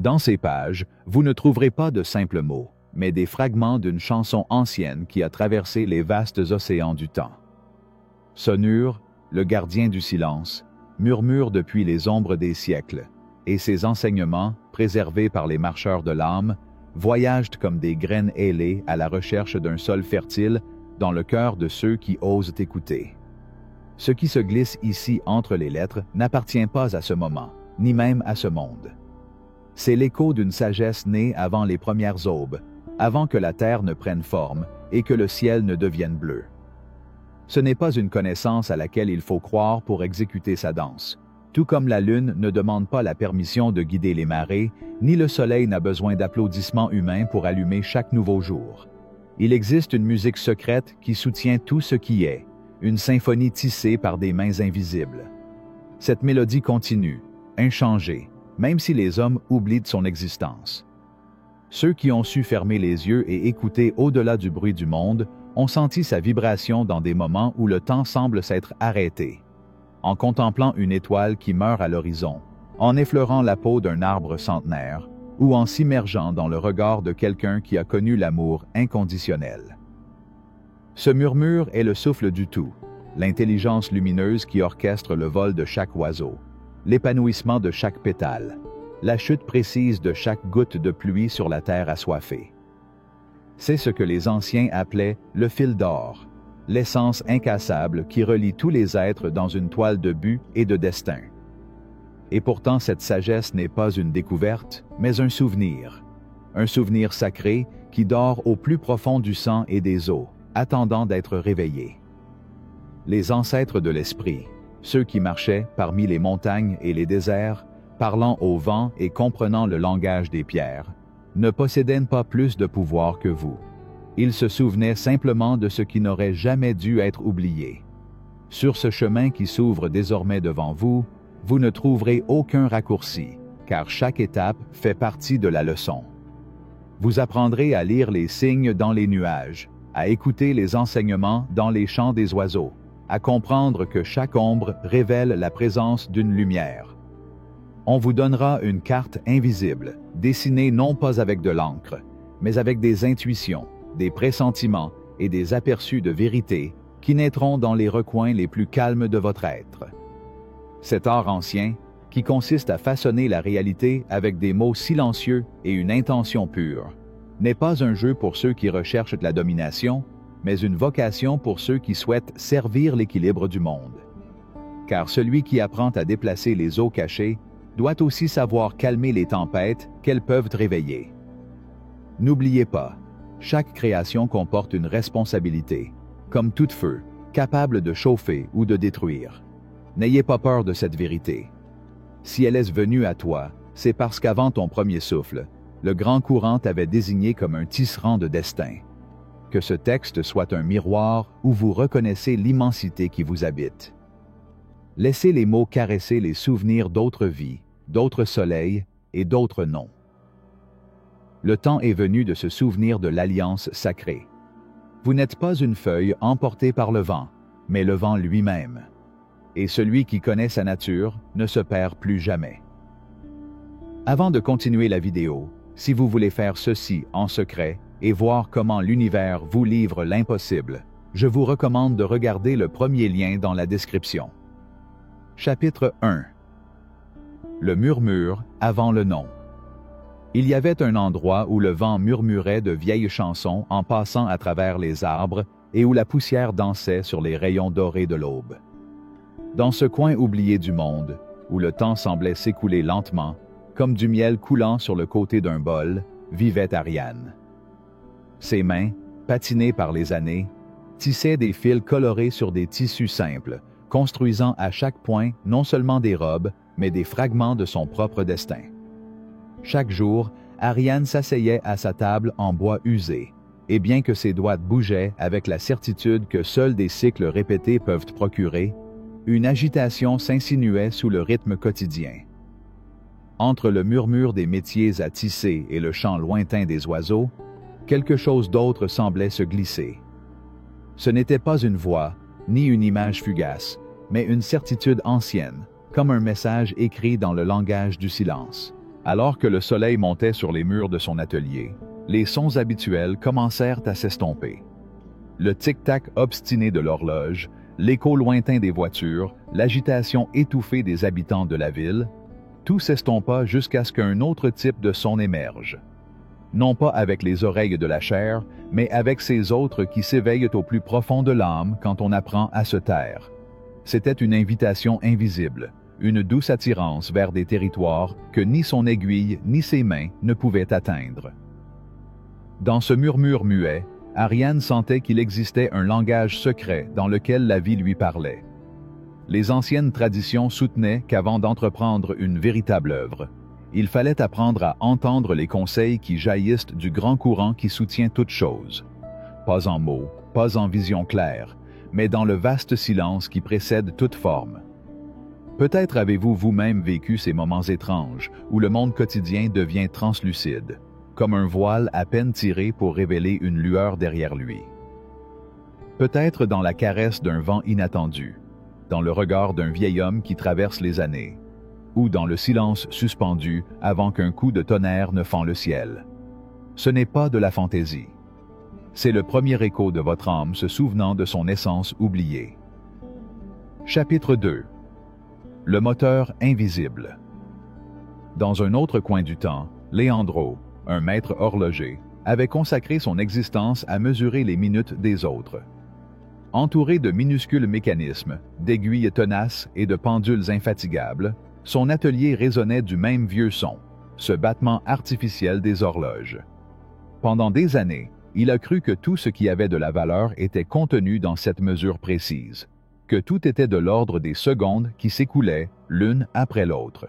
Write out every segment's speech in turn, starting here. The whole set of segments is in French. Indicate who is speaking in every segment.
Speaker 1: Dans ces pages, vous ne trouverez pas de simples mots, mais des fragments d'une chanson ancienne qui a traversé les vastes océans du temps. Sonur, le gardien du silence, murmure depuis les ombres des siècles, et ses enseignements, préservés par les marcheurs de l'âme, voyagent comme des graines ailées à la recherche d'un sol fertile dans le cœur de ceux qui osent écouter. Ce qui se glisse ici entre les lettres n'appartient pas à ce moment, ni même à ce monde. C'est l'écho d'une sagesse née avant les premières aubes, avant que la terre ne prenne forme et que le ciel ne devienne bleu. Ce n'est pas une connaissance à laquelle il faut croire pour exécuter sa danse, tout comme la lune ne demande pas la permission de guider les marées, ni le soleil n'a besoin d'applaudissements humains pour allumer chaque nouveau jour. Il existe une musique secrète qui soutient tout ce qui est, une symphonie tissée par des mains invisibles. Cette mélodie continue, inchangée, même si les hommes oublient de son existence. Ceux qui ont su fermer les yeux et écouter au-delà du bruit du monde ont senti sa vibration dans des moments où le temps semble s'être arrêté. En contemplant une étoile qui meurt à l'horizon, en effleurant la peau d'un arbre centenaire, ou en s'immergeant dans le regard de quelqu'un qui a connu l'amour inconditionnel. Ce murmure est le souffle du tout, l'intelligence lumineuse qui orchestre le vol de chaque oiseau, l'épanouissement de chaque pétale, la chute précise de chaque goutte de pluie sur la terre assoiffée. C'est ce que les anciens appelaient le fil d'or, l'essence incassable qui relie tous les êtres dans une toile de but et de destin. Et pourtant cette sagesse n'est pas une découverte, mais un souvenir sacré qui dort au plus profond du sang et des eaux, attendant d'être réveillé. Les ancêtres de l'esprit, ceux qui marchaient parmi les montagnes et les déserts, parlant au vent et comprenant le langage des pierres, ne possédaient pas plus de pouvoir que vous. Ils se souvenaient simplement de ce qui n'aurait jamais dû être oublié. Sur ce chemin qui s'ouvre désormais devant vous, vous ne trouverez aucun raccourci, car chaque étape fait partie de la leçon. Vous apprendrez à lire les signes dans les nuages, à écouter les enseignements dans les chants des oiseaux, à comprendre que chaque ombre révèle la présence d'une lumière. On vous donnera une carte invisible, dessinée non pas avec de l'encre, mais avec des intuitions, des pressentiments et des aperçus de vérité qui naîtront dans les recoins les plus calmes de votre être. Cet art ancien, qui consiste à façonner la réalité avec des mots silencieux et une intention pure, n'est pas un jeu pour ceux qui recherchent de la domination, mais une vocation pour ceux qui souhaitent servir l'équilibre du monde. Car celui qui apprend à déplacer les eaux cachées doit aussi savoir calmer les tempêtes qu'elles peuvent réveiller. N'oubliez pas, chaque création comporte une responsabilité, comme tout feu, capable de chauffer ou de détruire. N'ayez pas peur de cette vérité. Si elle est venue à toi, c'est parce qu'avant ton premier souffle, le grand courant t'avait désigné comme un tisserand de destin. Que ce texte soit un miroir où vous reconnaissez l'immensité qui vous habite. Laissez les mots caresser les souvenirs d'autres vies, d'autres soleils et d'autres noms. Le temps est venu de se souvenir de l'alliance sacrée. Vous n'êtes pas une feuille emportée par le vent, mais le vent lui-même. Et celui qui connaît sa nature ne se perd plus jamais. Avant de continuer la vidéo, si vous voulez faire ceci en secret et voir comment l'univers vous livre l'impossible, je vous recommande de regarder le premier lien dans la description. Chapitre 1. Le murmure avant le nom. Il y avait un endroit où le vent murmurait de vieilles chansons en passant à travers les arbres et où la poussière dansait sur les rayons dorés de l'aube. Dans ce coin oublié du monde, où le temps semblait s'écouler lentement, comme du miel coulant sur le côté d'un bol, vivait Ariane. Ses mains, patinées par les années, tissaient des fils colorés sur des tissus simples, construisant à chaque point non seulement des robes, mais des fragments de son propre destin. Chaque jour, Ariane s'asseyait à sa table en bois usé, et bien que ses doigts bougeaient avec la certitude que seuls des cycles répétés peuvent procurer, une agitation s'insinuait sous le rythme quotidien. Entre le murmure des métiers à tisser et le chant lointain des oiseaux, quelque chose d'autre semblait se glisser. Ce n'était pas une voix, ni une image fugace, mais une certitude ancienne, comme un message écrit dans le langage du silence. Alors que le soleil montait sur les murs de son atelier, les sons habituels commencèrent à s'estomper. Le tic-tac obstiné de l'horloge, l'écho lointain des voitures, l'agitation étouffée des habitants de la ville, tout s'estompa jusqu'à ce qu'un autre type de son émerge. Non pas avec les oreilles de la chair, mais avec ces autres qui s'éveillent au plus profond de l'âme quand on apprend à se taire. C'était une invitation invisible, une douce attirance vers des territoires que ni son aiguille ni ses mains ne pouvaient atteindre. Dans ce murmure muet, Ariane sentait qu'il existait un langage secret dans lequel la vie lui parlait. Les anciennes traditions soutenaient qu'avant d'entreprendre une véritable œuvre, il fallait apprendre à entendre les conseils qui jaillissent du grand courant qui soutient toute chose. Pas en mots, pas en vision claire, mais dans le vaste silence qui précède toute forme. Peut-être avez-vous vous-même vécu ces moments étranges où le monde quotidien devient translucide, comme un voile à peine tiré pour révéler une lueur derrière lui. Peut-être dans la caresse d'un vent inattendu, dans le regard d'un vieil homme qui traverse les années, ou dans le silence suspendu avant qu'un coup de tonnerre ne fend le ciel. Ce n'est pas de la fantaisie. C'est le premier écho de votre âme se souvenant de son essence oubliée. Chapitre 2. Le moteur invisible. Dans un autre coin du temps, Léandro, un maître horloger, avait consacré son existence à mesurer les minutes des autres. Entouré de minuscules mécanismes, d'aiguilles tenaces et de pendules infatigables, son atelier résonnait du même vieux son, ce battement artificiel des horloges. Pendant des années, il a cru que tout ce qui avait de la valeur était contenu dans cette mesure précise, que tout était de l'ordre des secondes qui s'écoulaient l'une après l'autre.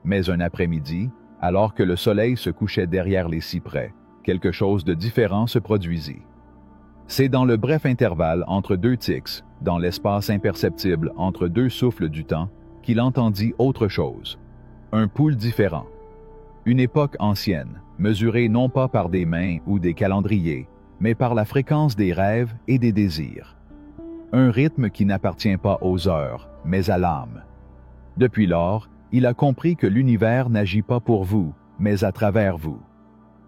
Speaker 1: Mais un après-midi, alors que le soleil se couchait derrière les cyprès, quelque chose de différent se produisit. C'est dans le bref intervalle entre deux tics, dans l'espace imperceptible entre deux souffles du temps, qu'il entendit autre chose, un pouls différent. Une époque ancienne, mesurée non pas par des mains ou des calendriers, mais par la fréquence des rêves et des désirs. Un rythme qui n'appartient pas aux heures, mais à l'âme. Depuis lors, il a compris que l'univers n'agit pas pour vous, mais à travers vous.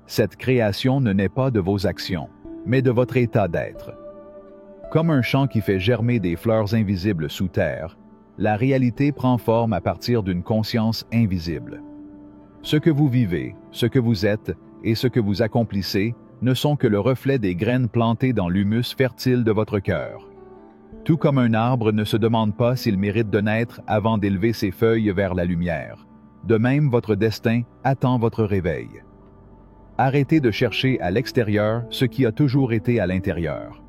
Speaker 1: Cette création ne naît pas de vos actions, mais de votre état d'être. Comme un champ qui fait germer des fleurs invisibles sous terre, la réalité prend forme à partir d'une conscience invisible. Ce que vous vivez, ce que vous êtes et ce que vous accomplissez ne sont que le reflet des graines plantées dans l'humus fertile de votre cœur. Tout comme un arbre ne se demande pas s'il mérite de naître avant d'élever ses feuilles vers la lumière, de même votre destin attend votre réveil. Arrêtez de chercher à l'extérieur ce qui a toujours été à l'intérieur.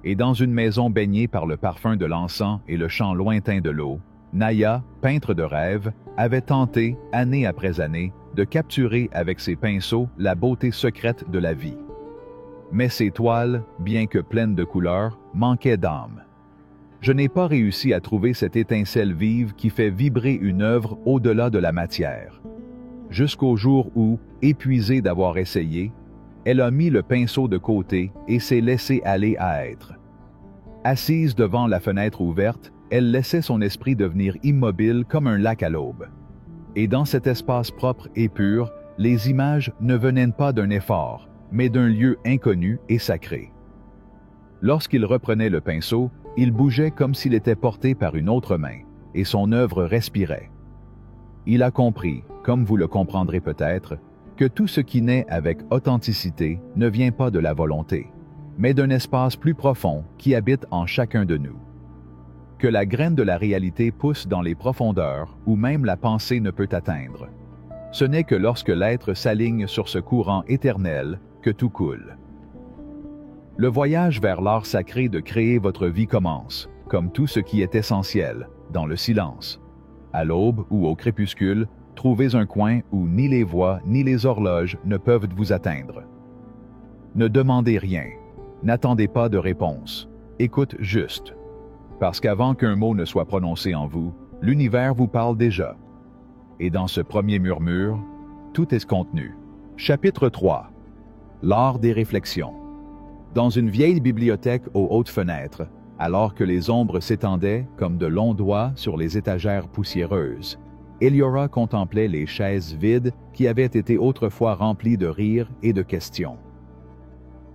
Speaker 1: Et dans une maison baignée par le parfum de l'encens et le chant lointain de l'eau, Naya, peintre de rêve, avait tenté, année après année, de capturer avec ses pinceaux la beauté secrète de la vie. Mais ces toiles, bien que pleines de couleurs, manquaient d'âme. Je n'ai pas réussi à trouver cette étincelle vive qui fait vibrer une œuvre au-delà de la matière. Jusqu'au jour où, épuisée d'avoir essayé, elle a mis le pinceau de côté et s'est laissée aller à être. Assise devant la fenêtre ouverte, elle laissait son esprit devenir immobile comme un lac à l'aube. Et dans cet espace propre et pur, les images ne venaient pas d'un effort, mais d'un lieu inconnu et sacré. Lorsqu'il reprenait le pinceau, il bougeait comme s'il était porté par une autre main, et son œuvre respirait. Il a compris, comme vous le comprendrez peut-être, que tout ce qui naît avec authenticité ne vient pas de la volonté, mais d'un espace plus profond qui habite en chacun de nous. Que la graine de la réalité pousse dans les profondeurs où même la pensée ne peut atteindre. Ce n'est que lorsque l'être s'aligne sur ce courant éternel que tout coule. Le voyage vers l'art sacré de créer votre vie commence, comme tout ce qui est essentiel, dans le silence. À l'aube ou au crépuscule, trouvez un coin où ni les voix ni les horloges ne peuvent vous atteindre. Ne demandez rien, n'attendez pas de réponse, écoute juste. Parce qu'avant qu'un mot ne soit prononcé en vous, l'univers vous parle déjà. Et dans ce premier murmure, tout est contenu. Chapitre 3. L'art des réflexions. Dans une vieille bibliothèque aux hautes fenêtres, alors que les ombres s'étendaient comme de longs doigts sur les étagères poussiéreuses, Eliora contemplait les chaises vides qui avaient été autrefois remplies de rires et de questions.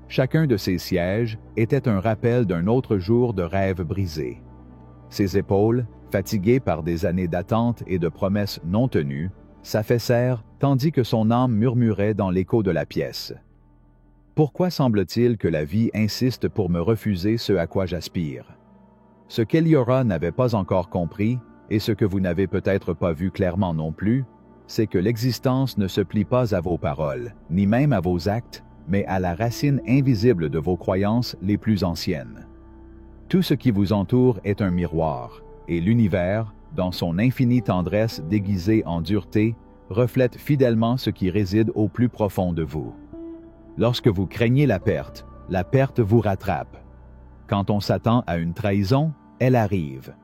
Speaker 1: Chacun de ces sièges était un rappel d'un autre jour de rêve brisé. Ses épaules, fatiguées par des années d'attente et de promesses non tenues, s'affaissèrent tandis que son âme murmurait dans l'écho de la pièce. « Pourquoi semble-t-il que la vie insiste pour me refuser ce à quoi j'aspire? » Ce qu'Eliora n'avait pas encore compris, et ce que vous n'avez peut-être pas vu clairement non plus, c'est que l'existence ne se plie pas à vos paroles, ni même à vos actes, mais à la racine invisible de vos croyances les plus anciennes. Tout ce qui vous entoure est un miroir, et l'univers, dans son infinie tendresse déguisée en dureté, reflète fidèlement ce qui réside au plus profond de vous. Lorsque vous craignez la perte vous rattrape. Quand on s'attend à une trahison, elle arrive.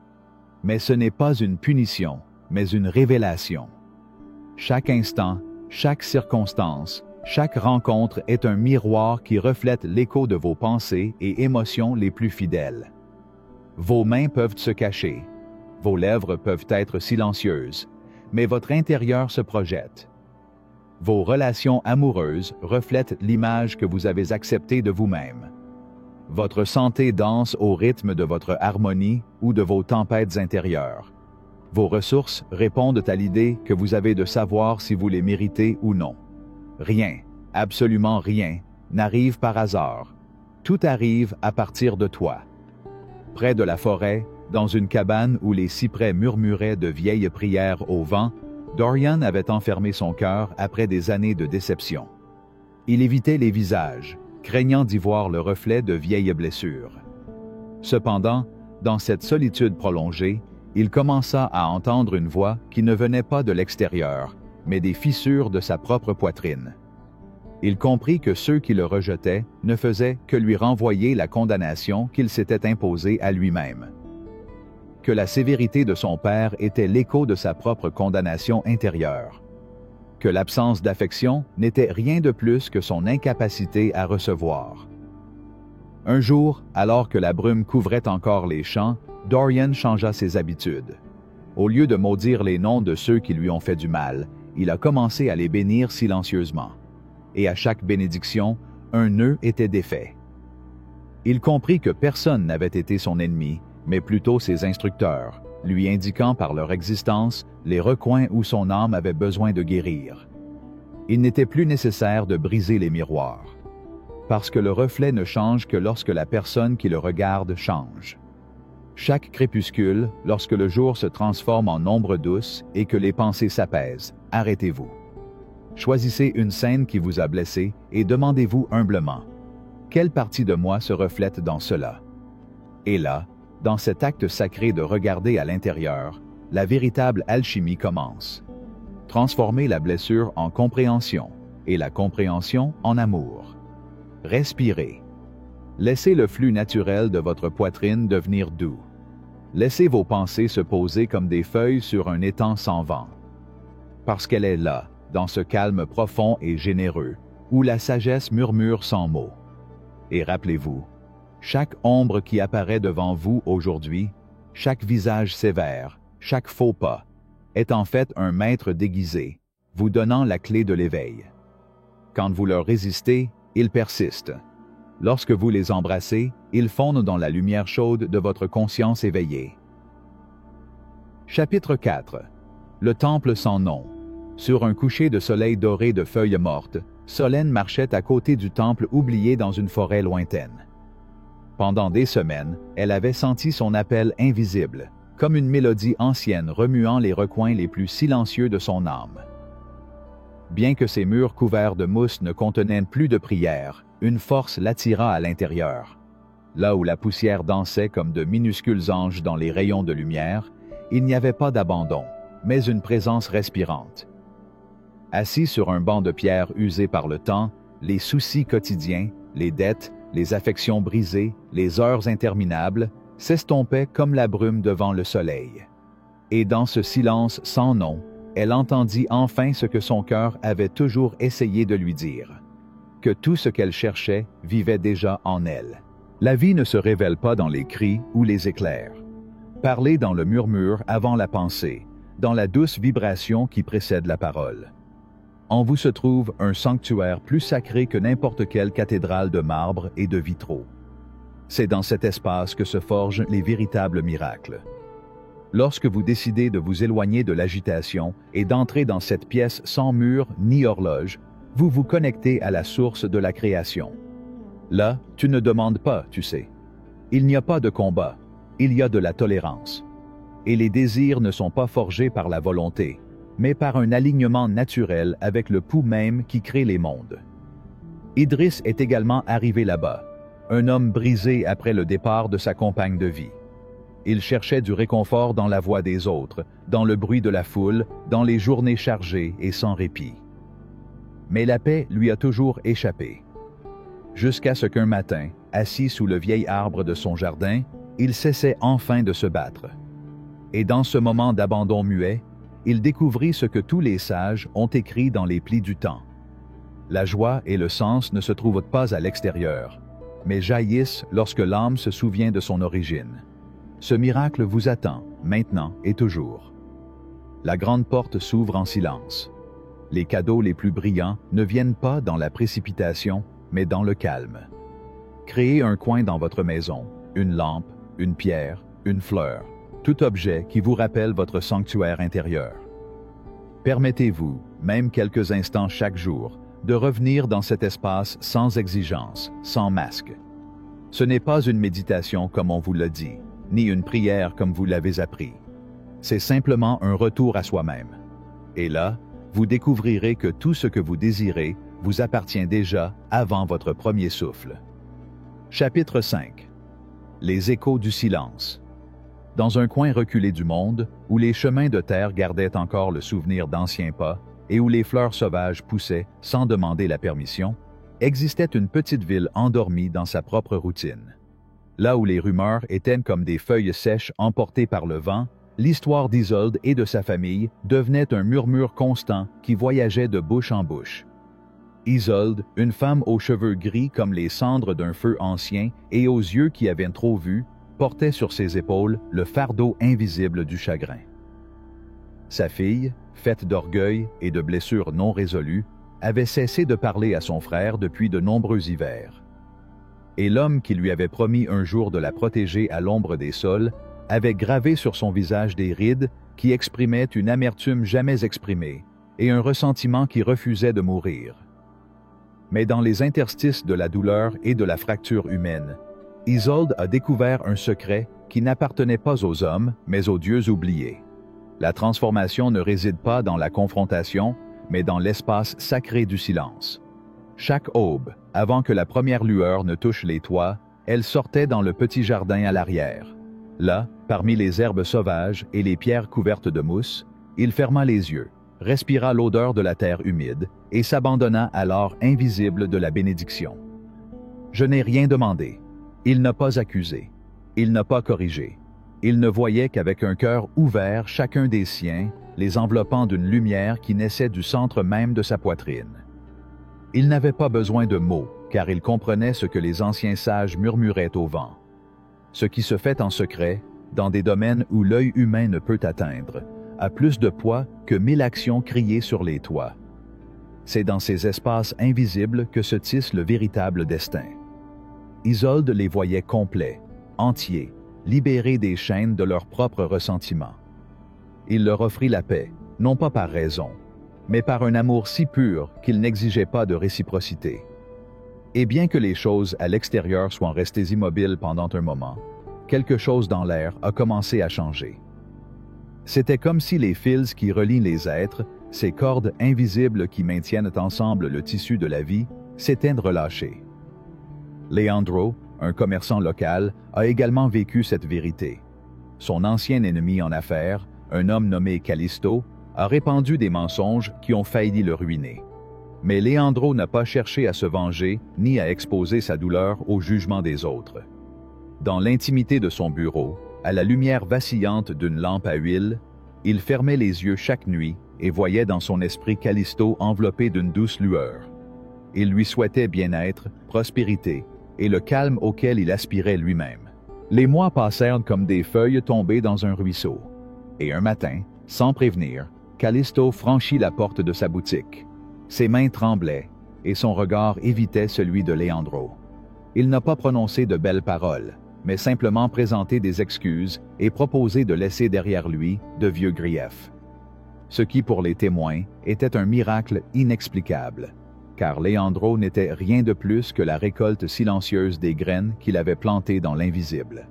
Speaker 1: Mais ce n'est pas une punition, mais une révélation. Chaque instant, chaque circonstance, chaque rencontre est un miroir qui reflète l'écho de vos pensées et émotions les plus fidèles. Vos mains peuvent se cacher, vos lèvres peuvent être silencieuses, mais votre intérieur se projette. Vos relations amoureuses reflètent l'image que vous avez acceptée de vous-même. Votre santé danse au rythme de votre harmonie ou de vos tempêtes intérieures. Vos ressources répondent à l'idée que vous avez de savoir si vous les méritez ou non. Rien, absolument rien, n'arrive par hasard. Tout arrive à partir de toi. Près de la forêt, dans une cabane où les cyprès murmuraient de vieilles prières au vent, Dorian avait enfermé son cœur après des années de déception. Il évitait les visages, craignant d'y voir le reflet de vieilles blessures. Cependant, dans cette solitude prolongée, il commença à entendre une voix qui ne venait pas de l'extérieur, mais des fissures de sa propre poitrine. Il comprit que ceux qui le rejetaient ne faisaient que lui renvoyer la condamnation qu'il s'était imposée à lui-même. Que la sévérité de son père était l'écho de sa propre condamnation intérieure. Que l'absence d'affection n'était rien de plus que son incapacité à recevoir. Un jour, alors que la brume couvrait encore les champs, Dorian changea ses habitudes. Au lieu de maudire les noms de ceux qui lui ont fait du mal, il a commencé à les bénir silencieusement. Et à chaque bénédiction, un nœud était défait. Il comprit que personne n'avait été son ennemi, mais plutôt ses instructeurs, lui indiquant par leur existence les recoins où son âme avait besoin de guérir. Il n'était plus nécessaire de briser les miroirs, parce que le reflet ne change que lorsque la personne qui le regarde change. Chaque crépuscule, lorsque le jour se transforme en ombre douce et que les pensées s'apaisent, arrêtez-vous. Choisissez une scène qui vous a blessé et demandez-vous humblement, quelle partie de moi se reflète dans cela? Et là, dans cet acte sacré de regarder à l'intérieur, la véritable alchimie commence. Transformez la blessure en compréhension et la compréhension en amour. Respirez. Laissez le flux naturel de votre poitrine devenir doux. Laissez vos pensées se poser comme des feuilles sur un étang sans vent. Parce qu'elle est là, dans ce calme profond et généreux, où la sagesse murmure sans mots. Et rappelez-vous, chaque ombre qui apparaît devant vous aujourd'hui, chaque visage sévère, chaque faux pas, est en fait un maître déguisé, vous donnant la clé de l'éveil. Quand vous leur résistez, ils persistent. Lorsque vous les embrassez, ils fondent dans la lumière chaude de votre conscience éveillée. Chapitre 4. Le temple sans nom. Sur un coucher de soleil doré de feuilles mortes, Solène marchait à côté du temple oublié dans une forêt lointaine. Pendant des semaines, elle avait senti son appel invisible, comme une mélodie ancienne remuant les recoins les plus silencieux de son âme. Bien que ces murs couverts de mousse ne contenaient plus de prières, une force l'attira à l'intérieur. Là où la poussière dansait comme de minuscules anges dans les rayons de lumière, il n'y avait pas d'abandon, mais une présence respirante. Assis sur un banc de pierre usé par le temps, les soucis quotidiens, les dettes, les affections brisées, les heures interminables, s'estompaient comme la brume devant le soleil. Et dans ce silence sans nom, elle entendit enfin ce que son cœur avait toujours essayé de lui dire, que tout ce qu'elle cherchait vivait déjà en elle. La vie ne se révèle pas dans les cris ou les éclairs. Parler dans le murmure avant la pensée, dans la douce vibration qui précède la parole. En vous se trouve un sanctuaire plus sacré que n'importe quelle cathédrale de marbre et de vitraux. C'est dans cet espace que se forgent les véritables miracles. Lorsque vous décidez de vous éloigner de l'agitation et d'entrer dans cette pièce sans mur ni horloge, vous vous connectez à la source de la création. Là, tu ne demandes pas, tu sais. Il n'y a pas de combat, il y a de la tolérance. Et les désirs ne sont pas forgés par la volonté, mais par un alignement naturel avec le pouls même qui crée les mondes. Idriss est également arrivé là-bas, un homme brisé après le départ de sa compagne de vie. Il cherchait du réconfort dans la voix des autres, dans le bruit de la foule, dans les journées chargées et sans répit. Mais la paix lui a toujours échappé. Jusqu'à ce qu'un matin, assis sous le vieil arbre de son jardin, il cessait enfin de se battre. Et dans ce moment d'abandon muet, il découvrit ce que tous les sages ont écrit dans les plis du temps. La joie et le sens ne se trouvent pas à l'extérieur, mais jaillissent lorsque l'âme se souvient de son origine. Ce miracle vous attend, maintenant et toujours. La grande porte s'ouvre en silence. Les cadeaux les plus brillants ne viennent pas dans la précipitation, mais dans le calme. Créez un coin dans votre maison, une lampe, une pierre, une fleur, tout objet qui vous rappelle votre sanctuaire intérieur. Permettez-vous, même quelques instants chaque jour, de revenir dans cet espace sans exigence, sans masque. Ce n'est pas une méditation comme on vous l'a dit, ni une prière comme vous l'avez appris. C'est simplement un retour à soi-même. Et là, vous découvrirez que tout ce que vous désirez vous appartient déjà avant votre premier souffle. Chapitre 5. Les échos du silence. Dans un coin reculé du monde, où les chemins de terre gardaient encore le souvenir d'anciens pas et où les fleurs sauvages poussaient sans demander la permission, existait une petite ville endormie dans sa propre routine. Là où les rumeurs étaient comme des feuilles sèches emportées par le vent, l'histoire d'Isolde et de sa famille devenait un murmure constant qui voyageait de bouche en bouche. Isolde, une femme aux cheveux gris comme les cendres d'un feu ancien et aux yeux qui avaient trop vu, portait sur ses épaules le fardeau invisible du chagrin. Sa fille, faite d'orgueil et de blessures non résolues, avait cessé de parler à son frère depuis de nombreux hivers. Et l'homme qui lui avait promis un jour de la protéger à l'ombre des sols avait gravé sur son visage des rides qui exprimaient une amertume jamais exprimée et un ressentiment qui refusait de mourir. Mais dans les interstices de la douleur et de la fracture humaine, Isolde a découvert un secret qui n'appartenait pas aux hommes, mais aux dieux oubliés. La transformation ne réside pas dans la confrontation, mais dans l'espace sacré du silence. Chaque aube, avant que la première lueur ne touche les toits, elle sortait dans le petit jardin à l'arrière. Là, parmi les herbes sauvages et les pierres couvertes de mousse, il ferma les yeux, respira l'odeur de la terre humide et s'abandonna à l'or invisible de la bénédiction. Je n'ai rien demandé. Il n'a pas accusé. Il n'a pas corrigé. Il ne voyait qu'avec un cœur ouvert chacun des siens, les enveloppant d'une lumière qui naissait du centre même de sa poitrine. Il n'avait pas besoin de mots, car il comprenait ce que les anciens sages murmuraient au vent. Ce qui se fait en secret, dans des domaines où l'œil humain ne peut atteindre, a plus de poids que 1000 actions criées sur les toits. C'est dans ces espaces invisibles que se tisse le véritable destin. Isolde les voyait complets, entiers, libérés des chaînes de leur propre ressentiment. Il leur offrit la paix, non pas par raison, mais par un amour si pur qu'il n'exigeait pas de réciprocité. Et bien que les choses à l'extérieur soient restées immobiles pendant un moment, quelque chose dans l'air a commencé à changer. C'était comme si les fils qui relient les êtres, ces cordes invisibles qui maintiennent ensemble le tissu de la vie, s'étaient relâchées. Leandro, un commerçant local, a également vécu cette vérité. Son ancien ennemi en affaires, un homme nommé Callisto, a répandu des mensonges qui ont failli le ruiner. Mais Leandro n'a pas cherché à se venger ni à exposer sa douleur au jugement des autres. Dans l'intimité de son bureau, à la lumière vacillante d'une lampe à huile, il fermait les yeux chaque nuit et voyait dans son esprit Callisto enveloppé d'une douce lueur. Il lui souhaitait bien-être, prospérité et le calme auquel il aspirait lui-même. Les mois passèrent comme des feuilles tombées dans un ruisseau. Et un matin, Sans prévenir, Callisto franchit la porte de sa boutique. Ses mains tremblaient, et son regard évitait celui de Leandro. Il n'a pas prononcé de belles paroles, mais simplement présenté des excuses et proposé de laisser derrière lui de vieux griefs. Ce qui, pour les témoins, était un miracle inexplicable, car Leandro n'était rien de plus que la récolte silencieuse des graines qu'il avait plantées dans l'invisible.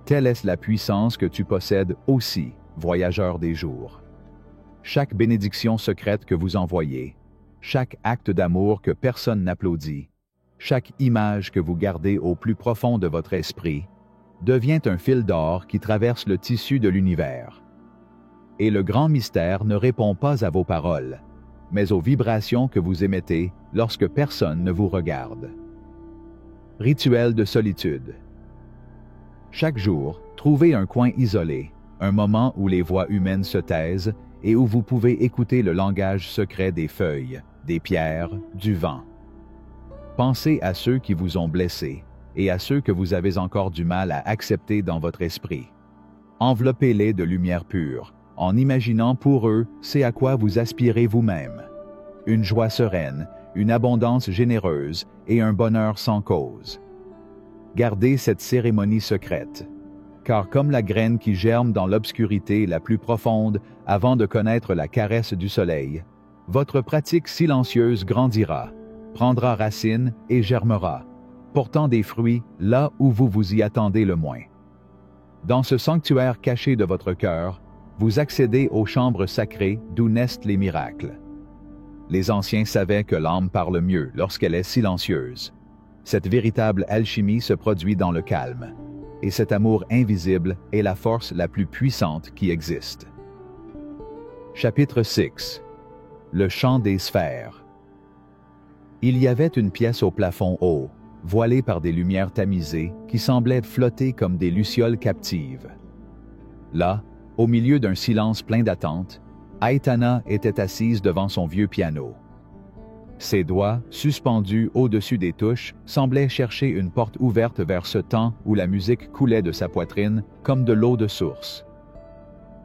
Speaker 1: Telle est la puissance que tu possèdes aussi, voyageur des jours. Chaque bénédiction secrète que vous envoyez, chaque acte d'amour que personne n'applaudit, chaque image que vous gardez au plus profond de votre esprit, devient un fil d'or qui traverse le tissu de l'univers. Et le grand mystère ne répond pas à vos paroles, mais aux vibrations que vous émettez lorsque personne ne vous regarde. Rituel de solitude. Chaque jour, trouvez un coin isolé, un moment où les voix humaines se taisent et où vous pouvez écouter le langage secret des feuilles, des pierres, du vent. Pensez à ceux qui vous ont blessé et à ceux que vous avez encore du mal à accepter dans votre esprit. Enveloppez-les de lumière pure, en imaginant pour eux c'est à quoi vous aspirez vous-même. Une joie sereine, une abondance généreuse et un bonheur sans cause. Gardez cette cérémonie secrète, car comme la graine qui germe dans l'obscurité la plus profonde avant de connaître la caresse du soleil, votre pratique silencieuse grandira, prendra racine et germera, portant des fruits là où vous vous y attendez le moins. Dans ce sanctuaire caché de votre cœur, vous accédez aux chambres sacrées d'où naissent les miracles. Les anciens savaient que l'âme parle mieux lorsqu'elle est silencieuse. Cette véritable alchimie se produit dans le calme, et cet amour invisible est la force la plus puissante qui existe. Chapitre 6. Le chant des sphères. Il y avait une pièce au plafond haut, voilée par des lumières tamisées qui semblaient flotter comme des lucioles captives. Là, au milieu d'un silence plein d'attente, Aitana était assise devant son vieux piano. Ses doigts, suspendus au-dessus des touches, semblaient chercher une porte ouverte vers ce temps où la musique coulait de sa poitrine comme de l'eau de source.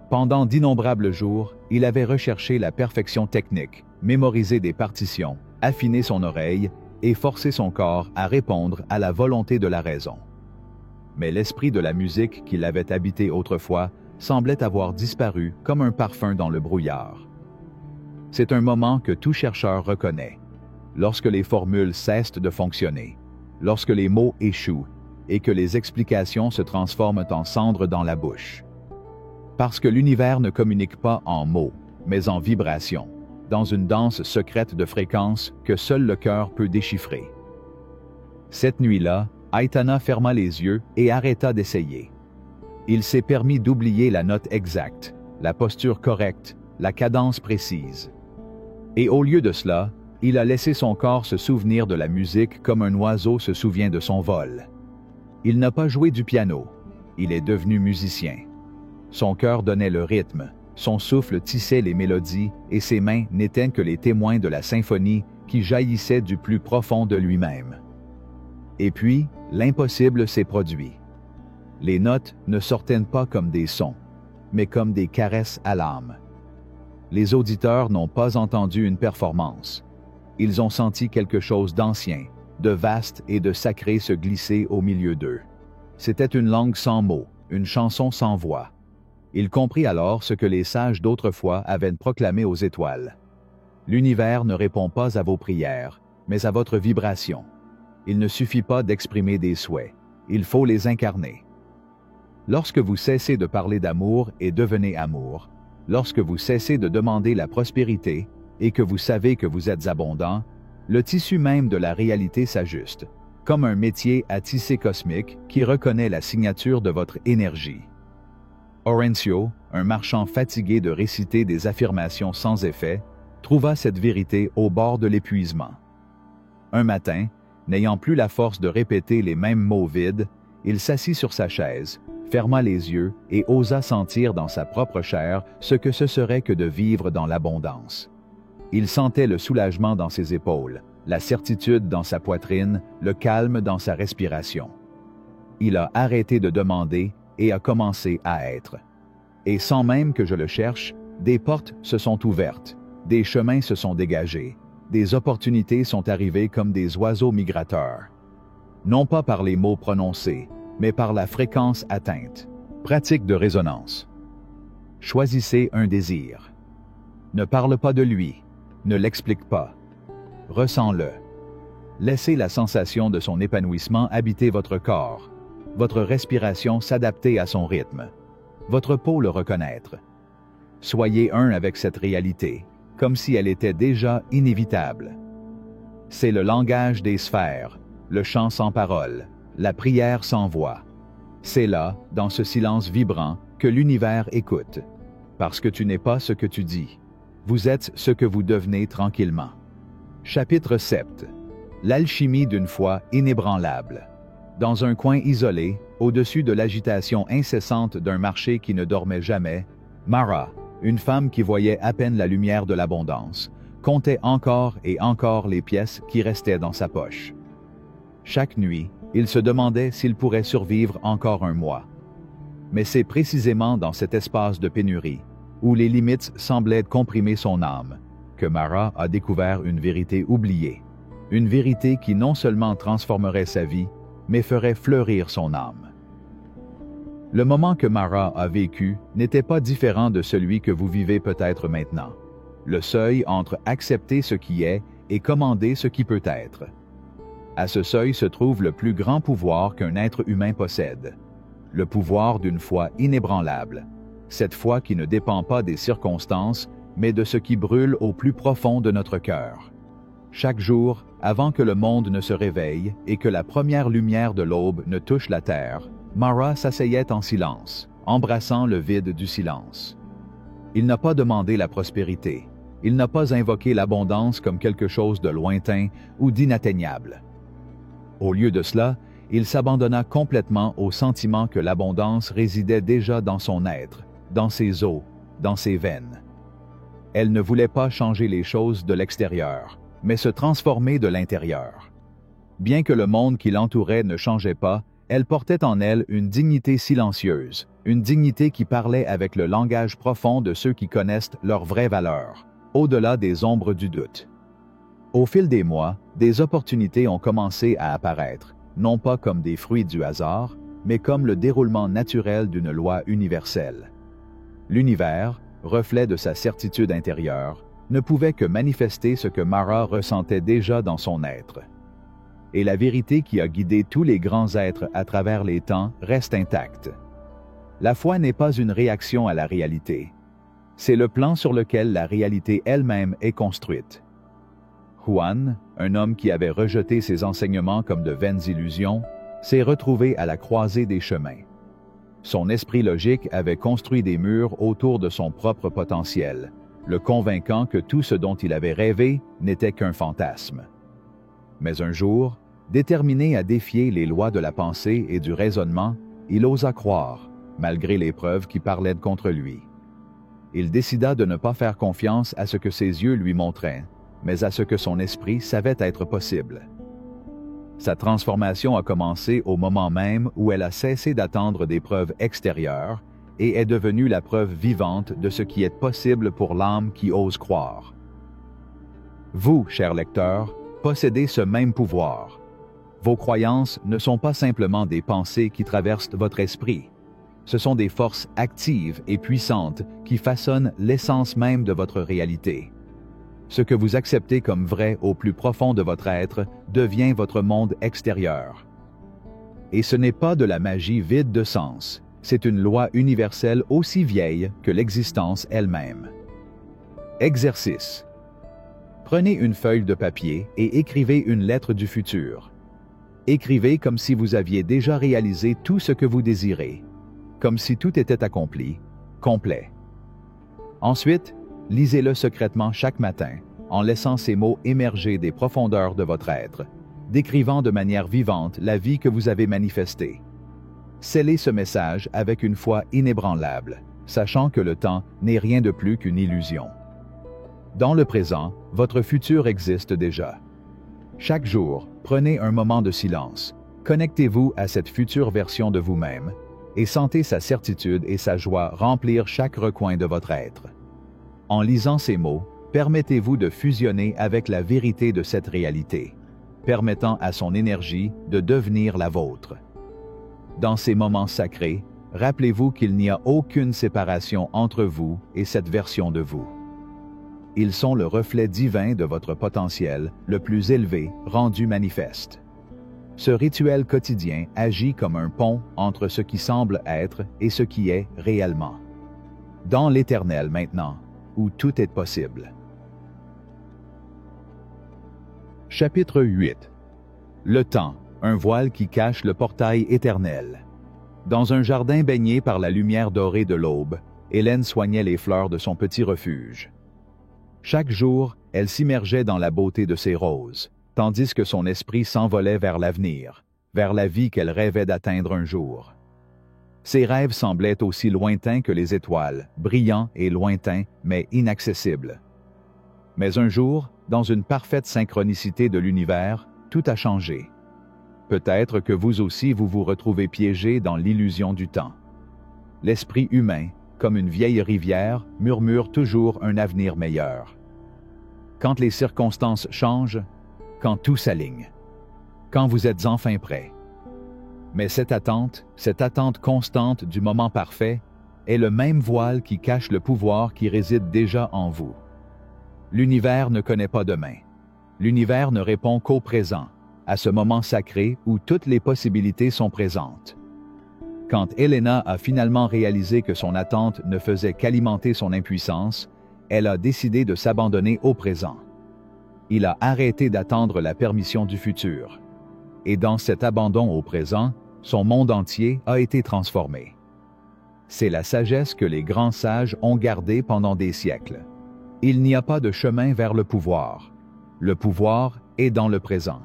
Speaker 1: Pendant d'innombrables jours, il avait recherché la perfection technique, mémorisé des partitions, affiné son oreille et forcé son corps à répondre à la volonté de la raison. Mais l'esprit de la musique qui l'avait habité autrefois semblait avoir disparu comme un parfum dans le brouillard. C'est un moment que tout chercheur reconnaît, lorsque les formules cessent de fonctionner, lorsque les mots échouent et que les explications se transforment en cendres dans la bouche. Parce que l'univers ne communique pas en mots, mais en vibrations, dans une danse secrète de fréquences que seul le cœur peut déchiffrer. Cette nuit-là, Aitana ferma les yeux et arrêta d'essayer. Il s'est permis d'oublier la note exacte, la posture correcte, la cadence précise. Et au lieu de cela, il a laissé son corps se souvenir de la musique comme un oiseau se souvient de son vol. Il n'a pas joué du piano, il est devenu musicien. Son cœur donnait le rythme, son souffle tissait les mélodies et ses mains n'étaient que les témoins de la symphonie qui jaillissait du plus profond de lui-même. Et puis, l'impossible s'est produit. Les notes ne sortaient pas comme des sons, mais comme des caresses à l'âme. Les auditeurs n'ont pas entendu une performance. Ils ont senti quelque chose d'ancien, de vaste et de sacré se glisser au milieu d'eux. C'était une langue sans mots, une chanson sans voix. Il comprit alors ce que les sages d'autrefois avaient proclamé aux étoiles. L'univers ne répond pas à vos prières, mais à votre vibration. Il ne suffit pas d'exprimer des souhaits, il faut les incarner. Lorsque vous cessez de parler d'amour et devenez amour, lorsque vous cessez de demander la prospérité et que vous savez que vous êtes abondant, le tissu même de la réalité s'ajuste, comme un métier à tisser cosmique qui reconnaît la signature de votre énergie. Orencio, un marchand fatigué de réciter des affirmations sans effet, trouva cette vérité au bord de l'épuisement. Un matin, n'ayant plus la force de répéter les mêmes mots vides, il s'assit sur sa chaise, ferma les yeux et osa sentir dans sa propre chair ce que ce serait que de vivre dans l'abondance. Il sentait le soulagement dans ses épaules, la certitude dans sa poitrine, le calme dans sa respiration. Il a arrêté de demander et a commencé à être. Et sans même que je le cherche, des portes se sont ouvertes, des chemins se sont dégagés, des opportunités sont arrivées comme des oiseaux migrateurs. Non pas par les mots prononcés, mais par la fréquence atteinte. Pratique de résonance. Choisissez un désir. Ne parle pas de lui, ne l'explique pas. Ressens-le. Laissez la sensation de son épanouissement habiter votre corps, votre respiration s'adapter à son rythme, votre peau le reconnaître. Soyez un avec cette réalité, comme si elle était déjà inévitable. C'est le langage des sphères, le chant sans parole, la prière sans voix. C'est là, dans ce silence vibrant, que l'univers écoute. Parce que tu n'es pas ce que tu dis. Vous êtes ce que vous devenez tranquillement. Chapitre 7. L'alchimie d'une foi inébranlable. Dans un coin isolé, au-dessus de l'agitation incessante d'un marché qui ne dormait jamais, Mara, une femme qui voyait à peine la lumière de l'abondance, comptait encore et encore les pièces qui restaient dans sa poche. Chaque nuit, il se demandait s'il pourrait survivre encore un mois. Mais c'est précisément dans cet espace de pénurie, où les limites semblaient comprimer son âme, que Mara a découvert une vérité oubliée. Une vérité qui non seulement transformerait sa vie, mais ferait fleurir son âme. Le moment que Mara a vécu n'était pas différent de celui que vous vivez peut-être maintenant. Le seuil entre accepter ce qui est et commander ce qui peut être. À ce seuil se trouve le plus grand pouvoir qu'un être humain possède. Le pouvoir d'une foi inébranlable. Cette foi qui ne dépend pas des circonstances, mais de ce qui brûle au plus profond de notre cœur. Chaque jour, avant que le monde ne se réveille et que la première lumière de l'aube ne touche la terre, Mara s'asseyait en silence, embrassant le vide du silence. Il n'a pas demandé la prospérité. Il n'a pas invoqué l'abondance comme quelque chose de lointain ou d'inatteignable. Au lieu de cela, il s'abandonna complètement au sentiment que l'abondance résidait déjà dans son être, dans ses os, dans ses veines. Elle ne voulait pas changer les choses de l'extérieur, mais se transformer de l'intérieur. Bien que le monde qui l'entourait ne changeait pas, elle portait en elle une dignité silencieuse, une dignité qui parlait avec le langage profond de ceux qui connaissent leur vraie valeur, au-delà des ombres du doute. Au fil des mois, des opportunités ont commencé à apparaître, non pas comme des fruits du hasard, mais comme le déroulement naturel d'une loi universelle. L'univers, reflet de sa certitude intérieure, ne pouvait que manifester ce que Mara ressentait déjà dans son être. Et la vérité qui a guidé tous les grands êtres à travers les temps reste intacte. La foi n'est pas une réaction à la réalité. C'est le plan sur lequel la réalité elle-même est construite. Juan, un homme qui avait rejeté ses enseignements comme de vaines illusions, s'est retrouvé à la croisée des chemins. Son esprit logique avait construit des murs autour de son propre potentiel, le convainquant que tout ce dont il avait rêvé n'était qu'un fantasme. Mais un jour, déterminé à défier les lois de la pensée et du raisonnement, il osa croire, malgré les preuves qui parlaient contre lui. Il décida de ne pas faire confiance à ce que ses yeux lui montraient, mais à ce que son esprit savait être possible. Sa transformation a commencé au moment même où elle a cessé d'attendre des preuves extérieures et est devenue la preuve vivante de ce qui est possible pour l'âme qui ose croire. Vous, chers lecteurs, possédez ce même pouvoir. Vos croyances ne sont pas simplement des pensées qui traversent votre esprit. Ce sont des forces actives et puissantes qui façonnent l'essence même de votre réalité. Ce que vous acceptez comme vrai au plus profond de votre être devient votre monde extérieur. Et ce n'est pas de la magie vide de sens, c'est une loi universelle aussi vieille que l'existence elle-même. Exercice. Prenez une feuille de papier et écrivez une lettre du futur. Écrivez comme si vous aviez déjà réalisé tout ce que vous désirez, comme si tout était accompli, complet. Ensuite, lisez-le secrètement chaque matin, en laissant ces mots émerger des profondeurs de votre être, décrivant de manière vivante la vie que vous avez manifestée. Scellez ce message avec une foi inébranlable, sachant que le temps n'est rien de plus qu'une illusion. Dans le présent, votre futur existe déjà. Chaque jour, prenez un moment de silence. Connectez-vous à cette future version de vous-même et sentez sa certitude et sa joie remplir chaque recoin de votre être. En lisant ces mots, permettez-vous de fusionner avec la vérité de cette réalité, permettant à son énergie de devenir la vôtre. Dans ces moments sacrés, rappelez-vous qu'il n'y a aucune séparation entre vous et cette version de vous. Ils sont le reflet divin de votre potentiel le plus élevé rendu manifeste. Ce rituel quotidien agit comme un pont entre ce qui semble être et ce qui est réellement. Dans l'éternel maintenant, où tout est possible. Chapitre 8. Le temps, un voile qui cache le portail éternel. Dans un jardin baigné par la lumière dorée de l'aube, Hélène soignait les fleurs de son petit refuge. Chaque jour, elle s'immergeait dans la beauté de ses roses, tandis que son esprit s'envolait vers l'avenir, vers la vie qu'elle rêvait d'atteindre un jour. Ses rêves semblaient aussi lointains que les étoiles, brillants et lointains, mais inaccessibles. Mais un jour, dans une parfaite synchronicité de l'univers, tout a changé. Peut-être que vous aussi vous vous retrouvez piégé dans l'illusion du temps. L'esprit humain, comme une vieille rivière, murmure toujours un avenir meilleur. Quand les circonstances changent, quand tout s'aligne, quand vous êtes enfin prêt. Mais cette attente constante du moment parfait, est le même voile qui cache le pouvoir qui réside déjà en vous. L'univers ne connaît pas demain. L'univers ne répond qu'au présent, à ce moment sacré où toutes les possibilités sont présentes. Quand Helena a finalement réalisé que son attente ne faisait qu'alimenter son impuissance, elle a décidé de s'abandonner au présent. Il a arrêté d'attendre la permission du futur. Et dans cet abandon au présent, son monde entier a été transformé. C'est la sagesse que les grands sages ont gardée pendant des siècles. Il n'y a pas de chemin vers le pouvoir. Le pouvoir est dans le présent.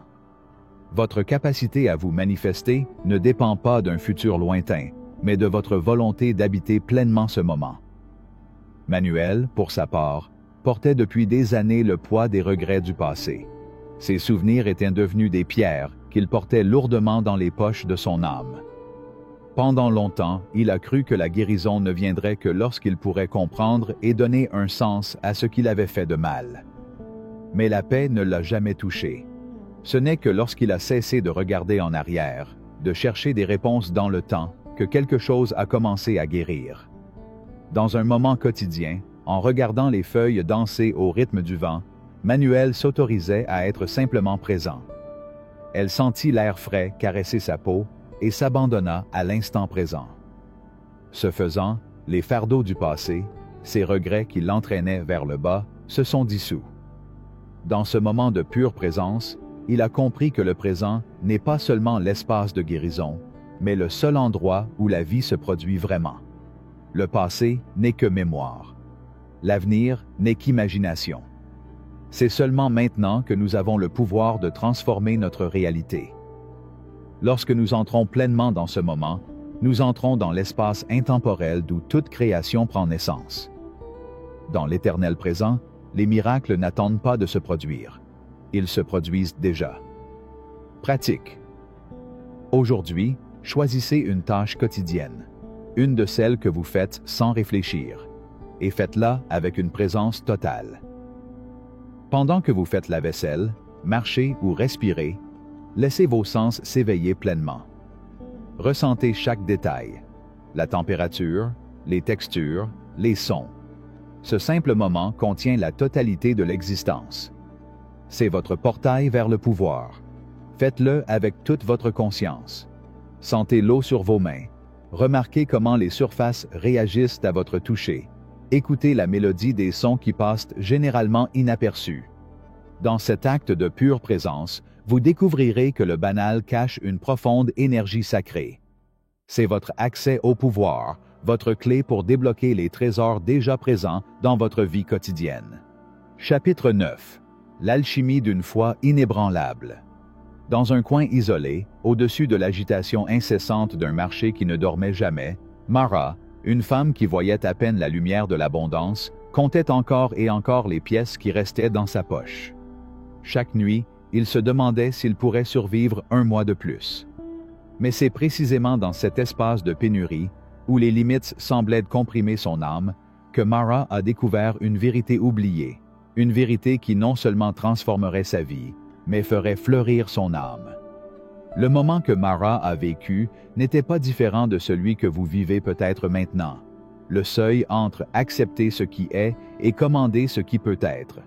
Speaker 1: Votre capacité à vous manifester ne dépend pas d'un futur lointain, mais de votre volonté d'habiter pleinement ce moment. Manuel, pour sa part, portait depuis des années le poids des regrets du passé. Ses souvenirs étaient devenus des pierres qu'il portait lourdement dans les poches de son âme. Pendant longtemps, il a cru que la guérison ne viendrait que lorsqu'il pourrait comprendre et donner un sens à ce qu'il avait fait de mal. Mais la paix ne l'a jamais touché. Ce n'est que lorsqu'il a cessé de regarder en arrière, de chercher des réponses dans le temps, que quelque chose a commencé à guérir. Dans un moment quotidien, en regardant les feuilles danser au rythme du vent, Manuel s'autorisait à être simplement présent. Elle sentit l'air frais caresser sa peau et s'abandonna à l'instant présent. Ce faisant, les fardeaux du passé, ces regrets qui l'entraînaient vers le bas, se sont dissous. Dans ce moment de pure présence, il a compris que le présent n'est pas seulement l'espace de guérison, mais le seul endroit où la vie se produit vraiment. Le passé n'est que mémoire. L'avenir n'est qu'imagination. C'est seulement maintenant que nous avons le pouvoir de transformer notre réalité. Lorsque nous entrons pleinement dans ce moment, nous entrons dans l'espace intemporel d'où toute création prend naissance. Dans l'éternel présent, les miracles n'attendent pas de se produire. Ils se produisent déjà. Pratique. Aujourd'hui, choisissez une tâche quotidienne, une de celles que vous faites sans réfléchir, et faites-la avec une présence totale. Pendant que vous faites la vaisselle, marchez ou respirez, laissez vos sens s'éveiller pleinement. Ressentez chaque détail, la température, les textures, les sons. Ce simple moment contient la totalité de l'existence. C'est votre portail vers le pouvoir. Faites-le avec toute votre conscience. Sentez l'eau sur vos mains. Remarquez comment les surfaces réagissent à votre toucher. Écoutez la mélodie des sons qui passent généralement inaperçus. Dans cet acte de pure présence, vous découvrirez que le banal cache une profonde énergie sacrée. C'est votre accès au pouvoir, votre clé pour débloquer les trésors déjà présents dans votre vie quotidienne. Chapitre 9. L'alchimie d'une foi inébranlable. Dans un coin isolé, au-dessus de l'agitation incessante d'un marché qui ne dormait jamais, Mara, une femme qui voyait à peine la lumière de l'abondance, comptait encore et encore les pièces qui restaient dans sa poche. Chaque nuit, il se demandait s'il pourrait survivre un mois de plus. Mais c'est précisément dans cet espace de pénurie, où les limites semblaient comprimer son âme, que Mara a découvert une vérité oubliée, une vérité qui non seulement transformerait sa vie, mais ferait fleurir son âme. Le moment que Mara a vécu n'était pas différent de celui que vous vivez peut-être maintenant, le seuil entre accepter ce qui est et commander ce qui peut être.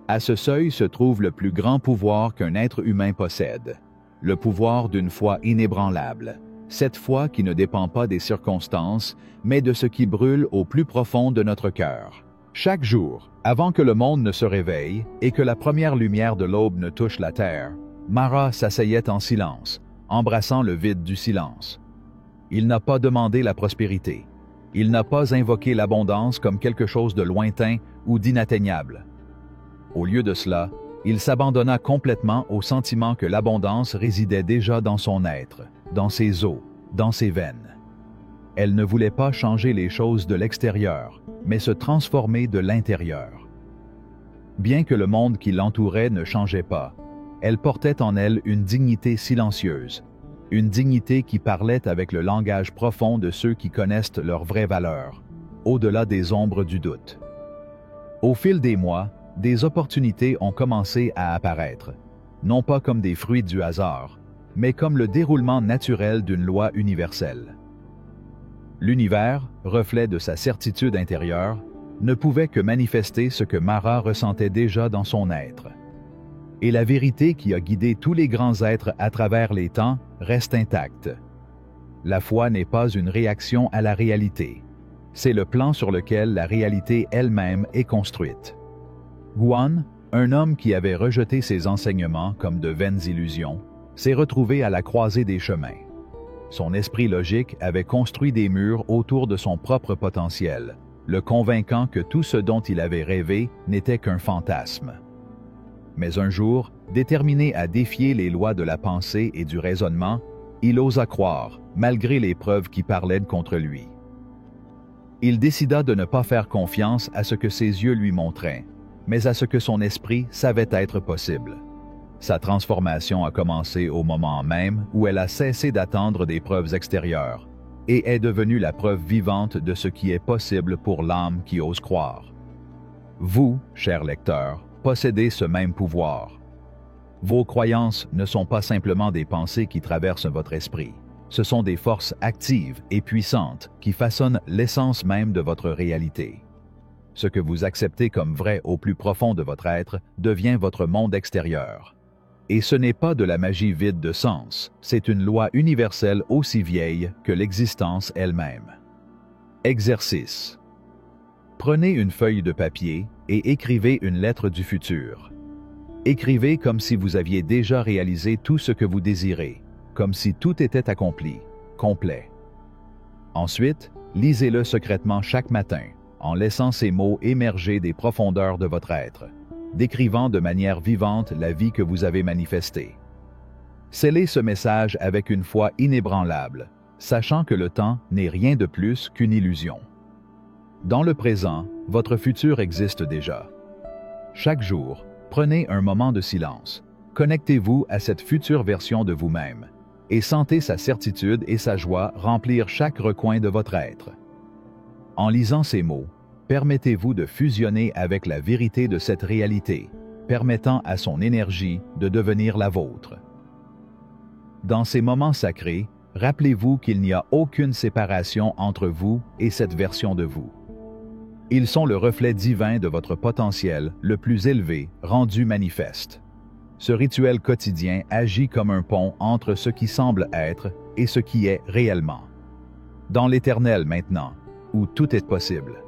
Speaker 1: À ce seuil se trouve le plus grand pouvoir qu'un être humain possède, le pouvoir d'une foi inébranlable, cette foi qui ne dépend pas des circonstances, mais de ce qui brûle au plus profond de notre cœur. Chaque jour, avant que le monde ne se réveille et que la première lumière de l'aube ne touche la terre, Mara s'asseyait en silence, embrassant le vide du silence. Il n'a pas demandé la prospérité. Il n'a pas invoqué l'abondance comme quelque chose de lointain ou d'inatteignable. Au lieu de cela, il s'abandonna complètement au sentiment que l'abondance résidait déjà dans son être, dans ses os, dans ses veines. Elle ne voulait pas changer les choses de l'extérieur, mais se transformer de l'intérieur. Bien que le monde qui l'entourait ne changeait pas, elle portait en elle une dignité silencieuse, une dignité qui parlait avec le langage profond de ceux qui connaissent leur vraie valeur, au-delà des ombres du doute. Au fil des mois, des opportunités ont commencé à apparaître, non pas comme des fruits du hasard, mais comme le déroulement naturel d'une loi universelle. L'univers, reflet de sa certitude intérieure, ne pouvait que manifester ce que Mara ressentait déjà dans son être. Et la vérité qui a guidé tous les grands êtres à travers les temps reste intacte. La foi n'est pas une réaction à la réalité. C'est le plan sur lequel la réalité elle-même est construite. Guan, un homme qui avait rejeté ses enseignements comme de vaines illusions, s'est retrouvé à la croisée des chemins. Son esprit logique avait construit des murs autour de son propre potentiel, le convainquant que tout ce dont il avait rêvé n'était qu'un fantasme. Mais un jour, déterminé à défier les lois de la pensée et du raisonnement, il osa croire, malgré les preuves qui parlaient contre lui. Il décida de ne pas faire confiance à ce que ses yeux lui montraient, mais à ce que son esprit savait être possible. Sa transformation a commencé au moment même où elle a cessé d'attendre des preuves extérieures et est devenue la preuve vivante de ce qui est possible pour l'âme qui ose croire. Vous, cher lecteur, possédez ce même pouvoir. Vos croyances ne sont pas simplement des pensées qui traversent votre esprit. Ce sont des forces actives et puissantes qui façonnent l'essence même de votre réalité. Ce que vous acceptez comme vrai au plus profond de votre être devient votre monde extérieur. Et ce n'est pas de la magie vide de sens, c'est une loi universelle aussi vieille que l'existence elle-même. Exercice. Prenez une feuille de papier et écrivez une lettre du futur. Écrivez comme si vous aviez déjà réalisé tout ce que vous désirez, comme si tout était accompli, complet. Ensuite, lisez-le secrètement chaque matin, en laissant ces mots émerger des profondeurs de votre être, décrivant de manière vivante la vie que vous avez manifestée. Scellez ce message avec une foi inébranlable, sachant que le temps n'est rien de plus qu'une illusion. Dans le présent, votre futur existe déjà. Chaque jour, prenez un moment de silence, connectez-vous à cette future version de vous-même, et sentez sa certitude et sa joie remplir chaque recoin de votre être. En lisant ces mots, permettez-vous de fusionner avec la vérité de cette réalité, permettant à son énergie de devenir la vôtre. Dans ces moments sacrés, rappelez-vous qu'il n'y a aucune séparation entre vous et cette version de vous. Ils sont le reflet divin de votre potentiel le plus élevé, rendu manifeste. Ce rituel quotidien agit comme un pont entre ce qui semble être et ce qui est réellement. Dans l'éternel maintenant, où tout est possible.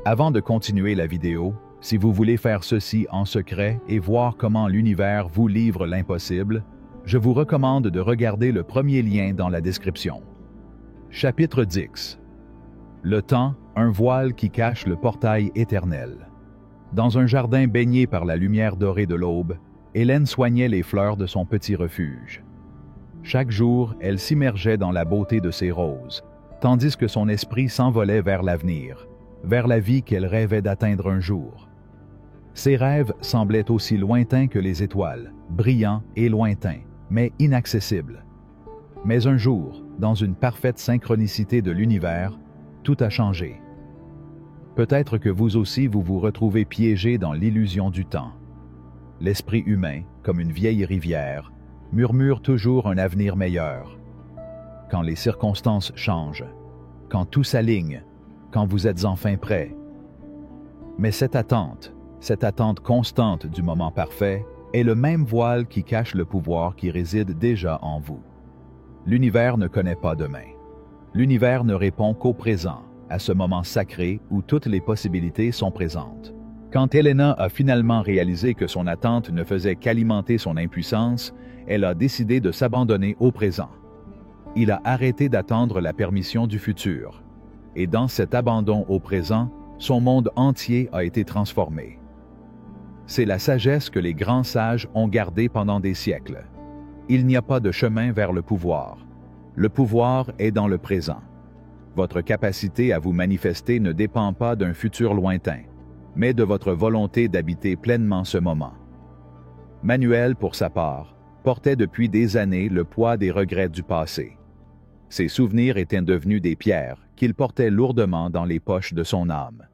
Speaker 1: Avant de continuer la vidéo, si vous voulez faire ceci en secret et voir comment l'univers vous livre l'impossible, je vous recommande de regarder le premier lien dans la description. Chapitre 10. Le temps, un voile qui cache le portail éternel. Dans un jardin baigné par la lumière dorée de l'aube, Hélène soignait les fleurs de son petit refuge. Chaque jour, elle s'immergeait dans la beauté de ses roses, tandis que son esprit s'envolait vers l'avenir, vers la vie qu'elle rêvait d'atteindre un jour. Ses rêves semblaient aussi lointains que les étoiles, brillants et lointains, mais inaccessibles. Mais un jour, dans une parfaite synchronicité de l'univers, tout a changé. Peut-être que vous aussi vous vous retrouvez piégé dans l'illusion du temps. L'esprit humain, comme une vieille rivière, murmure toujours un avenir meilleur. Quand les circonstances changent, quand tout s'aligne, quand vous êtes enfin prêt. Mais cette attente constante du moment parfait, est le même voile qui cache le pouvoir qui réside déjà en vous. L'univers ne connaît pas demain. L'univers ne répond qu'au présent, à ce moment sacré où toutes les possibilités sont présentes. Quand Helena a finalement réalisé que son attente ne faisait qu'alimenter son impuissance, elle a décidé de s'abandonner au présent. Il a arrêté d'attendre la permission du futur. Et dans cet abandon au présent, son monde entier a été transformé. C'est la sagesse que les grands sages ont gardée pendant des siècles. Il n'y a pas de chemin vers le pouvoir. Le pouvoir est dans le présent. Votre capacité à vous manifester ne dépend pas d'un futur lointain, mais de votre volonté d'habiter pleinement ce moment. Manuel, pour sa part, portait depuis des années le poids des regrets du passé. Ses souvenirs étaient devenus des pierres qu'il portait lourdement dans les poches de son âme.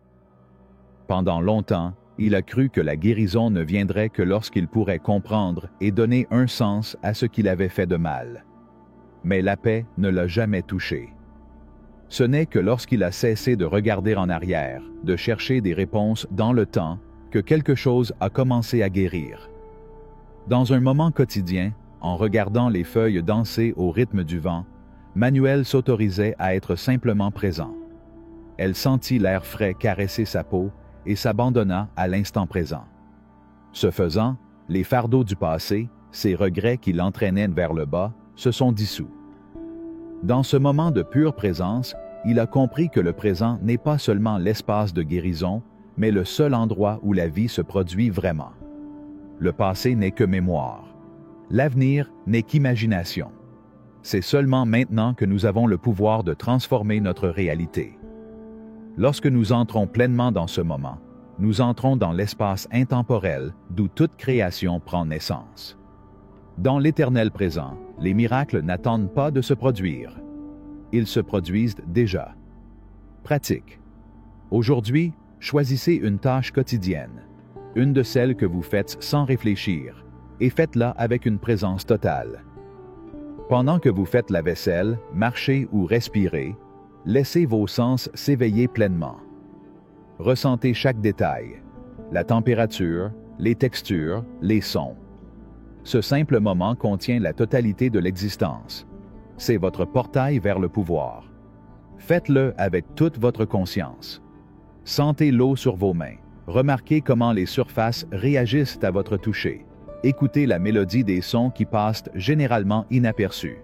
Speaker 1: Pendant longtemps, il a cru que la guérison ne viendrait que lorsqu'il pourrait comprendre et donner un sens à ce qu'il avait fait de mal. Mais la paix ne l'a jamais touché. Ce n'est que lorsqu'il a cessé de regarder en arrière, de chercher des réponses dans le temps, que quelque chose a commencé à guérir. Dans un moment quotidien, en regardant les feuilles danser au rythme du vent, Manuel s'autorisait à être simplement présent. Elle sentit l'air frais caresser sa peau et s'abandonna à l'instant présent. Ce faisant, les fardeaux du passé, ces regrets qui l'entraînaient vers le bas, se sont dissous. Dans ce moment de pure présence, il a compris que le présent n'est pas seulement l'espace de guérison, mais le seul endroit où la vie se produit vraiment. Le passé n'est que mémoire. L'avenir n'est qu'imagination. C'est seulement maintenant que nous avons le pouvoir de transformer notre réalité. Lorsque nous entrons pleinement dans ce moment, nous entrons dans l'espace intemporel d'où toute création prend naissance. Dans l'éternel présent, les miracles n'attendent pas de se produire. Ils se produisent déjà. Pratique. Aujourd'hui, choisissez une tâche quotidienne, une de celles que vous faites sans réfléchir, et faites-la avec une présence totale. Pendant que vous faites la vaisselle, marchez ou respirez, laissez vos sens s'éveiller pleinement. Ressentez chaque détail, la température, les textures, les sons. Ce simple moment contient la totalité de l'existence. C'est votre portail vers le pouvoir. Faites-le avec toute votre conscience. Sentez l'eau sur vos mains. Remarquez comment les surfaces réagissent à votre toucher. Écoutez la mélodie des sons qui passent généralement inaperçus.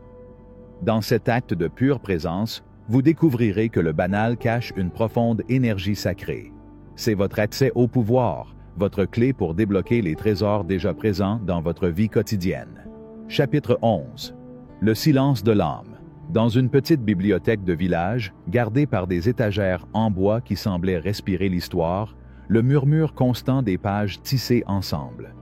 Speaker 1: Dans cet acte de pure présence, vous découvrirez que le banal cache une profonde énergie sacrée. C'est votre accès au pouvoir, votre clé pour débloquer les trésors déjà présents dans votre vie quotidienne. Chapitre 11. Le silence de l'âme. Dans une petite bibliothèque de village, gardée par des étagères en bois qui semblaient respirer l'histoire, le murmure constant des pages tissées ensemble.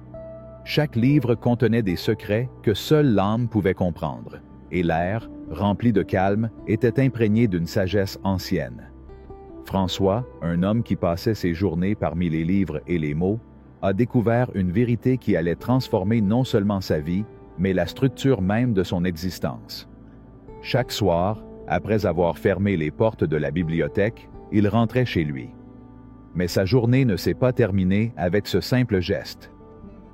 Speaker 1: Chaque livre contenait des secrets que seule l'âme pouvait comprendre, et l'air, rempli de calme, était imprégné d'une sagesse ancienne. François, un homme qui passait ses journées parmi les livres et les mots, a découvert une vérité qui allait transformer non seulement sa vie, mais la structure même de son existence. Chaque soir, après avoir fermé les portes de la bibliothèque, il rentrait chez lui. Mais sa journée ne s'est pas terminée avec ce simple geste.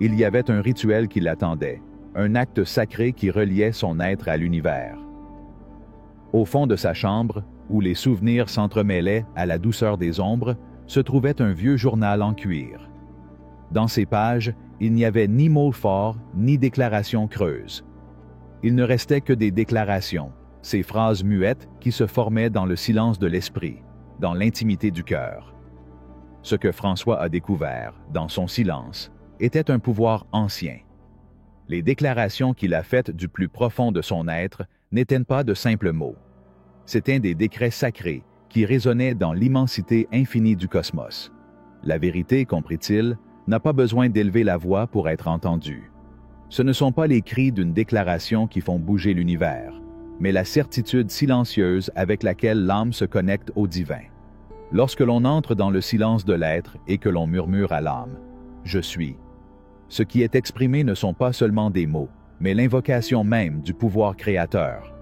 Speaker 1: Il y avait un rituel qui l'attendait, un acte sacré qui reliait son être à l'univers. Au fond de sa chambre, où les souvenirs s'entremêlaient à la douceur des ombres, se trouvait un vieux journal en cuir. Dans ces pages, il n'y avait ni mots forts, ni déclarations creuses. Il ne restait que des déclarations, ces phrases muettes qui se formaient dans le silence de l'esprit, dans l'intimité du cœur. Ce que François a découvert, dans son silence, était un pouvoir ancien. Les déclarations qu'il a faites du plus profond de son être n'étaient pas de simples mots. C'étaient des décrets sacrés qui résonnaient dans l'immensité infinie du cosmos. La vérité, comprit-il, n'a pas besoin d'élever la voix pour être entendue. Ce ne sont pas les cris d'une déclaration qui font bouger l'univers, mais la certitude silencieuse avec laquelle l'âme se connecte au divin. Lorsque l'on entre dans le silence de l'être et que l'on murmure à l'âme « Je suis », ce qui est exprimé ne sont pas seulement des mots, mais l'invocation même du pouvoir créateur.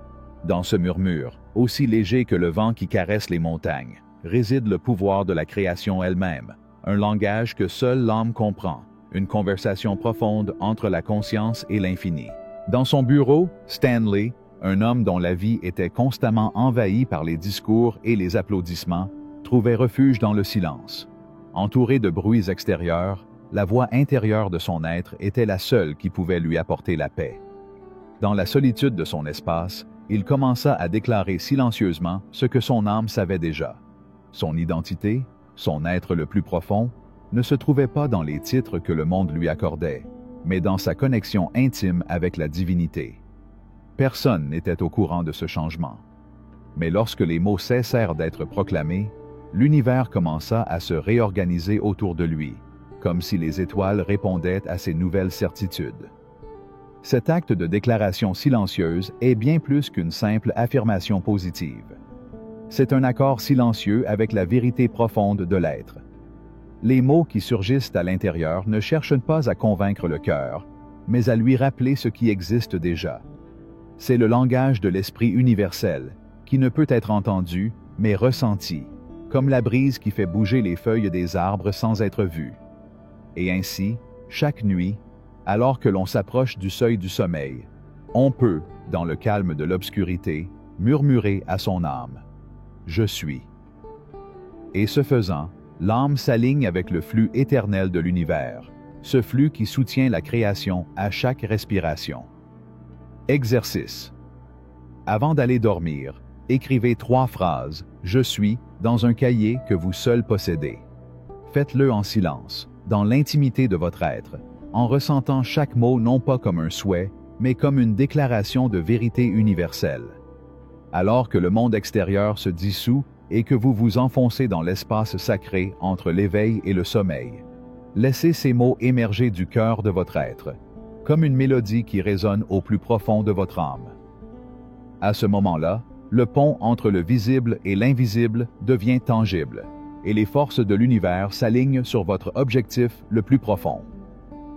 Speaker 1: Dans ce murmure, aussi léger que le vent qui caresse les montagnes, réside le pouvoir de la création elle-même, un langage que seule l'âme comprend, une conversation profonde entre la conscience et l'infini. Dans son bureau, Stanley, un homme dont la vie était constamment envahie par les discours et les applaudissements, trouvait refuge dans le silence. Entouré de bruits extérieurs, la voix intérieure de son être était la seule qui pouvait lui apporter la paix. Dans la solitude de son espace, il commença à déclarer silencieusement ce que son âme savait déjà. Son identité, son être le plus profond, ne se trouvait pas dans les titres que le monde lui accordait, mais dans sa connexion intime avec la divinité. Personne n'était au courant de ce changement. Mais lorsque les mots cessèrent d'être proclamés, l'univers commença à se réorganiser autour de lui, comme si les étoiles répondaient à ces nouvelles certitudes. Cet acte de déclaration silencieuse est bien plus qu'une simple affirmation positive. C'est un accord silencieux avec la vérité profonde de l'être. Les mots qui surgissent à l'intérieur ne cherchent pas à convaincre le cœur, mais à lui rappeler ce qui existe déjà. C'est le langage de l'esprit universel, qui ne peut être entendu, mais ressenti, comme la brise qui fait bouger les feuilles des arbres sans être vue. Et ainsi, chaque nuit, alors que l'on s'approche du seuil du sommeil, on peut, dans le calme de l'obscurité, murmurer à son âme « Je suis ». Et ce faisant, l'âme s'aligne avec le flux éternel de l'univers, ce flux qui soutient la création à chaque respiration. Exercice. Avant d'aller dormir, écrivez 3 phrases « Je suis » dans un cahier que vous seul possédez. Faites-le en silence, dans l'intimité de votre être, en ressentant chaque mot non pas comme un souhait, mais comme une déclaration de vérité universelle. Alors que le monde extérieur se dissout et que vous vous enfoncez dans l'espace sacré entre l'éveil et le sommeil, laissez ces mots émerger du cœur de votre être, comme une mélodie qui résonne au plus profond de votre âme. À ce moment-là, le pont entre le visible et l'invisible devient tangible, et les forces de l'univers s'alignent sur votre objectif le plus profond.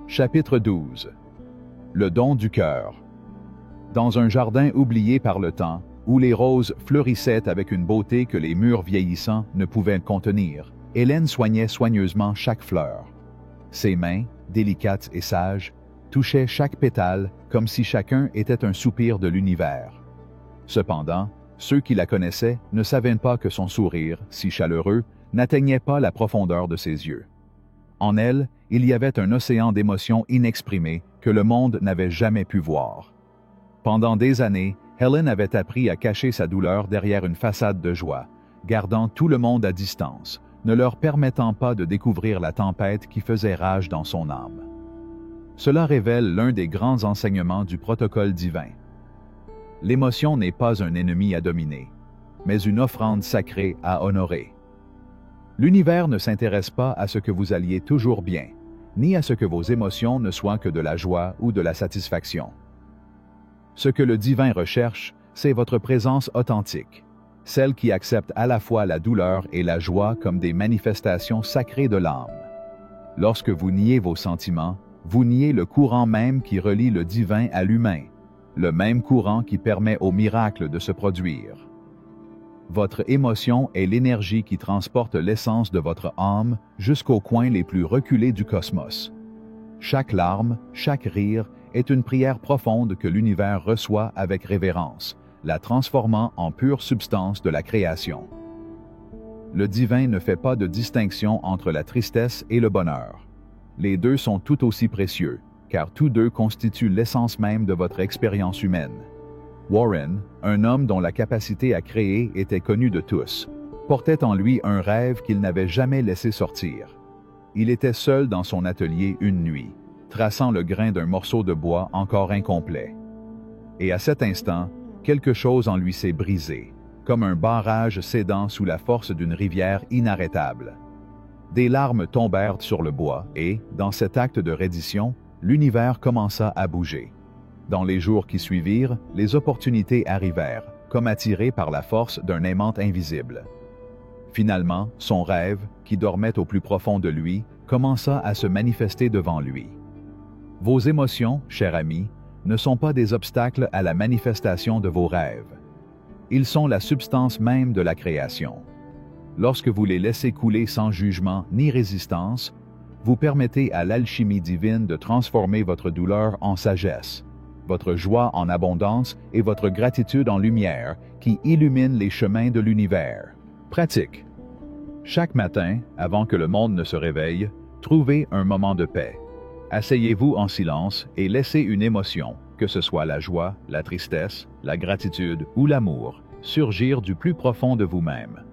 Speaker 1: Chapitre 12. Le don du cœur. Dans un jardin oublié par le temps, où les roses fleurissaient avec une beauté que les murs vieillissants ne pouvaient contenir, Hélène soignait soigneusement chaque fleur. Ses mains, délicates et sages, touchaient chaque pétale comme si chacun était un soupir de l'univers. Cependant, ceux qui la connaissaient ne savaient pas que son sourire, si chaleureux, n'atteignait pas la profondeur de ses yeux. En elle, il y avait un océan d'émotions inexprimées que le monde n'avait jamais pu voir. Pendant des années, Helen avait appris à cacher sa douleur derrière une façade de joie, gardant tout le monde à distance, ne leur permettant pas de découvrir la tempête qui faisait rage dans son âme. Cela révèle l'un des grands enseignements du protocole divin. L'émotion n'est pas un ennemi à dominer, mais une offrande sacrée à honorer. L'univers ne s'intéresse pas à ce que vous alliez toujours bien, ni à ce que vos émotions ne soient que de la joie ou de la satisfaction. Ce que le divin recherche, c'est votre présence authentique, celle qui accepte à la fois la douleur et la joie comme des manifestations sacrées de l'âme. Lorsque vous niez vos sentiments, vous niez le courant même qui relie le divin à l'humain, le même courant qui permet au miracle de se produire. Votre émotion est l'énergie qui transporte l'essence de votre âme jusqu'aux coins les plus reculés du cosmos. Chaque larme, chaque rire est une prière profonde que l'univers reçoit avec révérence, la transformant en pure substance de la création. Le divin ne fait pas de distinction entre la tristesse et le bonheur. Les deux sont tout aussi précieux, car tous deux constituent l'essence même de votre expérience humaine. Warren, un homme dont la capacité à créer était connue de tous, portait en lui un rêve qu'il n'avait jamais laissé sortir. Il était seul dans son atelier une nuit, traçant le grain d'un morceau de bois encore incomplet. Et à cet instant, quelque chose en lui s'est brisé, comme un barrage cédant sous la force d'une rivière inarrêtable. Des larmes tombèrent sur le bois et, dans cet acte de reddition, l'univers commença à bouger. Dans les jours qui suivirent, les opportunités arrivèrent, comme attirées par la force d'un aimant invisible. Finalement, son rêve, qui dormait au plus profond de lui, commença à se manifester devant lui. Vos émotions, cher ami, ne sont pas des obstacles à la manifestation de vos rêves. Ils sont la substance même de la création. Lorsque vous les laissez couler sans jugement ni résistance, vous permettez à l'alchimie divine de transformer votre douleur en sagesse, votre joie en abondance et votre gratitude en lumière qui illumine les chemins de l'univers. Pratique. Chaque matin, avant que le monde ne se réveille, trouvez un moment de paix. Asseyez-vous en silence et laissez une émotion, que ce soit la joie, la tristesse, la gratitude ou l'amour, surgir du plus profond de vous-même.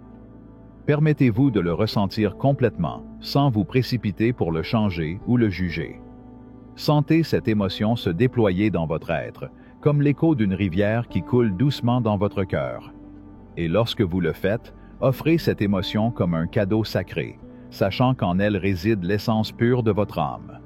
Speaker 1: Permettez-vous de le ressentir complètement, sans vous précipiter pour le changer ou le juger. Sentez cette émotion se déployer dans votre être, comme l'écho d'une rivière qui coule doucement dans votre cœur. Et lorsque vous le faites, offrez cette émotion comme un cadeau sacré, sachant qu'en elle réside l'essence pure de votre âme.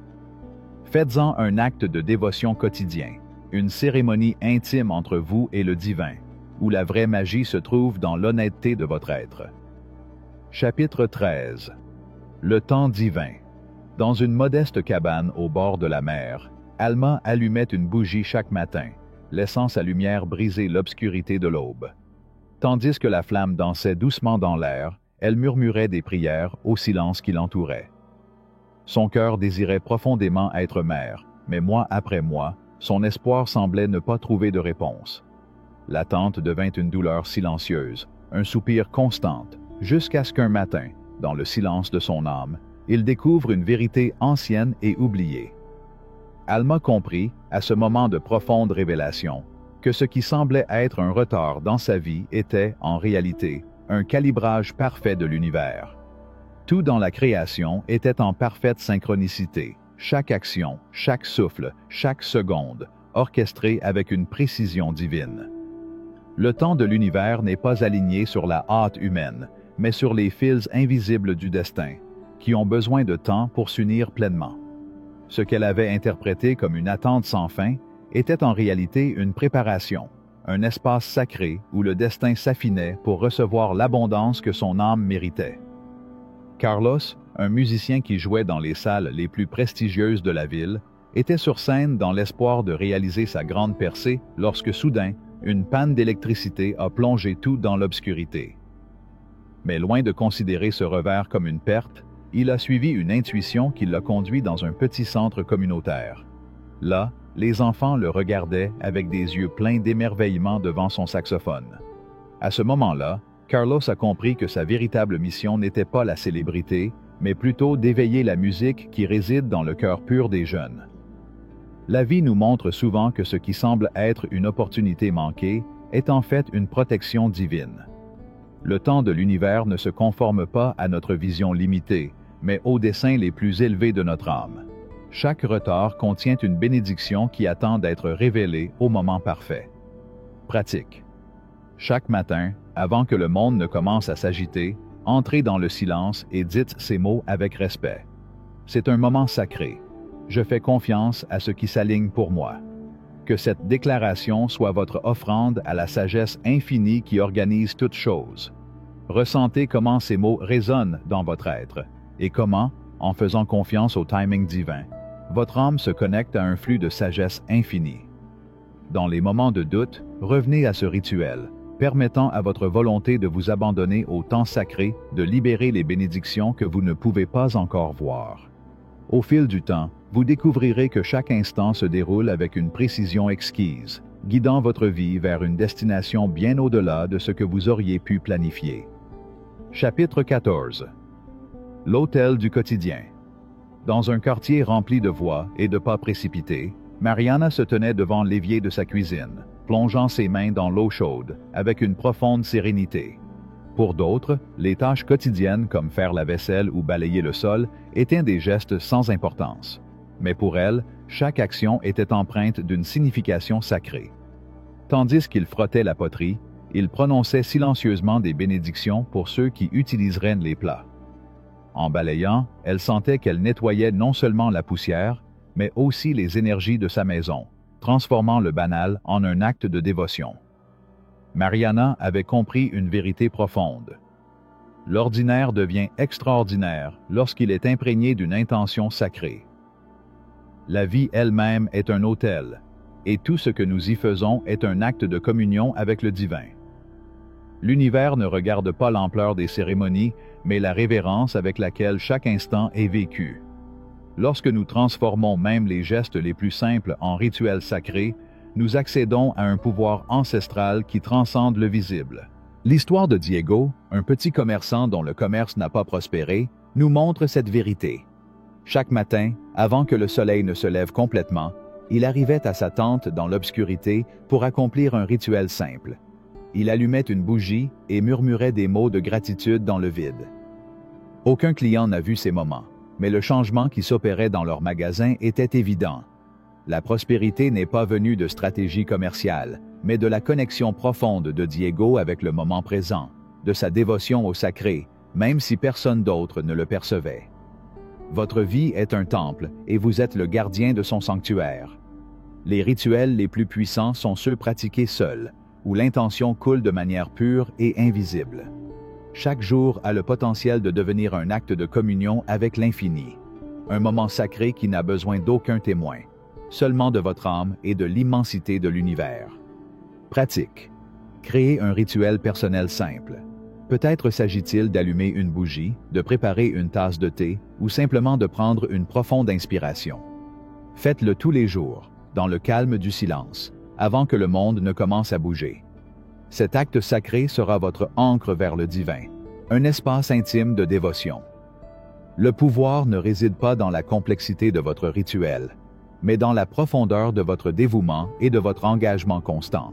Speaker 1: Faites-en un acte de dévotion quotidien, une cérémonie intime entre vous et le divin, où la vraie magie se trouve dans l'honnêteté de votre être. Chapitre 13. Le temps divin. Dans une modeste cabane au bord de la mer, Alma allumait une bougie chaque matin, laissant sa lumière briser l'obscurité de l'aube. Tandis que la flamme dansait doucement dans l'air, elle murmurait des prières au silence qui l'entourait. Son cœur désirait profondément être mère, mais mois après mois, son espoir semblait ne pas trouver de réponse. L'attente devint une douleur silencieuse, un soupir constant, jusqu'à ce qu'un matin, dans le silence de son âme, il découvre une vérité ancienne et oubliée. Alma comprit, à ce moment de profonde révélation, que ce qui semblait être un retard dans sa vie était, en réalité, un calibrage parfait de l'univers. Tout dans la création était en parfaite synchronicité, chaque action, chaque souffle, chaque seconde, orchestrée avec une précision divine. Le temps de l'univers n'est pas aligné sur la hâte humaine, mais sur les fils invisibles du destin, qui ont besoin de temps pour s'unir pleinement. Ce qu'elle avait interprété comme une attente sans fin était en réalité une préparation, un espace sacré où le destin s'affinait pour recevoir l'abondance que son âme méritait. Carlos, un musicien qui jouait dans les salles les plus prestigieuses de la ville, était sur scène dans l'espoir de réaliser sa grande percée lorsque soudain, une panne d'électricité a plongé tout dans l'obscurité. Mais loin de considérer ce revers comme une perte, il a suivi une intuition qui l'a conduit dans un petit centre communautaire. Là, les enfants le regardaient avec des yeux pleins d'émerveillement devant son saxophone. À ce moment-là, Carlos a compris que sa véritable mission n'était pas la célébrité, mais plutôt d'éveiller la musique qui réside dans le cœur pur des jeunes. La vie nous montre souvent que ce qui semble être une opportunité manquée est en fait une protection divine. Le temps de l'univers ne se conforme pas à notre vision limitée, mais aux desseins les plus élevés de notre âme. Chaque retard contient une bénédiction qui attend d'être révélée au moment parfait. Pratique. Chaque matin, avant que le monde ne commence à s'agiter, entrez dans le silence et dites ces mots avec respect. C'est un moment sacré. Je fais confiance à ce qui s'aligne pour moi. Que cette déclaration soit votre offrande à la sagesse infinie qui organise toutes choses. Ressentez comment ces mots résonnent dans votre être et comment, en faisant confiance au timing divin, votre âme se connecte à un flux de sagesse infinie. Dans les moments de doute, revenez à ce rituel, permettant à votre volonté de vous abandonner au temps sacré, de libérer les bénédictions que vous ne pouvez pas encore voir. Au fil du temps, vous découvrirez que chaque instant se déroule avec une précision exquise, guidant votre vie vers une destination bien au-delà de ce que vous auriez pu planifier. Chapitre 14. L'hôtel du quotidien. Dans un quartier rempli de voix et de pas précipités, Mariana se tenait devant l'évier de sa cuisine, plongeant ses mains dans l'eau chaude, avec une profonde sérénité. Pour d'autres, les tâches quotidiennes comme faire la vaisselle ou balayer le sol étaient des gestes sans importance. Mais pour elle, chaque action était empreinte d'une signification sacrée. Tandis qu'il frottait la poterie, il prononçait silencieusement des bénédictions pour ceux qui utiliseraient les plats. En balayant, elle sentait qu'elle nettoyait non seulement la poussière, mais aussi les énergies de sa maison, transformant le banal en un acte de dévotion. Mariana avait compris une vérité profonde. L'ordinaire devient extraordinaire lorsqu'il est imprégné d'une intention sacrée. La vie elle-même est un autel, et tout ce que nous y faisons est un acte de communion avec le divin. L'univers ne regarde pas l'ampleur des cérémonies, mais la révérence avec laquelle chaque instant est vécu. Lorsque nous transformons même les gestes les plus simples en rituels sacrés, nous accédons à un pouvoir ancestral qui transcende le visible. L'histoire de Diego, un petit commerçant dont le commerce n'a pas prospéré, nous montre cette vérité. Chaque matin, avant que le soleil ne se lève complètement, il arrivait à sa tente dans l'obscurité pour accomplir un rituel simple. Il allumait une bougie et murmurait des mots de gratitude dans le vide. Aucun client n'a vu ces moments, mais le changement qui s'opérait dans leur magasin était évident. La prospérité n'est pas venue de stratégie commerciale, mais de la connexion profonde de Diego avec le moment présent, de sa dévotion au sacré, même si personne d'autre ne le percevait. Votre vie est un temple et vous êtes le gardien de son sanctuaire. Les rituels les plus puissants sont ceux pratiqués seuls, où l'intention coule de manière pure et invisible. Chaque jour a le potentiel de devenir un acte de communion avec l'infini, un moment sacré qui n'a besoin d'aucun témoin, seulement de votre âme et de l'immensité de l'univers. Pratique. Créez un rituel personnel simple. Peut-être s'agit-il d'allumer une bougie, de préparer une tasse de thé ou simplement de prendre une profonde inspiration. Faites-le tous les jours, dans le calme du silence, avant que le monde ne commence à bouger. Cet acte sacré sera votre ancre vers le divin, un espace intime de dévotion. Le pouvoir ne réside pas dans la complexité de votre rituel, mais dans la profondeur de votre dévouement et de votre engagement constant.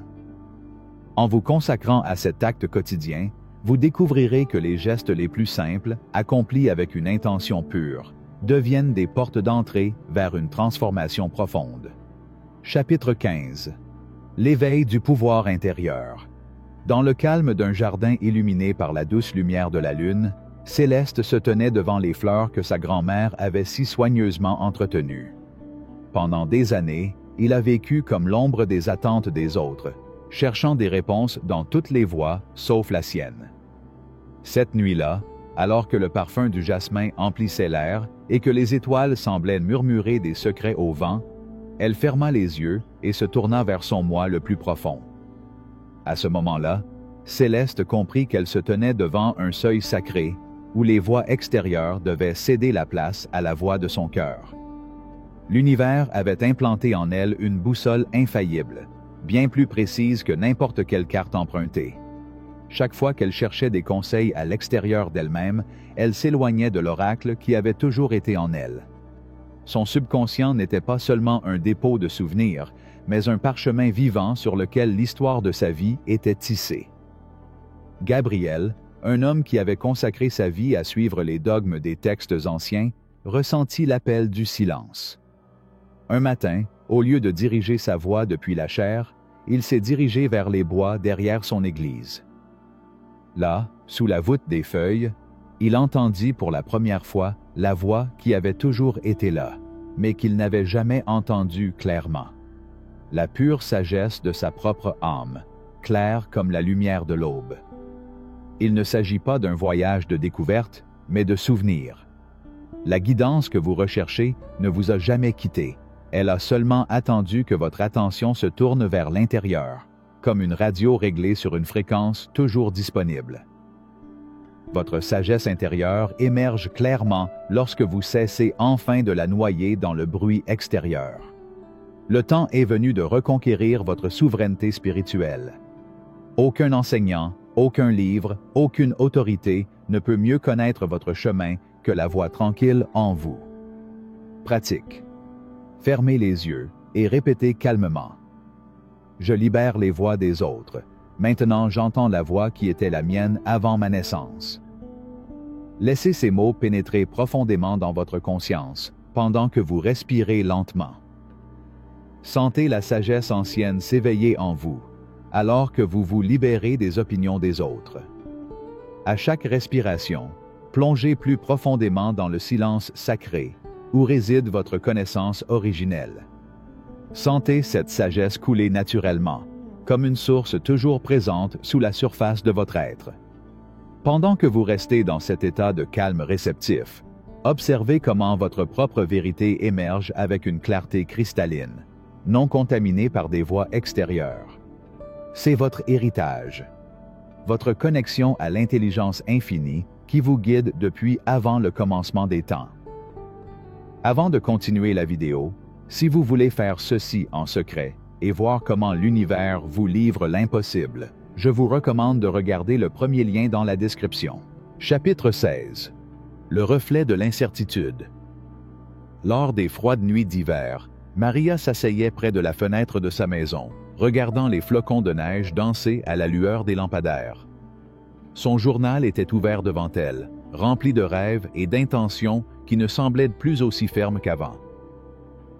Speaker 1: En vous consacrant à cet acte quotidien, vous découvrirez que les gestes les plus simples, accomplis avec une intention pure, deviennent des portes d'entrée vers une transformation profonde. Chapitre 15. L'éveil du pouvoir intérieur. Dans le calme d'un jardin illuminé par la douce lumière de la lune, Céleste se tenait devant les fleurs que sa grand-mère avait si soigneusement entretenues. Pendant des années, il a vécu comme l'ombre des attentes des autres, cherchant des réponses dans toutes les voies, sauf la sienne. Cette nuit-là, alors que le parfum du jasmin emplissait l'air et que les étoiles semblaient murmurer des secrets au vent, elle ferma les yeux et se tourna vers son moi le plus profond. À ce moment-là, Céleste comprit qu'elle se tenait devant un seuil sacré où les voix extérieures devaient céder la place à la voix de son cœur. L'univers avait implanté en elle une boussole infaillible, bien plus précise que n'importe quelle carte empruntée. Chaque fois qu'elle cherchait des conseils à l'extérieur d'elle-même, elle s'éloignait de l'oracle qui avait toujours été en elle. Son subconscient n'était pas seulement un dépôt de souvenirs, mais un parchemin vivant sur lequel l'histoire de sa vie était tissée. Gabriel, un homme qui avait consacré sa vie à suivre les dogmes des textes anciens, ressentit l'appel du silence. Un matin, au lieu de diriger sa voix depuis la chair, il s'est dirigé vers les bois derrière son église. Là, sous la voûte des feuilles, il entendit pour la première fois la voix qui avait toujours été là, mais qu'il n'avait jamais entendue clairement. La pure sagesse de sa propre âme, claire comme la lumière de l'aube. Il ne s'agit pas d'un voyage de découverte, mais de souvenir. La guidance que vous recherchez ne vous a jamais quitté. Elle a seulement attendu que votre attention se tourne vers l'intérieur, comme une radio réglée sur une fréquence toujours disponible. Votre sagesse intérieure émerge clairement lorsque vous cessez enfin de la noyer dans le bruit extérieur. Le temps est venu de reconquérir votre souveraineté spirituelle. Aucun enseignant, aucun livre, aucune autorité ne peut mieux connaître votre chemin que la voix tranquille en vous. Pratique. Fermez les yeux et répétez calmement. Je libère les voix des autres. Maintenant j'entends la voix qui était la mienne avant ma naissance. Laissez ces mots pénétrer profondément dans votre conscience, pendant que vous respirez lentement. Sentez la sagesse ancienne s'éveiller en vous, alors que vous vous libérez des opinions des autres. À chaque respiration, plongez plus profondément dans le silence sacré, où réside votre connaissance originelle. Sentez cette sagesse couler naturellement, comme une source toujours présente sous la surface de votre être. Pendant que vous restez dans cet état de calme réceptif, observez comment votre propre vérité émerge avec une clarté cristalline, non contaminée par des voix extérieures. C'est votre héritage, votre connexion à l'intelligence infinie qui vous guide depuis avant le commencement des temps. Avant de continuer la vidéo, si vous voulez faire ceci en secret et voir comment l'univers vous livre l'impossible, je vous recommande de regarder le premier lien dans la description. Chapitre 16. Le reflet de l'incertitude. Lors des froides nuits d'hiver, Maria s'asseyait près de la fenêtre de sa maison, regardant les flocons de neige danser à la lueur des lampadaires. Son journal était ouvert devant elle, rempli de rêves et d'intentions qui ne semblaient plus aussi fermes qu'avant.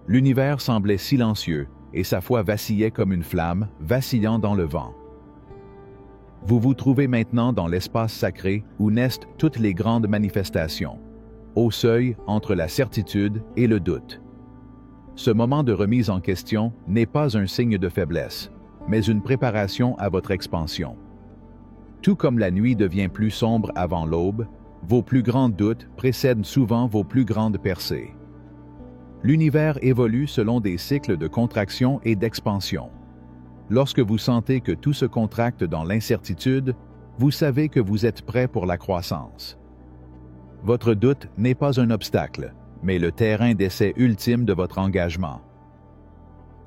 Speaker 1: L'univers semblait silencieux et sa foi vacillait comme une flamme, vacillant dans le vent. Vous vous trouvez maintenant dans l'espace sacré où naissent toutes les grandes manifestations, au seuil entre la certitude et le doute. Ce moment de remise en question n'est pas un signe de faiblesse, mais une préparation à votre expansion. Tout comme la nuit devient plus sombre avant l'aube, vos plus grands doutes précèdent souvent vos plus grandes percées. L'univers évolue selon des cycles de contraction et d'expansion. Lorsque vous sentez que tout se contracte dans l'incertitude, vous savez que vous êtes prêt pour la croissance. Votre doute n'est pas un obstacle, mais le terrain d'essai ultime de votre engagement.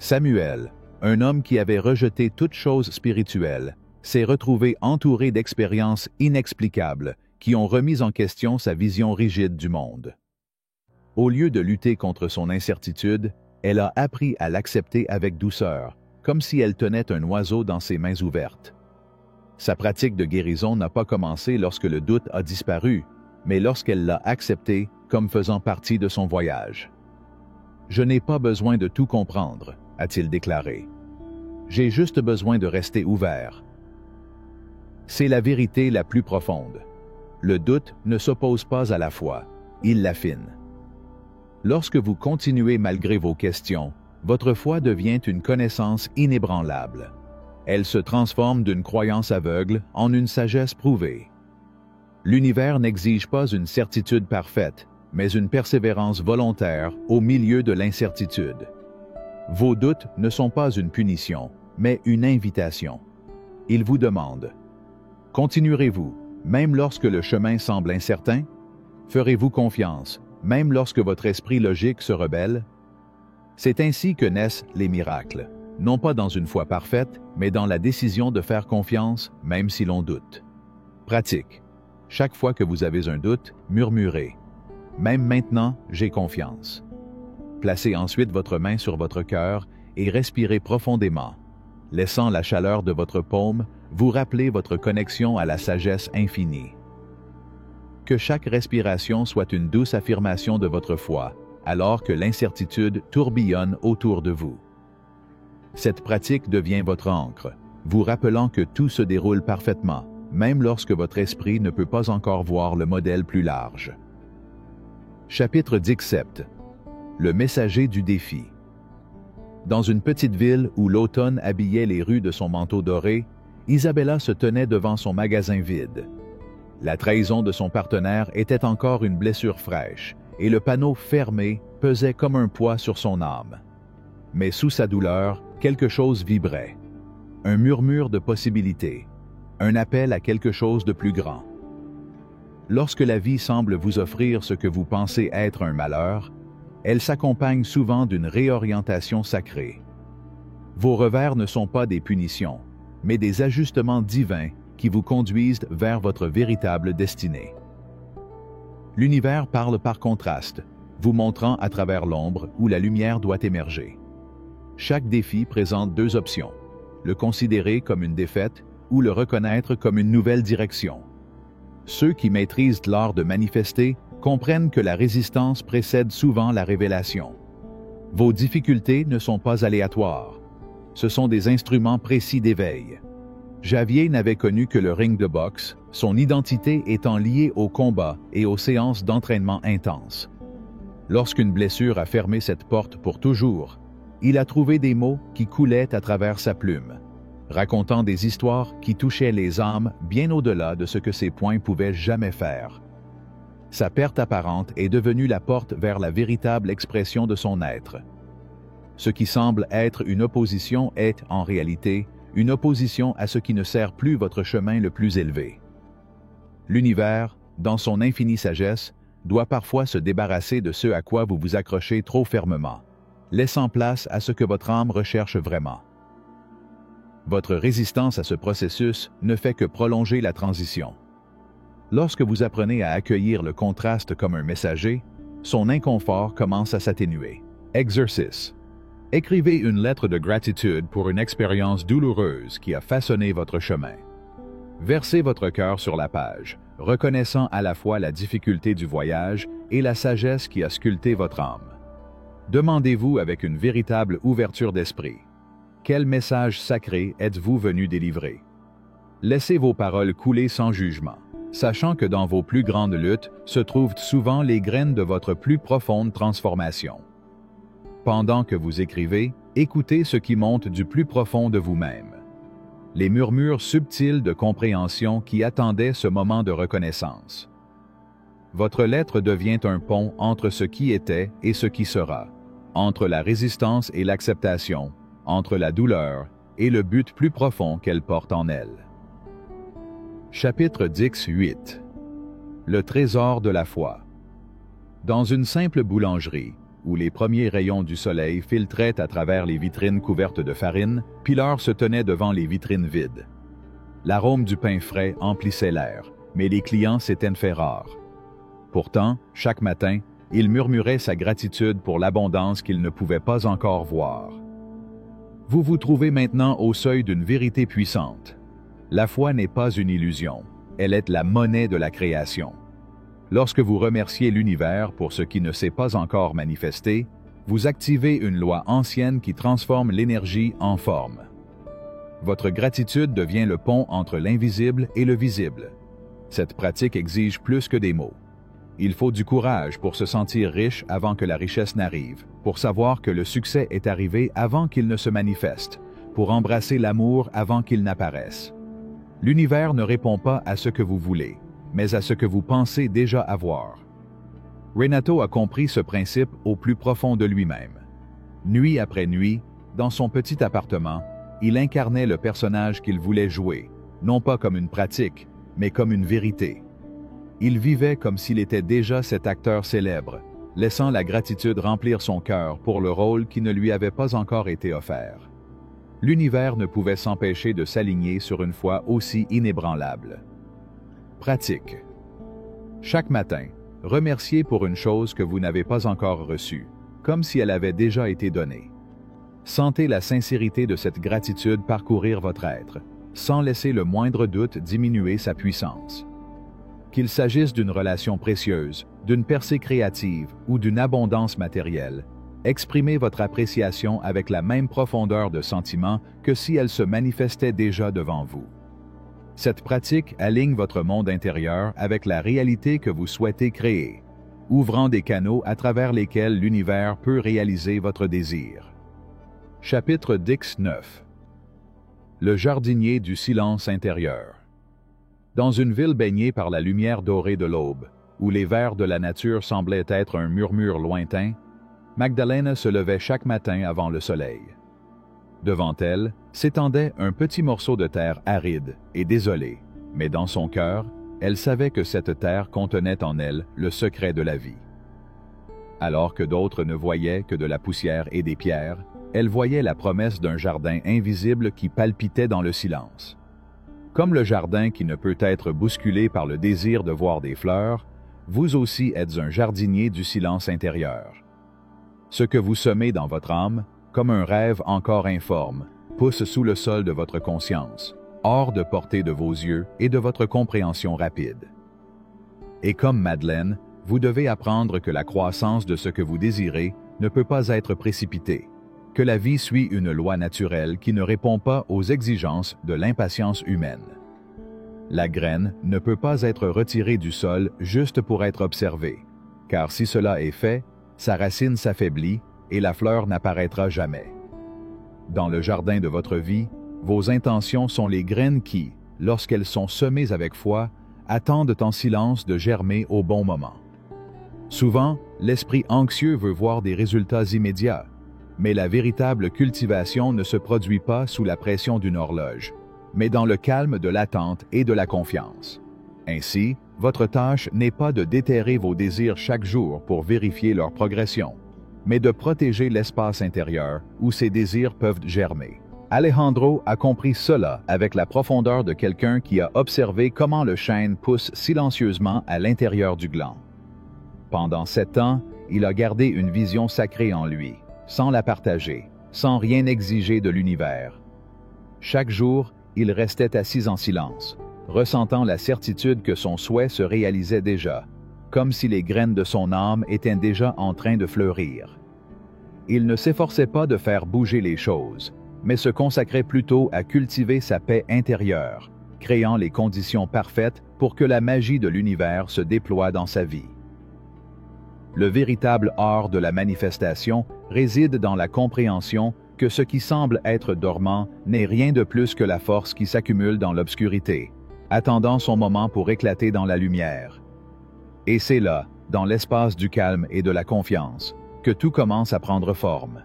Speaker 1: Samuel, un homme qui avait rejeté toute chose spirituelle, s'est retrouvé entouré d'expériences inexplicables qui ont remis en question sa vision rigide du monde. Au lieu de lutter contre son incertitude, elle a appris à l'accepter avec douceur, comme si elle tenait un oiseau dans ses mains ouvertes. Sa pratique de guérison n'a pas commencé lorsque le doute a disparu, mais lorsqu'elle l'a accepté comme faisant partie de son voyage. « Je n'ai pas besoin de tout comprendre », a-t-il déclaré. « J'ai juste besoin de rester ouvert. » C'est la vérité la plus profonde. Le doute ne s'oppose pas à la foi, il l'affine. Lorsque vous continuez malgré vos questions, votre foi devient une connaissance inébranlable. Elle se transforme d'une croyance aveugle en une sagesse prouvée. L'univers n'exige pas une certitude parfaite, mais une persévérance volontaire au milieu de l'incertitude. Vos doutes ne sont pas une punition, mais une invitation. Il vous demande: continuerez-vous, même lorsque le chemin semble incertain? Ferez-vous confiance, même lorsque votre esprit logique se rebelle? C'est ainsi que naissent les miracles, non pas dans une foi parfaite, mais dans la décision de faire confiance, même si l'on doute. Pratique. Chaque fois que vous avez un doute, murmurez: « Même maintenant, j'ai confiance. » Placez ensuite votre main sur votre cœur et respirez profondément. Laissant la chaleur de votre paume vous rappeler votre connexion à la sagesse infinie. Que chaque respiration soit une douce affirmation de votre foi, alors que l'incertitude tourbillonne autour de vous. Cette pratique devient votre ancre, vous rappelant que tout se déroule parfaitement, même lorsque votre esprit ne peut pas encore voir le modèle plus large. Chapitre 17. Le messager du défi. Dans une petite ville où l'automne habillait les rues de son manteau doré, Isabella se tenait devant son magasin vide. La trahison de son partenaire était encore une blessure fraîche, et le panneau fermé pesait comme un poids sur son âme. Mais sous sa douleur, quelque chose vibrait. Un murmure de possibilités, un appel à quelque chose de plus grand. Lorsque la vie semble vous offrir ce que vous pensez être un malheur, elle s'accompagne souvent d'une réorientation sacrée. Vos revers ne sont pas des punitions, mais des ajustements divins qui vous conduisent vers votre véritable destinée. L'univers parle par contraste, vous montrant à travers l'ombre où la lumière doit émerger. Chaque défi présente deux options, le considérer comme une défaite ou le reconnaître comme une nouvelle direction. Ceux qui maîtrisent l'art de manifester comprennent que la résistance précède souvent la révélation. Vos difficultés ne sont pas aléatoires. Ce sont des instruments précis d'éveil. Javier n'avait connu que le ring de boxe, son identité étant liée au combat et aux séances d'entraînement intenses. Lorsqu'une blessure a fermé cette porte pour toujours, Il a trouvé des mots qui coulaient à travers sa plume, racontant des histoires qui touchaient les âmes bien au-delà de ce que ses poings pouvaient jamais faire. Sa perte apparente est devenue la porte vers la véritable expression de son être. Ce qui semble être une opposition est, en réalité, une opposition à ce qui ne sert plus votre chemin le plus élevé. L'univers, dans son infinie sagesse, doit parfois se débarrasser de ce à quoi vous vous accrochez trop fermement, laissant place à ce que votre âme recherche vraiment. Votre résistance à ce processus ne fait que prolonger la transition. Lorsque vous apprenez à accueillir le contraste comme un messager, son inconfort commence à s'atténuer. Exercice. Écrivez une lettre de gratitude pour une expérience douloureuse qui a façonné votre chemin. Versez votre cœur sur la page, reconnaissant à la fois la difficulté du voyage et la sagesse qui a sculpté votre âme. Demandez-vous avec une véritable ouverture d'esprit: quel message sacré êtes-vous venu délivrer? Laissez vos paroles couler sans jugement, sachant que dans vos plus grandes luttes se trouvent souvent les graines de votre plus profonde transformation. Pendant que vous écrivez, écoutez ce qui monte du plus profond de vous-même. Les murmures subtils de compréhension qui attendaient ce moment de reconnaissance. Votre lettre devient un pont entre ce qui était et ce qui sera, entre la résistance et l'acceptation, entre la douleur et le but plus profond qu'elle porte en elle. Chapitre 18. Le trésor de la foi. Dans une simple boulangerie, où les premiers rayons du soleil filtraient à travers les vitrines couvertes de farine, Pilar se tenait devant les vitrines vides. L'arôme du pain frais emplissait l'air, mais les clients s'étaient fait rares. Pourtant, chaque matin, il murmurait sa gratitude pour l'abondance qu'il ne pouvait pas encore voir. Vous vous trouvez maintenant au seuil d'une vérité puissante. La foi n'est pas une illusion, elle est la monnaie de la création. Lorsque vous remerciez l'univers pour ce qui ne s'est pas encore manifesté, vous activez une loi ancienne qui transforme l'énergie en forme. Votre gratitude devient le pont entre l'invisible et le visible. Cette pratique exige plus que des mots. Il faut du courage pour se sentir riche avant que la richesse n'arrive, pour savoir que le succès est arrivé avant qu'il ne se manifeste, pour embrasser l'amour avant qu'il n'apparaisse. L'univers ne répond pas à ce que vous voulez, mais à ce que vous pensez déjà avoir. Renato a compris ce principe au plus profond de lui-même. Nuit après nuit, dans son petit appartement, il incarnait le personnage qu'il voulait jouer, non pas comme une pratique, mais comme une vérité. Il vivait comme s'il était déjà cet acteur célèbre, laissant la gratitude remplir son cœur pour le rôle qui ne lui avait pas encore été offert. L'univers ne pouvait s'empêcher de s'aligner sur une foi aussi inébranlable. Pratique. Chaque matin, remerciez pour une chose que vous n'avez pas encore reçue, comme si elle avait déjà été donnée. Sentez la sincérité de cette gratitude parcourir votre être, sans laisser le moindre doute diminuer sa puissance. Qu'il s'agisse d'une relation précieuse, d'une percée créative ou d'une abondance matérielle, exprimez votre appréciation avec la même profondeur de sentiment que si elle se manifestait déjà devant vous. Cette pratique aligne votre monde intérieur avec la réalité que vous souhaitez créer, ouvrant des canaux à travers lesquels l'univers peut réaliser votre désir. Chapitre 19. Le jardinier du silence intérieur. Dans une ville baignée par la lumière dorée de l'aube, où les vers de la nature semblaient être un murmure lointain, Magdalena se levait chaque matin avant le soleil. Devant elle s'étendait un petit morceau de terre aride et désolé, mais dans son cœur, elle savait que cette terre contenait en elle le secret de la vie. Alors que d'autres ne voyaient que de la poussière et des pierres, elle voyait la promesse d'un jardin invisible qui palpitait dans le silence. Comme le jardin qui ne peut être bousculé par le désir de voir des fleurs, vous aussi êtes un jardinier du silence intérieur. Ce que vous semez dans votre âme, comme un rêve encore informe, pousse sous le sol de votre conscience, hors de portée de vos yeux et de votre compréhension rapide. Et comme Madeleine, vous devez apprendre que la croissance de ce que vous désirez ne peut pas être précipitée, que la vie suit une loi naturelle qui ne répond pas aux exigences de l'impatience humaine. La graine ne peut pas être retirée du sol juste pour être observée, car si cela est fait, sa racine s'affaiblit et la fleur n'apparaîtra jamais. Dans le jardin de votre vie, vos intentions sont les graines qui, lorsqu'elles sont semées avec foi, attendent en silence de germer au bon moment. Souvent, l'esprit anxieux veut voir des résultats immédiats, mais la véritable cultivation ne se produit pas sous la pression d'une horloge, mais dans le calme de l'attente et de la confiance. Ainsi, votre tâche n'est pas de déterrer vos désirs chaque jour pour vérifier leur progression, mais de protéger l'espace intérieur où ces désirs peuvent germer. Alejandro a compris cela avec la profondeur de quelqu'un qui a observé comment le chêne pousse silencieusement à l'intérieur du gland. Pendant 7 ans, il a gardé une vision sacrée en lui, sans la partager, sans rien exiger de l'univers. Chaque jour, il restait assis en silence, ressentant la certitude que son souhait se réalisait déjà, comme si les graines de son âme étaient déjà en train de fleurir. Il ne s'efforçait pas de faire bouger les choses, mais se consacrait plutôt à cultiver sa paix intérieure, créant les conditions parfaites pour que la magie de l'univers se déploie dans sa vie. Le véritable art de la manifestation réside dans la compréhension que ce qui semble être dormant n'est rien de plus que la force qui s'accumule dans l'obscurité, attendant son moment pour éclater dans la lumière. Et c'est là, dans l'espace du calme et de la confiance, que tout commence à prendre forme.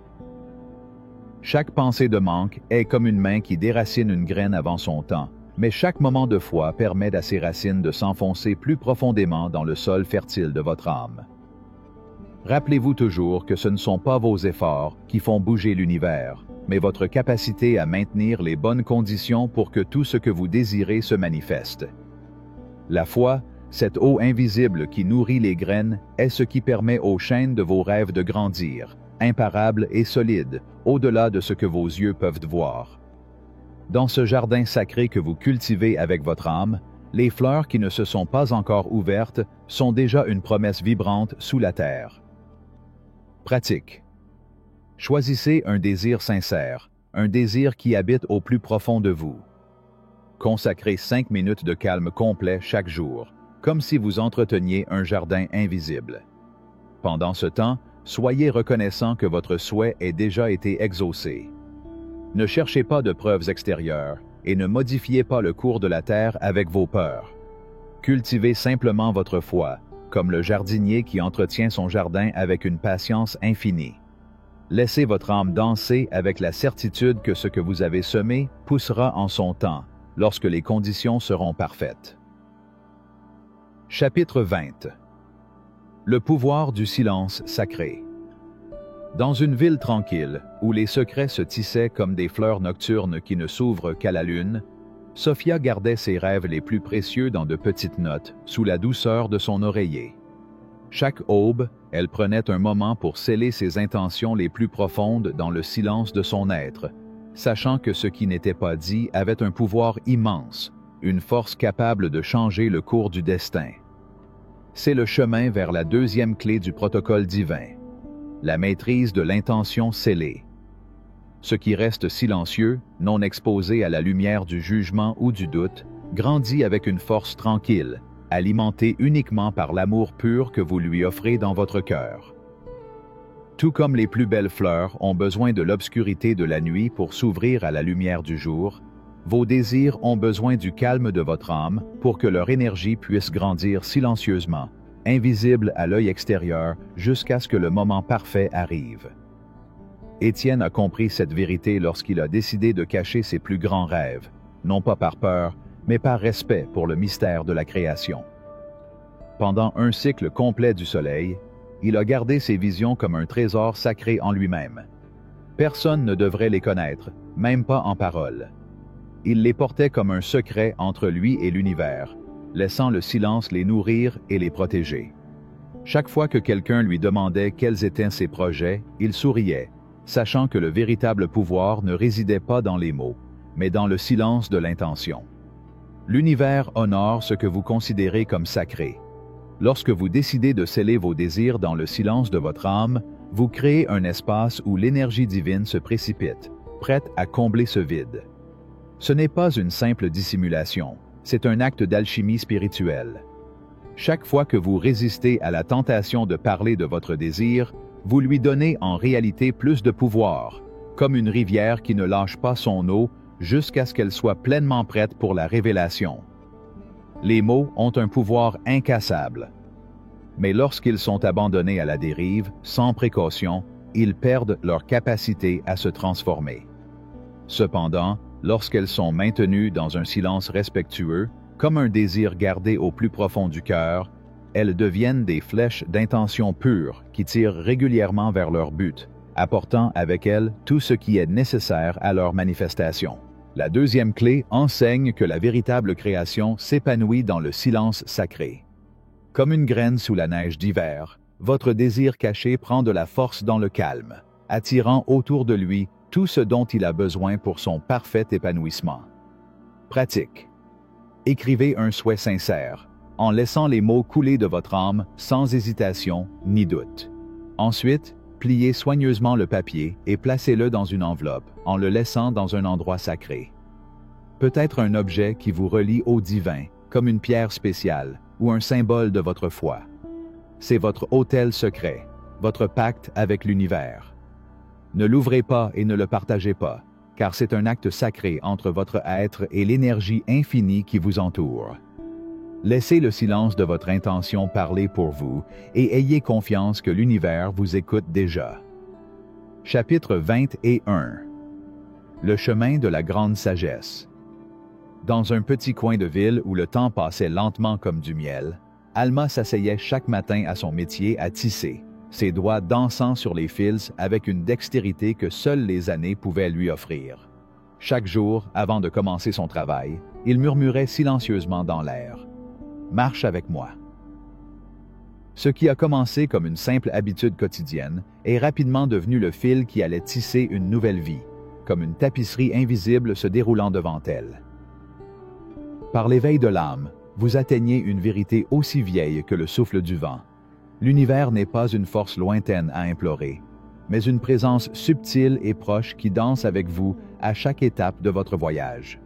Speaker 1: Chaque pensée de manque est comme une main qui déracine une graine avant son temps, mais chaque moment de foi permet à ses racines de s'enfoncer plus profondément dans le sol fertile de votre âme. Rappelez-vous toujours que ce ne sont pas vos efforts qui font bouger l'univers, mais votre capacité à maintenir les bonnes conditions pour que tout ce que vous désirez se manifeste. La foi, cette eau invisible qui nourrit les graines, est ce qui permet aux chênes de vos rêves de grandir, imparables et solides, au-delà de ce que vos yeux peuvent voir. Dans ce jardin sacré que vous cultivez avec votre âme, les fleurs qui ne se sont pas encore ouvertes sont déjà une promesse vibrante sous la terre. Pratique. Choisissez un désir sincère, un désir qui habite au plus profond de vous. Consacrez 5 minutes de calme complet chaque jour, comme si vous entreteniez un jardin invisible. Pendant ce temps, soyez reconnaissant que votre souhait ait déjà été exaucé. Ne cherchez pas de preuves extérieures et ne modifiez pas le cours de la terre avec vos peurs. Cultivez simplement votre foi, comme le jardinier qui entretient son jardin avec une patience infinie. Laissez votre âme danser avec la certitude que ce que vous avez semé poussera en son temps, lorsque les conditions seront parfaites. Chapitre 20. Le pouvoir du silence sacré. Dans une ville tranquille, où les secrets se tissaient comme des fleurs nocturnes qui ne s'ouvrent qu'à la lune, Sophia gardait ses rêves les plus précieux dans de petites notes, sous la douceur de son oreiller. Chaque aube, elle prenait un moment pour sceller ses intentions les plus profondes dans le silence de son être, sachant que ce qui n'était pas dit avait un pouvoir immense, une force capable de changer le cours du destin. C'est le chemin vers la deuxième clé du protocole divin, la maîtrise de l'intention scellée. Ce qui reste silencieux, non exposé à la lumière du jugement ou du doute, grandit avec une force tranquille, alimentée uniquement par l'amour pur que vous lui offrez dans votre cœur. Tout comme les plus belles fleurs ont besoin de l'obscurité de la nuit pour s'ouvrir à la lumière du jour, vos désirs ont besoin du calme de votre âme pour que leur énergie puisse grandir silencieusement, invisible à l'œil extérieur jusqu'à ce que le moment parfait arrive. Étienne a compris cette vérité lorsqu'il a décidé de cacher ses plus grands rêves, non pas par peur, mais par respect pour le mystère de la création. Pendant un cycle complet du soleil, il a gardé ses visions comme un trésor sacré en lui-même. Personne ne devrait les connaître, même pas en parole. Il les portait comme un secret entre lui et l'univers, laissant le silence les nourrir et les protéger. Chaque fois que quelqu'un lui demandait quels étaient ses projets, il souriait, sachant que le véritable pouvoir ne résidait pas dans les mots, mais dans le silence de l'intention. L'univers honore ce que vous considérez comme sacré. Lorsque vous décidez de sceller vos désirs dans le silence de votre âme, vous créez un espace où l'énergie divine se précipite, prête à combler ce vide. Ce n'est pas une simple dissimulation, c'est un acte d'alchimie spirituelle. Chaque fois que vous résistez à la tentation de parler de votre désir, vous lui donnez en réalité plus de pouvoir, comme une rivière qui ne lâche pas son eau jusqu'à ce qu'elle soit pleinement prête pour la révélation. Les mots ont un pouvoir incassable. Mais lorsqu'ils sont abandonnés à la dérive, sans précaution, ils perdent leur capacité à se transformer. Cependant, lorsqu'elles sont maintenues dans un silence respectueux, comme un désir gardé au plus profond du cœur, elles deviennent des flèches d'intention pure qui tirent régulièrement vers leur but, apportant avec elles tout ce qui est nécessaire à leur manifestation. La deuxième clé enseigne que la véritable création s'épanouit dans le silence sacré. Comme une graine sous la neige d'hiver, votre désir caché prend de la force dans le calme, attirant autour de lui tout ce dont il a besoin pour son parfait épanouissement. Pratique. Écrivez un souhait sincère, en laissant les mots couler de votre âme sans hésitation ni doute. Ensuite, pliez soigneusement le papier et placez-le dans une enveloppe, en le laissant dans un endroit sacré. Peut-être un objet qui vous relie au divin, comme une pierre spéciale ou un symbole de votre foi. C'est votre autel secret, votre pacte avec l'univers. Ne l'ouvrez pas et ne le partagez pas, car c'est un acte sacré entre votre être et l'énergie infinie qui vous entoure. Laissez le silence de votre intention parler pour vous et ayez confiance que l'univers vous écoute déjà. Chapitre 21. Le chemin de la grande sagesse. Dans un petit coin de ville où le temps passait lentement comme du miel, Alma s'asseyait chaque matin à son métier à tisser, ses doigts dansant sur les fils avec une dextérité que seules les années pouvaient lui offrir. Chaque jour, avant de commencer son travail, il murmurait silencieusement dans l'air. Marche avec moi. Ce qui a commencé comme une simple habitude quotidienne est rapidement devenu le fil qui allait tisser une nouvelle vie, comme une tapisserie invisible se déroulant devant elle. Par l'éveil de l'âme, vous atteignez une vérité aussi vieille que le souffle du vent. L'univers n'est pas une force lointaine à implorer, mais une présence subtile et proche qui danse avec vous à chaque étape de votre voyage.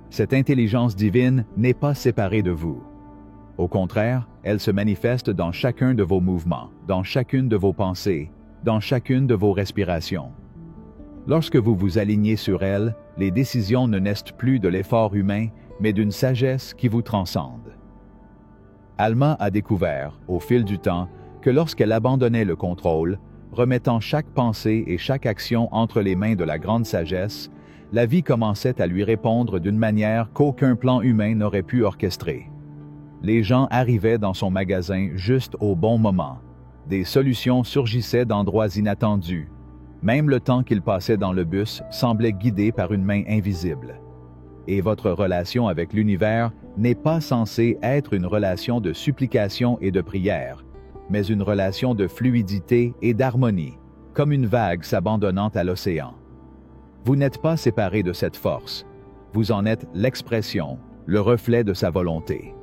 Speaker 1: Cette intelligence divine n'est pas séparée de vous. Au contraire, elle se manifeste dans chacun de vos mouvements, dans chacune de vos pensées, dans chacune de vos respirations. Lorsque vous vous alignez sur elle, les décisions ne naissent plus de l'effort humain, mais d'une sagesse qui vous transcende. Alma a découvert, au fil du temps, que lorsqu'elle abandonnait le contrôle, remettant chaque pensée et chaque action entre les mains de la grande sagesse, la vie commençait à lui répondre d'une manière qu'aucun plan humain n'aurait pu orchestrer. Les gens arrivaient dans son magasin juste au bon moment. Des solutions surgissaient d'endroits inattendus. Même le temps qu'il passait dans le bus semblait guidé par une main invisible. Et votre relation avec l'univers n'est pas censée être une relation de supplication et de prière, mais une relation de fluidité et d'harmonie, comme une vague s'abandonnant à l'océan. Vous n'êtes pas séparé de cette force. Vous en êtes l'expression, le reflet de sa volonté.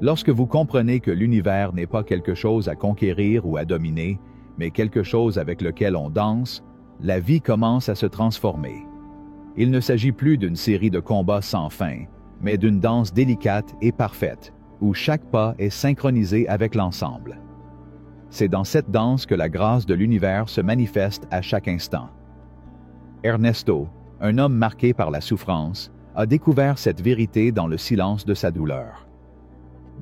Speaker 1: Lorsque vous comprenez que l'univers n'est pas quelque chose à conquérir ou à dominer, mais quelque chose avec lequel on danse, la vie commence à se transformer. Il ne s'agit plus d'une série de combats sans fin, mais d'une danse délicate et parfaite, où chaque pas est synchronisé avec l'ensemble. C'est dans cette danse que la grâce de l'univers se manifeste à chaque instant. Ernesto, un homme marqué par la souffrance, a découvert cette vérité dans le silence de sa douleur.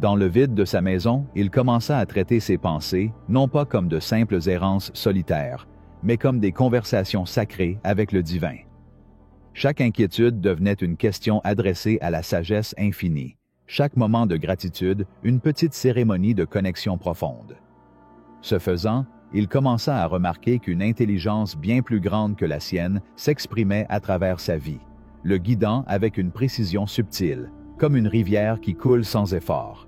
Speaker 1: Dans le vide de sa maison, il commença à traiter ses pensées, non pas comme de simples errances solitaires, mais comme des conversations sacrées avec le divin. Chaque inquiétude devenait une question adressée à la sagesse infinie, chaque moment de gratitude une petite cérémonie de connexion profonde. Ce faisant, il commença à remarquer qu'une intelligence bien plus grande que la sienne s'exprimait à travers sa vie, le guidant avec une précision subtile, comme une rivière qui coule sans effort.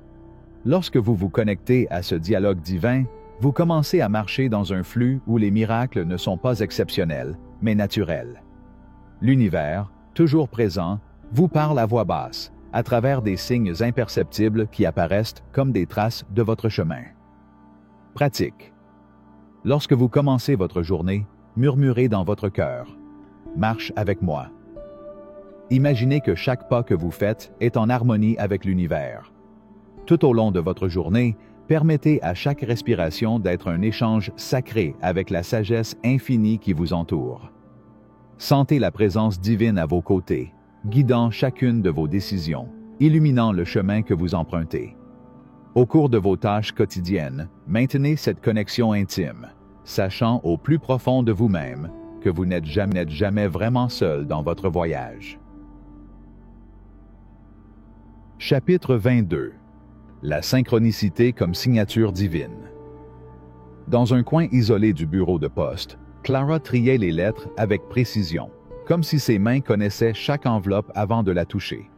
Speaker 1: Lorsque vous vous connectez à ce dialogue divin, vous commencez à marcher dans un flux où les miracles ne sont pas exceptionnels, mais naturels. L'univers, toujours présent, vous parle à voix basse, à travers des signes imperceptibles qui apparaissent comme des traces de votre chemin. Pratique. Lorsque vous commencez votre journée, murmurez dans votre cœur « Marche avec moi ». Imaginez que chaque pas que vous faites est en harmonie avec l'univers. Tout au long de votre journée, Permettez à chaque respiration d'être un échange sacré avec la sagesse infinie qui vous entoure. Sentez la présence divine à vos côtés, guidant chacune de vos décisions, illuminant le chemin que vous empruntez. Au cours de vos tâches quotidiennes, maintenez cette connexion intime, sachant au plus profond de vous-même que vous n'êtes jamais vraiment seul dans votre voyage. Chapitre 22. La synchronicité comme signature divine. Dans un coin isolé du bureau de poste, Clara triait les lettres avec précision, comme si ses mains connaissaient chaque enveloppe avant de la toucher.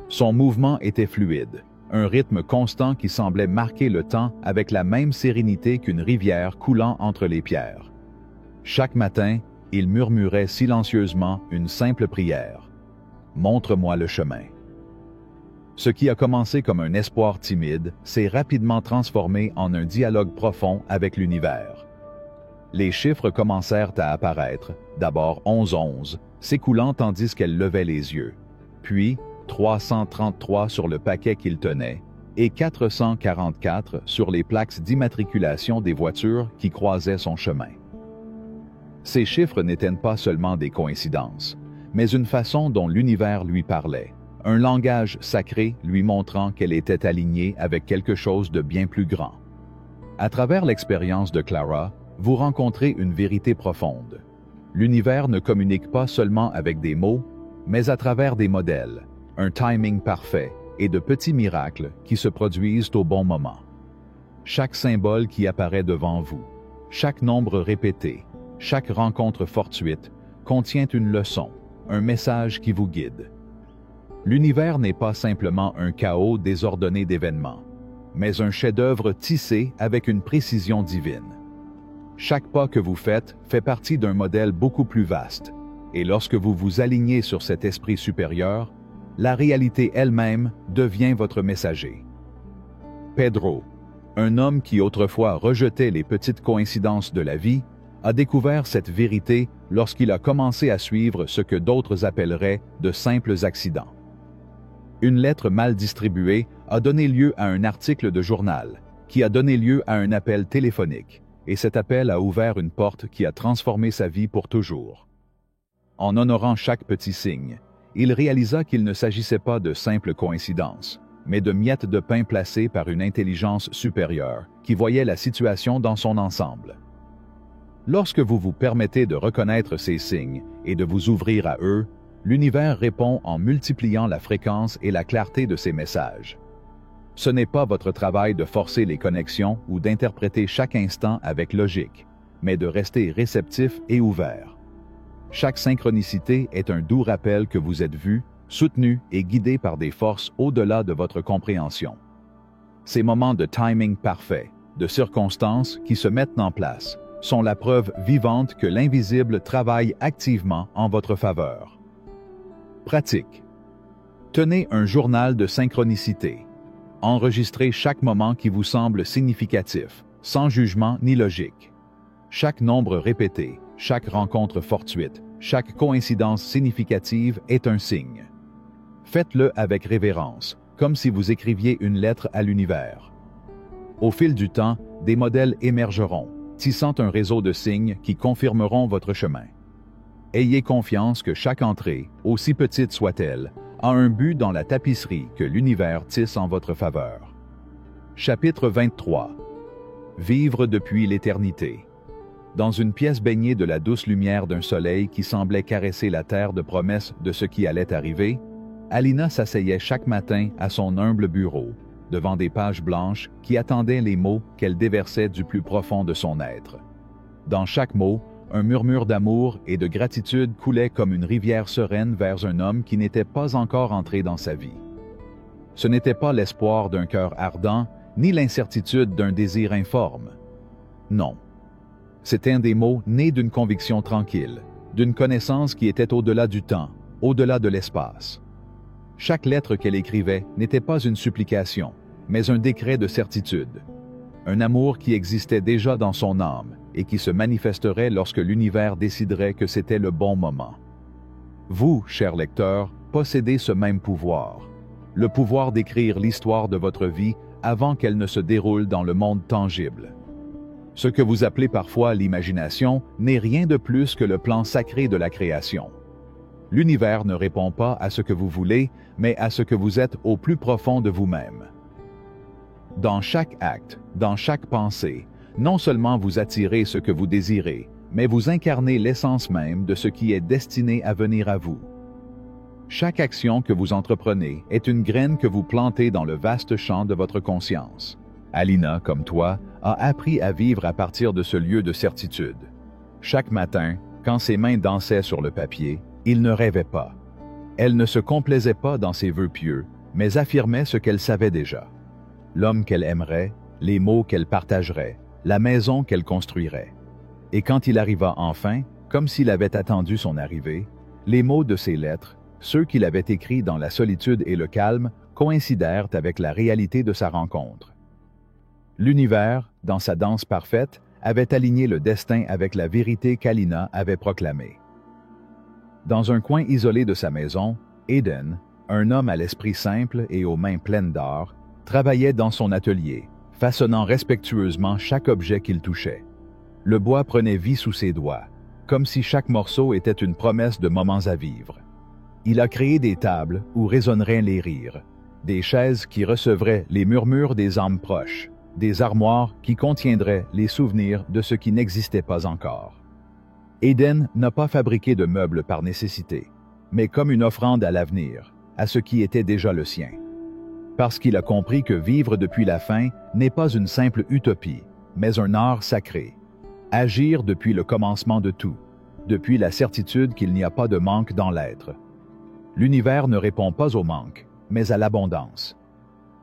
Speaker 1: Son mouvement était fluide, un rythme constant qui semblait marquer le temps avec la même sérénité qu'une rivière coulant entre les pierres. Chaque matin, il murmurait silencieusement une simple prière. « Montre-moi le chemin ». Ce qui a commencé comme un espoir timide s'est rapidement transformé en un dialogue profond avec l'univers. Les chiffres commencèrent à apparaître, d'abord 1111, s'écoulant tandis qu'elle levait les yeux, puis 333 sur le paquet qu'il tenait et 444 sur les plaques d'immatriculation des voitures qui croisaient son chemin. Ces chiffres n'étaient pas seulement des coïncidences, mais une façon dont l'univers lui parlait, un langage sacré lui montrant qu'elle était alignée avec quelque chose de bien plus grand. À travers l'expérience de Clara, vous rencontrez une vérité profonde. L'univers ne communique pas seulement avec des mots, mais à travers des modèles, un timing parfait et de petits miracles qui se produisent au bon moment. Chaque symbole qui apparaît devant vous, chaque nombre répété, chaque rencontre fortuite contient une leçon, un message qui vous guide. L'univers n'est pas simplement un chaos désordonné d'événements, mais un chef-d'œuvre tissé avec une précision divine. Chaque pas que vous faites fait partie d'un modèle beaucoup plus vaste, et lorsque vous vous alignez sur cet esprit supérieur, la réalité elle-même devient votre messager. Pedro, un homme qui autrefois rejetait les petites coïncidences de la vie, a découvert cette vérité lorsqu'il a commencé à suivre ce que d'autres appelleraient de simples accidents. Une lettre mal distribuée a donné lieu à un article de journal, qui a donné lieu à un appel téléphonique, et cet appel a ouvert une porte qui a transformé sa vie pour toujours. En honorant chaque petit signe, il réalisa qu'il ne s'agissait pas de simples coïncidences, mais de miettes de pain placées par une intelligence supérieure qui voyait la situation dans son ensemble. Lorsque vous vous permettez de reconnaître ces signes et de vous ouvrir à eux, l'univers répond en multipliant la fréquence et la clarté de ses messages. Ce n'est pas votre travail de forcer les connexions ou d'interpréter chaque instant avec logique, mais de rester réceptif et ouvert. Chaque synchronicité est un doux rappel que vous êtes vu, soutenu et guidé par des forces au-delà de votre compréhension. Ces moments de timing parfait, de circonstances qui se mettent en place, sont la preuve vivante que l'invisible travaille activement en votre faveur. Pratique. Tenez un journal de synchronicité. Enregistrez chaque moment qui vous semble significatif, sans jugement ni logique. Chaque nombre répété, chaque rencontre fortuite, chaque coïncidence significative est un signe. Faites-le avec révérence, comme si vous écriviez une lettre à l'univers. Au fil du temps, des modèles émergeront, tissant un réseau de signes qui confirmeront votre chemin. Ayez confiance que chaque entrée, aussi petite soit-elle, a un but dans la tapisserie que l'univers tisse en votre faveur. Chapitre 23. Vivre depuis l'éternité. Dans une pièce baignée de la douce lumière d'un soleil qui semblait caresser la terre de promesses de ce qui allait arriver, Alina s'asseyait chaque matin à son humble bureau, devant des pages blanches qui attendaient les mots qu'elle déversait du plus profond de son être. Dans chaque mot, un murmure d'amour et de gratitude coulait comme une rivière sereine vers un homme qui n'était pas encore entré dans sa vie. Ce n'était pas l'espoir d'un cœur ardent, ni l'incertitude d'un désir informe. Non. C'étaient des mots nés d'une conviction tranquille, d'une connaissance qui était au-delà du temps, au-delà de l'espace. Chaque lettre qu'elle écrivait n'était pas une supplication, mais un décret de certitude. Un amour qui existait déjà dans son âme et qui se manifesterait lorsque l'univers déciderait que c'était le bon moment. Vous, cher lecteur, possédez ce même pouvoir, le pouvoir d'écrire l'histoire de votre vie avant qu'elle ne se déroule dans le monde tangible. Ce que vous appelez parfois l'imagination n'est rien de plus que le plan sacré de la création. L'univers ne répond pas à ce que vous voulez, mais à ce que vous êtes au plus profond de vous-même. Dans chaque acte, dans chaque pensée, non seulement vous attirez ce que vous désirez, mais vous incarnez l'essence même de ce qui est destiné à venir à vous. Chaque action que vous entreprenez est une graine que vous plantez dans le vaste champ de votre conscience. Alina, comme toi, a appris à vivre à partir de ce lieu de certitude. Chaque matin, quand ses mains dansaient sur le papier, il ne rêvait pas. Elle ne se complaisait pas dans ses vœux pieux, mais affirmait ce qu'elle savait déjà. L'homme qu'elle aimerait, les mots qu'elle partagerait, la maison qu'elle construirait. Et quand il arriva enfin, comme s'il avait attendu son arrivée, les mots de ses lettres, ceux qu'il avait écrits dans la solitude et le calme, coïncidèrent avec la réalité de sa rencontre. L'univers, dans sa danse parfaite, avait aligné le destin avec la vérité qu'Alina avait proclamée. Dans un coin isolé de sa maison, Eden, un homme à l'esprit simple et aux mains pleines d'or, travaillait dans son atelier, façonnant respectueusement chaque objet qu'il touchait. Le bois prenait vie sous ses doigts, comme si chaque morceau était une promesse de moments à vivre. Il a créé des tables où résonneraient les rires, des chaises qui recevraient les murmures des âmes proches, des armoires qui contiendraient les souvenirs de ce qui n'existait pas encore. Eden n'a pas fabriqué de meubles par nécessité, mais comme une offrande à l'avenir, à ce qui était déjà le sien. Parce qu'il a compris que vivre depuis la fin n'est pas une simple utopie, mais un art sacré. Agir depuis le commencement de tout, depuis la certitude qu'il n'y a pas de manque dans l'être. L'univers ne répond pas au manque, mais à l'abondance.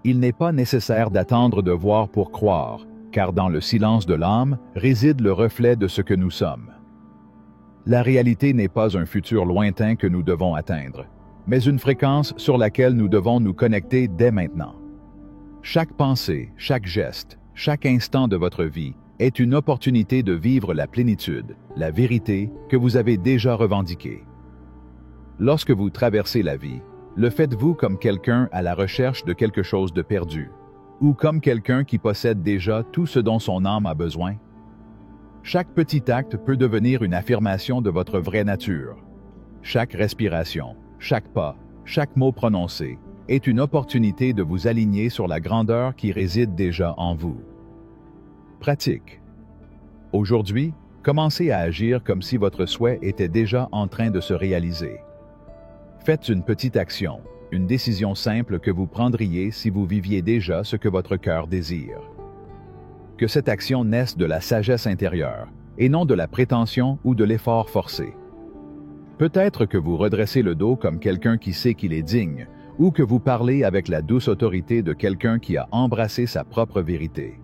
Speaker 1: Il n'est pas nécessaire d'attendre de voir pour croire, car dans le silence de l'âme réside le reflet de ce que nous sommes. La réalité n'est pas un futur lointain que nous devons atteindre, mais une fréquence sur laquelle nous devons nous connecter dès maintenant. Chaque pensée, chaque geste, chaque instant de votre vie est une opportunité de vivre la plénitude, la vérité que vous avez déjà revendiquée. Lorsque vous traversez la vie, le faites-vous comme quelqu'un à la recherche de quelque chose de perdu, ou comme quelqu'un qui possède déjà tout ce dont son âme a besoin? Chaque petit acte peut devenir une affirmation de votre vraie nature. Chaque respiration, chaque pas, chaque mot prononcé est une opportunité de vous aligner sur la grandeur qui réside déjà en vous. Pratique. Aujourd'hui, commencez à agir comme si votre souhait était déjà en train de se réaliser. Faites une petite action, une décision simple que vous prendriez si vous viviez déjà ce que votre cœur désire. Que cette action naisse de la sagesse intérieure, et non de la prétention ou de l'effort forcé. Peut-être que vous redressez le dos comme quelqu'un qui sait qu'il est digne, ou que vous parlez avec la douce autorité de quelqu'un qui a embrassé sa propre vérité.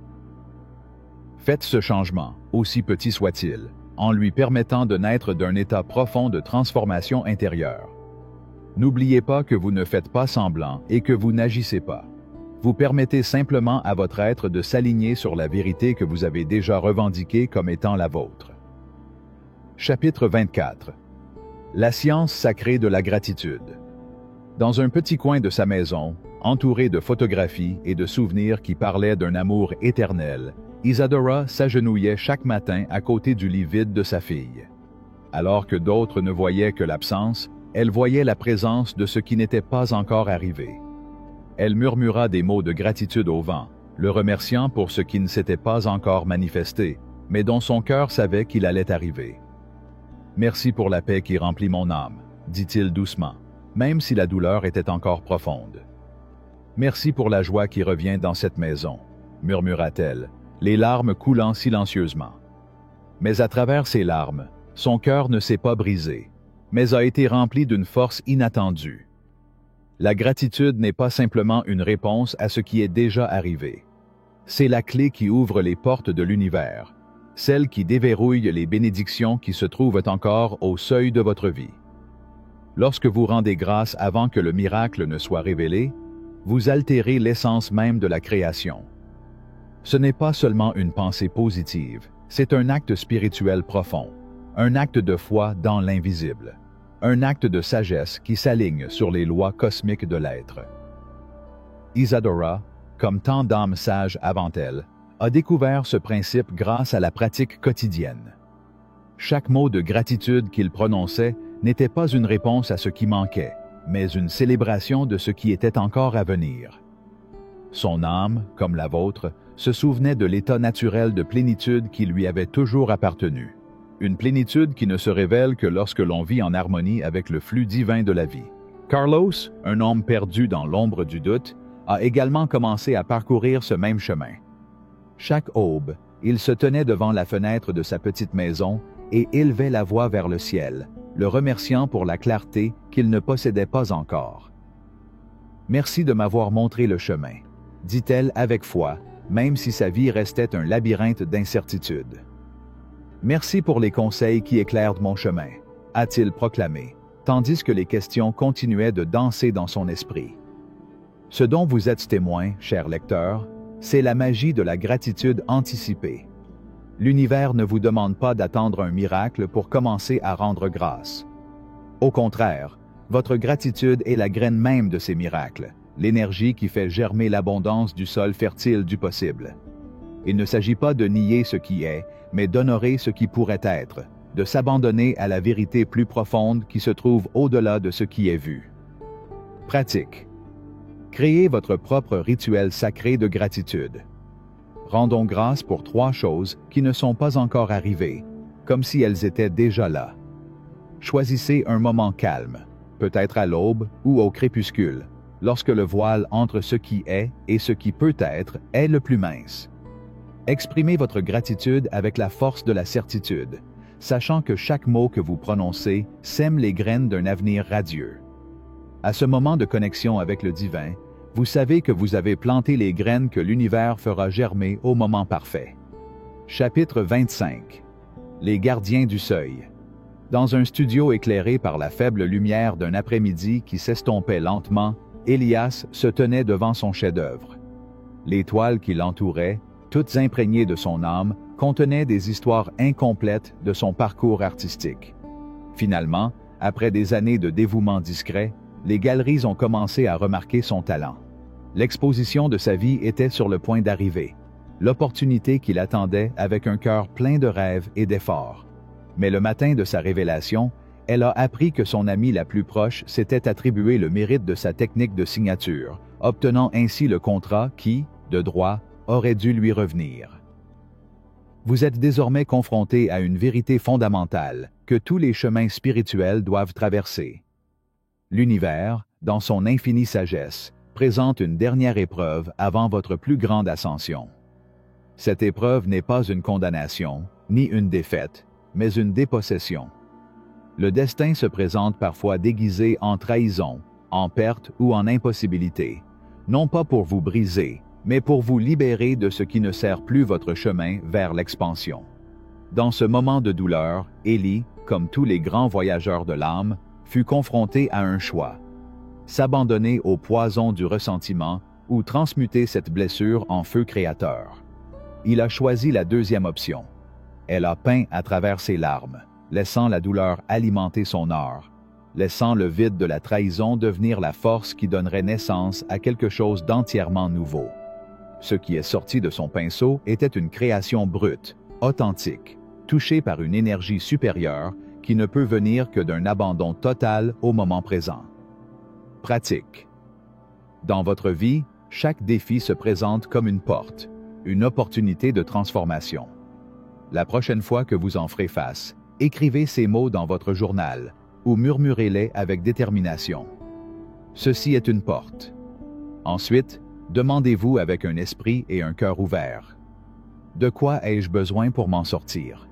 Speaker 1: Faites ce changement, aussi petit soit-il, en lui permettant de naître d'un état profond de transformation intérieure. N'oubliez pas que vous ne faites pas semblant et que vous n'agissez pas. Vous permettez simplement à votre être de s'aligner sur la vérité que vous avez déjà revendiquée comme étant la vôtre. Chapitre 24. La science sacrée de la gratitude. Dans un petit coin de sa maison, entouré de photographies et de souvenirs qui parlaient d'un amour éternel, Isadora s'agenouillait chaque matin à côté du lit vide de sa fille. Alors que d'autres ne voyaient que l'absence, elle voyait la présence de ce qui n'était pas encore arrivé. Elle murmura des mots de gratitude au vent, le remerciant pour ce qui ne s'était pas encore manifesté, mais dont son cœur savait qu'il allait arriver. « Merci pour la paix qui remplit mon âme », dit-il doucement, même si la douleur était encore profonde. « Merci pour la joie qui revient dans cette maison », murmura-t-elle, les larmes coulant silencieusement. Mais à travers ces larmes, son cœur ne s'est pas brisé, mais a été rempli d'une force inattendue. La gratitude n'est pas simplement une réponse à ce qui est déjà arrivé. C'est la clé qui ouvre les portes de l'univers, celle qui déverrouille les bénédictions qui se trouvent encore au seuil de votre vie. Lorsque vous rendez grâce avant que le miracle ne soit révélé, vous altérez l'essence même de la création. Ce n'est pas seulement une pensée positive, c'est un acte spirituel profond, un acte de foi dans l'invisible, un acte de sagesse qui s'aligne sur les lois cosmiques de l'être. Isadora, comme tant d'âmes sages avant elle, a découvert ce principe grâce à la pratique quotidienne. Chaque mot de gratitude qu'il prononçait n'était pas une réponse à ce qui manquait, mais une célébration de ce qui était encore à venir. Son âme, comme la vôtre, se souvenait de l'état naturel de plénitude qui lui avait toujours appartenu. Une plénitude qui ne se révèle que lorsque l'on vit en harmonie avec le flux divin de la vie. Carlos, un homme perdu dans l'ombre du doute, a également commencé à parcourir ce même chemin. Chaque aube, il se tenait devant la fenêtre de sa petite maison et élevait la voix vers le ciel, le remerciant pour la clarté qu'il ne possédait pas encore. « Merci de m'avoir montré le chemin », dit-elle avec foi, même si sa vie restait un labyrinthe d'incertitudes. « Merci pour les conseils qui éclairent mon chemin », a-t-il proclamé, tandis que les questions continuaient de danser dans son esprit. Ce dont vous êtes témoin, cher lecteur, c'est la magie de la gratitude anticipée. L'univers ne vous demande pas d'attendre un miracle pour commencer à rendre grâce. Au contraire, votre gratitude est la graine même de ces miracles, l'énergie qui fait germer l'abondance du sol fertile du possible. Il ne s'agit pas de nier ce qui est, mais d'honorer ce qui pourrait être, de s'abandonner à la vérité plus profonde qui se trouve au-delà de ce qui est vu. Pratique. Créez votre propre rituel sacré de gratitude. Rendons grâce pour 3 choses qui ne sont pas encore arrivées, comme si elles étaient déjà là. Choisissez un moment calme, peut-être à l'aube ou au crépuscule, lorsque le voile entre ce qui est et ce qui peut être est le plus mince. Exprimez votre gratitude avec la force de la certitude, sachant que chaque mot que vous prononcez sème les graines d'un avenir radieux. À ce moment de connexion avec le divin, vous savez que vous avez planté les graines que l'univers fera germer au moment parfait. Chapitre 25. Les gardiens du seuil. Dans un studio éclairé par la faible lumière d'un après-midi qui s'estompait lentement, Elias se tenait devant son chef-d'œuvre. Les toiles qui l'entouraient, toutes imprégnées de son âme, contenaient des histoires incomplètes de son parcours artistique. Finalement, après des années de dévouement discret, les galeries ont commencé à remarquer son talent. L'exposition de sa vie était sur le point d'arriver, l'opportunité qu'il attendait avec un cœur plein de rêves et d'efforts. Mais le matin de sa révélation, elle a appris que son amie la plus proche s'était attribué le mérite de sa technique de signature, obtenant ainsi le contrat qui, de droit, aurait dû lui revenir. Vous êtes désormais confronté à une vérité fondamentale que tous les chemins spirituels doivent traverser. L'univers, dans son infinie sagesse, présente une dernière épreuve avant votre plus grande ascension. Cette épreuve n'est pas une condamnation, ni une défaite, mais une dépossession. Le destin se présente parfois déguisé en trahison, en perte ou en impossibilité, non pas pour vous briser, mais pour vous libérer de ce qui ne sert plus votre chemin vers l'expansion. Dans ce moment de douleur, Élie, comme tous les grands voyageurs de l'âme, fut confronté à un choix: s'abandonner au poison du ressentiment ou transmuter cette blessure en feu créateur. Il a choisi la deuxième option. Elle a peint à travers ses larmes, laissant la douleur alimenter son art, laissant le vide de la trahison devenir la force qui donnerait naissance à quelque chose d'entièrement nouveau. Ce qui est sorti de son pinceau était une création brute, authentique, touchée par une énergie supérieure qui ne peut venir que d'un abandon total au moment présent. Pratique. Dans votre vie, chaque défi se présente comme une porte, une opportunité de transformation. La prochaine fois que vous en ferez face, écrivez ces mots dans votre journal ou murmurez-les avec détermination. Ceci est une porte. Ensuite, demandez-vous avec un esprit et un cœur ouverts: de quoi ai-je besoin pour m'en sortir?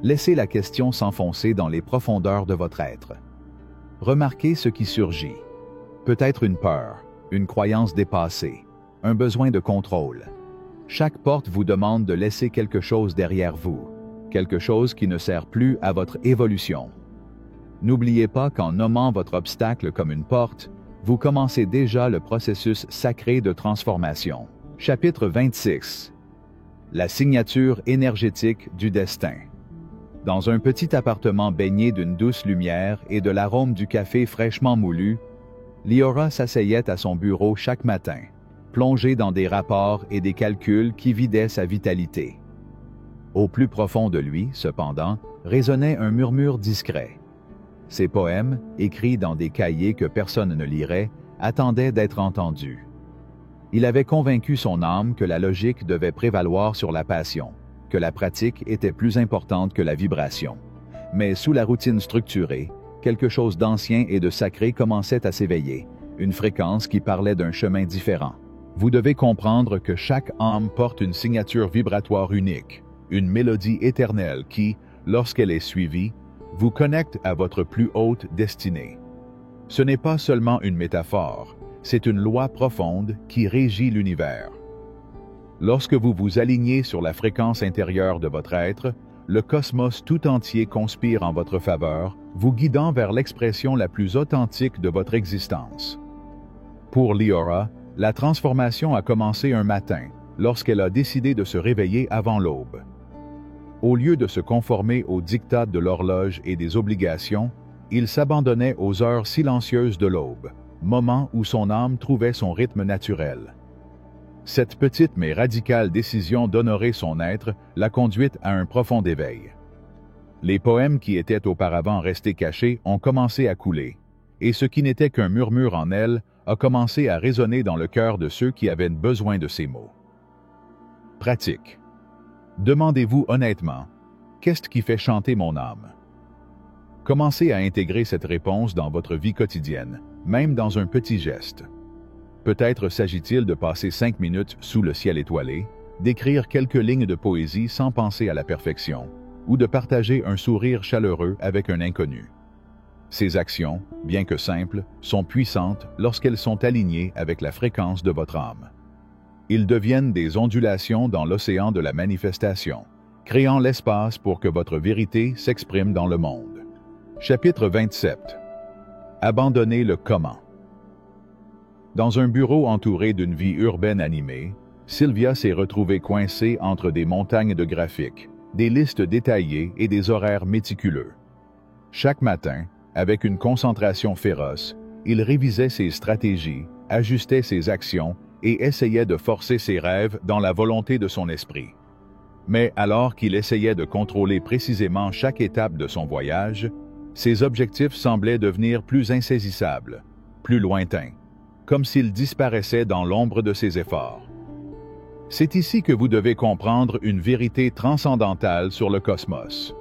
Speaker 1: Laissez la question s'enfoncer dans les profondeurs de votre être. Remarquez ce qui surgit. Peut-être une peur, une croyance dépassée, un besoin de contrôle. Chaque porte vous demande de laisser quelque chose derrière vous, quelque chose qui ne sert plus à votre évolution. N'oubliez pas qu'en nommant votre obstacle comme une porte, vous commencez déjà le processus sacré de transformation. Chapitre 26. La signature énergétique du destin. Dans un petit appartement baigné d'une douce lumière et de l'arôme du café fraîchement moulu, Liora s'asseyait à son bureau chaque matin, plongé dans des rapports et des calculs qui vidaient sa vitalité. Au plus profond de lui, cependant, résonnait un murmure discret. Ses poèmes, écrits dans des cahiers que personne ne lirait, attendaient d'être entendus. Il avait convaincu son âme que la logique devait prévaloir sur la passion, que la pratique était plus importante que la vibration. Mais sous la routine structurée, quelque chose d'ancien et de sacré commençait à s'éveiller, une fréquence qui parlait d'un chemin différent. Vous devez comprendre que chaque âme porte une signature vibratoire unique, une mélodie éternelle qui, lorsqu'elle est suivie, vous connecte à votre plus haute destinée. Ce n'est pas seulement une métaphore, c'est une loi profonde qui régit l'univers. Lorsque vous vous alignez sur la fréquence intérieure de votre être, le cosmos tout entier conspire en votre faveur, vous guidant vers l'expression la plus authentique de votre existence. Pour Leora, la transformation a commencé un matin, lorsqu'elle a décidé de se réveiller avant l'aube. Au lieu de se conformer aux diktats de l'horloge et des obligations, il s'abandonnait aux heures silencieuses de l'aube, moment où son âme trouvait son rythme naturel. Cette petite mais radicale décision d'honorer son être l'a conduite à un profond éveil. Les poèmes qui étaient auparavant restés cachés ont commencé à couler, et ce qui n'était qu'un murmure en elle a commencé à résonner dans le cœur de ceux qui avaient besoin de ces mots. Pratique. Demandez-vous honnêtement, qu'est-ce qui fait chanter mon âme? Commencez à intégrer cette réponse dans votre vie quotidienne, même dans un petit geste. Peut-être s'agit-il de passer 5 minutes sous le ciel étoilé, d'écrire quelques lignes de poésie sans penser à la perfection, ou de partager un sourire chaleureux avec un inconnu. Ces actions, bien que simples, sont puissantes lorsqu'elles sont alignées avec la fréquence de votre âme. Ils deviennent des ondulations dans l'océan de la manifestation, créant l'espace pour que votre vérité s'exprime dans le monde. Chapitre 27. Abandonnez le comment. Dans un bureau entouré d'une vie urbaine animée, Sylvia s'est retrouvée coincée entre des montagnes de graphiques, des listes détaillées et des horaires méticuleux. Chaque matin, avec une concentration féroce, il révisait ses stratégies, ajustait ses actions et essayait de forcer ses rêves dans la volonté de son esprit. Mais alors qu'il essayait de contrôler précisément chaque étape de son voyage, ses objectifs semblaient devenir plus insaisissables, plus lointains, comme s'ils disparaissaient dans l'ombre de ses efforts. C'est ici que vous devez comprendre une vérité transcendantale sur le cosmos.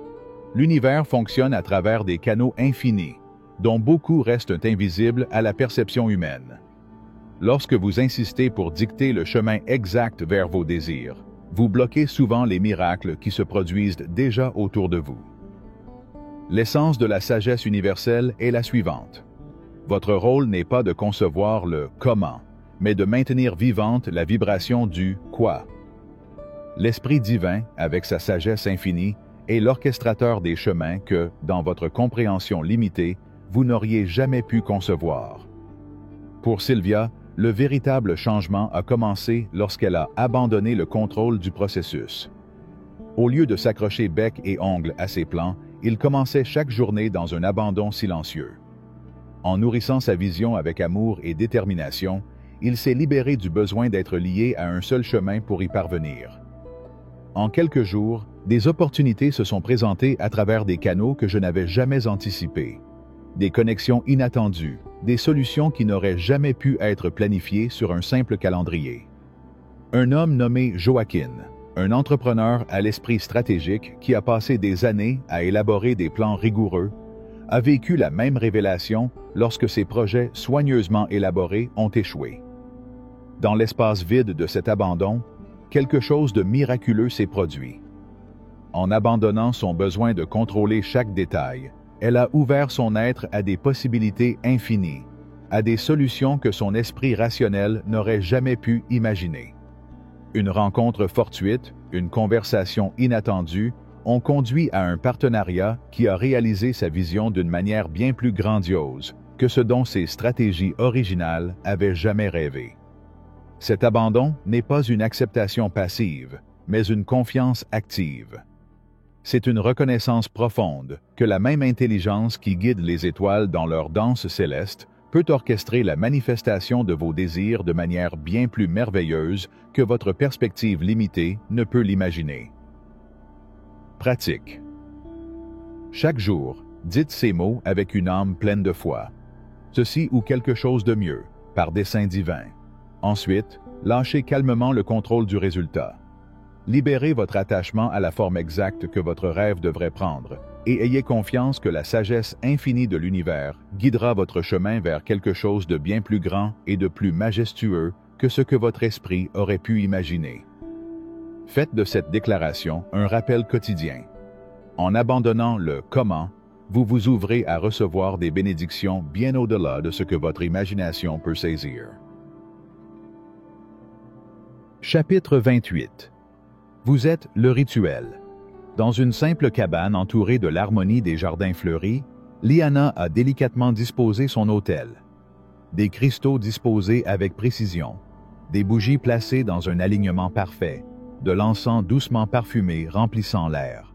Speaker 1: L'univers fonctionne à travers des canaux infinis, dont beaucoup restent invisibles à la perception humaine. Lorsque vous insistez pour dicter le chemin exact vers vos désirs, vous bloquez souvent les miracles qui se produisent déjà autour de vous. L'essence de la sagesse universelle est la suivante. Votre rôle n'est pas de concevoir le « comment », mais de maintenir vivante la vibration du « quoi ». L'Esprit divin, avec sa sagesse infinie, est l'orchestrateur des chemins que, dans votre compréhension limitée, vous n'auriez jamais pu concevoir. Pour Sylvia, le véritable changement a commencé lorsqu'elle a abandonné le contrôle du processus. Au lieu de s'accrocher bec et ongles à ses plans, il commençait chaque journée dans un abandon silencieux. En nourrissant sa vision avec amour et détermination, il s'est libéré du besoin d'être lié à un seul chemin pour y parvenir. En quelques jours, des opportunités se sont présentées à travers des canaux que je n'avais jamais anticipés. Des connexions inattendues, des solutions qui n'auraient jamais pu être planifiées sur un simple calendrier. Un homme nommé Joaquin, un entrepreneur à l'esprit stratégique qui a passé des années à élaborer des plans rigoureux, a vécu la même révélation lorsque ses projets soigneusement élaborés ont échoué. Dans l'espace vide de cet abandon, quelque chose de miraculeux s'est produit. En abandonnant son besoin de contrôler chaque détail, elle a ouvert son être à des possibilités infinies, à des solutions que son esprit rationnel n'aurait jamais pu imaginer. Une rencontre fortuite, une conversation inattendue ont conduit à un partenariat qui a réalisé sa vision d'une manière bien plus grandiose que ce dont ses stratégies originales avaient jamais rêvé. Cet abandon n'est pas une acceptation passive, mais une confiance active. C'est une reconnaissance profonde que la même intelligence qui guide les étoiles dans leur danse céleste peut orchestrer la manifestation de vos désirs de manière bien plus merveilleuse que votre perspective limitée ne peut l'imaginer. Pratique. Chaque jour, dites ces mots avec une âme pleine de foi. Ceci ou quelque chose de mieux, par dessein divin. Ensuite, lâchez calmement le contrôle du résultat. Libérez votre attachement à la forme exacte que votre rêve devrait prendre et ayez confiance que la sagesse infinie de l'univers guidera votre chemin vers quelque chose de bien plus grand et de plus majestueux que ce que votre esprit aurait pu imaginer. Faites de cette déclaration un rappel quotidien. En abandonnant le « comment », vous vous ouvrez à recevoir des bénédictions bien au-delà de ce que votre imagination peut saisir. Chapitre 28. Vous êtes le rituel. Dans une simple cabane entourée de l'harmonie des jardins fleuris, Liana a délicatement disposé son autel. Des cristaux disposés avec précision, des bougies placées dans un alignement parfait, de l'encens doucement parfumé remplissant l'air.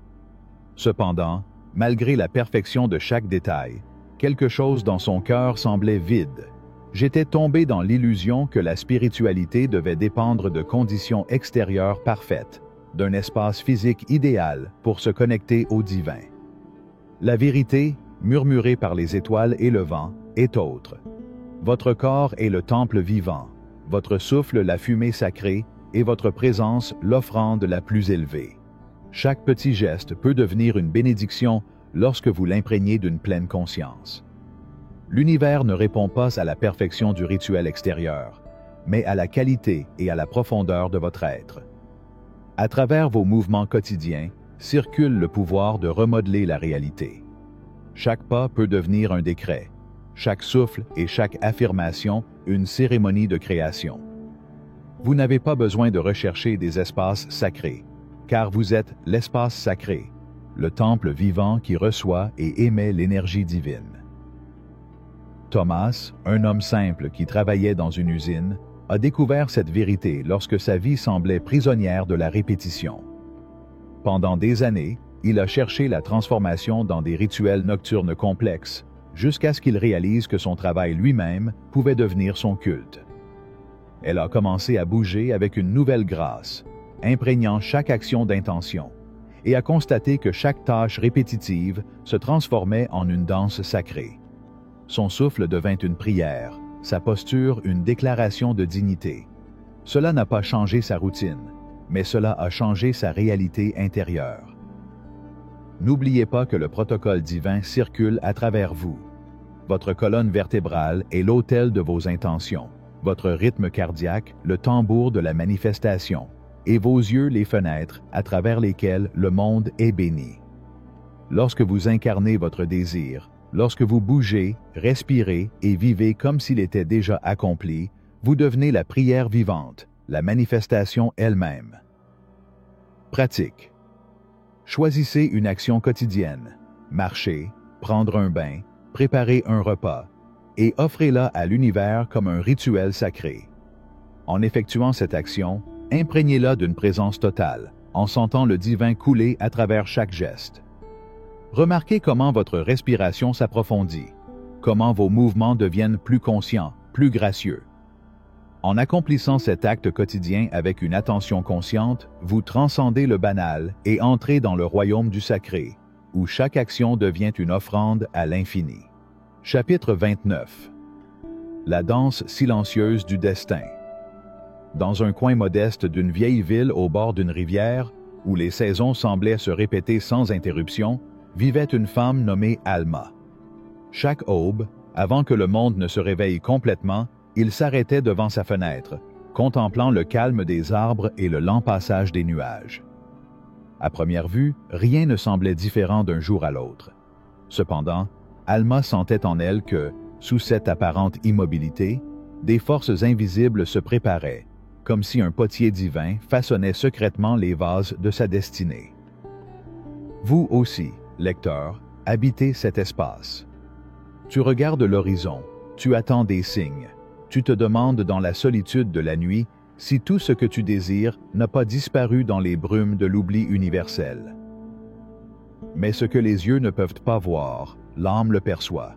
Speaker 1: Cependant, malgré la perfection de chaque détail, quelque chose dans son cœur semblait vide. J'étais tombé dans l'illusion que la spiritualité devait dépendre de conditions extérieures parfaites, d'un espace physique idéal pour se connecter au divin. La vérité, murmurée par les étoiles et le vent, est autre. Votre corps est le temple vivant, votre souffle la fumée sacrée et votre présence l'offrande la plus élevée. Chaque petit geste peut devenir une bénédiction lorsque vous l'imprégnez d'une pleine conscience. L'univers ne répond pas à la perfection du rituel extérieur, mais à la qualité et à la profondeur de votre être. À travers vos mouvements quotidiens, circule le pouvoir de remodeler la réalité. Chaque pas peut devenir un décret, chaque souffle et chaque affirmation une cérémonie de création. Vous n'avez pas besoin de rechercher des espaces sacrés, car vous êtes l'espace sacré, le temple vivant qui reçoit et émet l'énergie divine. Thomas, un homme simple qui travaillait dans une usine, a découvert cette vérité lorsque sa vie semblait prisonnière de la répétition. Pendant des années, il a cherché la transformation dans des rituels nocturnes complexes, jusqu'à ce qu'il réalise que son travail lui-même pouvait devenir son culte. Elle a commencé à bouger avec une nouvelle grâce, imprégnant chaque action d'intention, et a constaté que chaque tâche répétitive se transformait en une danse sacrée. Son souffle devint une prière, sa posture une déclaration de dignité. Cela n'a pas changé sa routine, mais cela a changé sa réalité intérieure. N'oubliez pas que le protocole divin circule à travers vous. Votre colonne vertébrale est l'autel de vos intentions, votre rythme cardiaque le tambour de la manifestation, et vos yeux les fenêtres à travers lesquelles le monde est béni. Lorsque vous incarnez votre désir, lorsque vous bougez, respirez et vivez comme s'il était déjà accompli, vous devenez la prière vivante, la manifestation elle-même. Pratique. Choisissez une action quotidienne, marcher, prendre un bain, préparer un repas, et offrez-la à l'univers comme un rituel sacré. En effectuant cette action, imprégnez-la d'une présence totale, en sentant le divin couler à travers chaque geste. Remarquez comment votre respiration s'approfondit, comment vos mouvements deviennent plus conscients, plus gracieux. En accomplissant cet acte quotidien avec une attention consciente, vous transcendez le banal et entrez dans le royaume du sacré, où chaque action devient une offrande à l'infini. Chapitre 29. La danse silencieuse du destin. Dans un coin modeste d'une vieille ville au bord d'une rivière, où les saisons semblaient se répéter sans interruption, vivait une femme nommée Alma. Chaque aube, avant que le monde ne se réveille complètement, il s'arrêtait devant sa fenêtre, contemplant le calme des arbres et le lent passage des nuages. À première vue, rien ne semblait différent d'un jour à l'autre. Cependant, Alma sentait en elle que, sous cette apparente immobilité, des forces invisibles se préparaient, comme si un potier divin façonnait secrètement les vases de sa destinée. Vous aussi, lecteur, habitez cet espace. Tu regardes l'horizon, tu attends des signes, tu te demandes dans la solitude de la nuit si tout ce que tu désires n'a pas disparu dans les brumes de l'oubli universel. Mais ce que les yeux ne peuvent pas voir, l'âme le perçoit.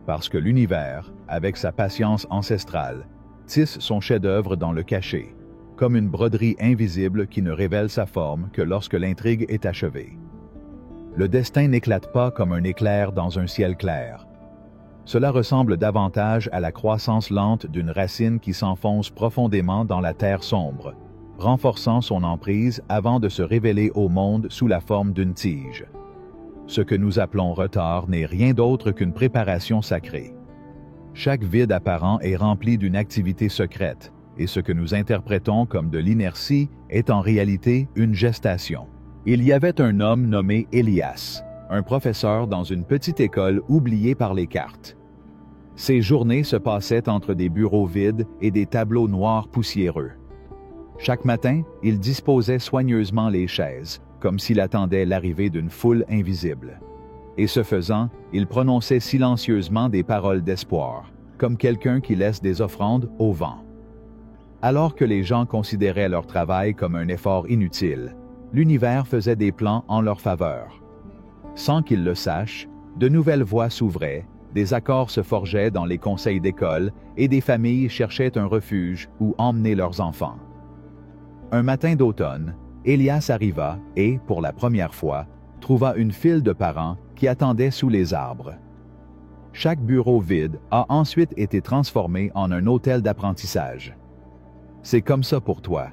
Speaker 1: parce que l'univers, avec sa patience ancestrale, tisse son chef-d'œuvre dans le cachet, comme une broderie invisible qui ne révèle sa forme que lorsque l'intrigue est achevée. Le destin n'éclate pas comme un éclair dans un ciel clair. Cela ressemble davantage à la croissance lente d'une racine qui s'enfonce profondément dans la terre sombre, renforçant son emprise avant de se révéler au monde sous la forme d'une tige. Ce que nous appelons retard n'est rien d'autre qu'une préparation sacrée. Chaque vide apparent est rempli d'une activité secrète, et ce que nous interprétons comme de l'inertie est en réalité une gestation. Il y avait un homme nommé Élias, un professeur dans une petite école oubliée par les cartes. Ses journées se passaient entre des bureaux vides et des tableaux noirs poussiéreux. Chaque matin, il disposait soigneusement les chaises, comme s'il attendait l'arrivée d'une foule invisible. Et ce faisant, il prononçait silencieusement des paroles d'espoir, comme quelqu'un qui laisse des offrandes au vent. Alors que les gens considéraient leur travail comme un effort inutile, l'univers faisait des plans en leur faveur. Sans qu'ils le sachent, de nouvelles voies s'ouvraient, des accords se forgeaient dans les conseils d'école et des familles cherchaient un refuge où emmener leurs enfants. Un matin d'automne, Élias arriva et, pour la première fois, trouva une file de parents qui attendaient sous les arbres. Chaque bureau vide a ensuite été transformé en un hôtel d'apprentissage. C'est comme ça pour toi.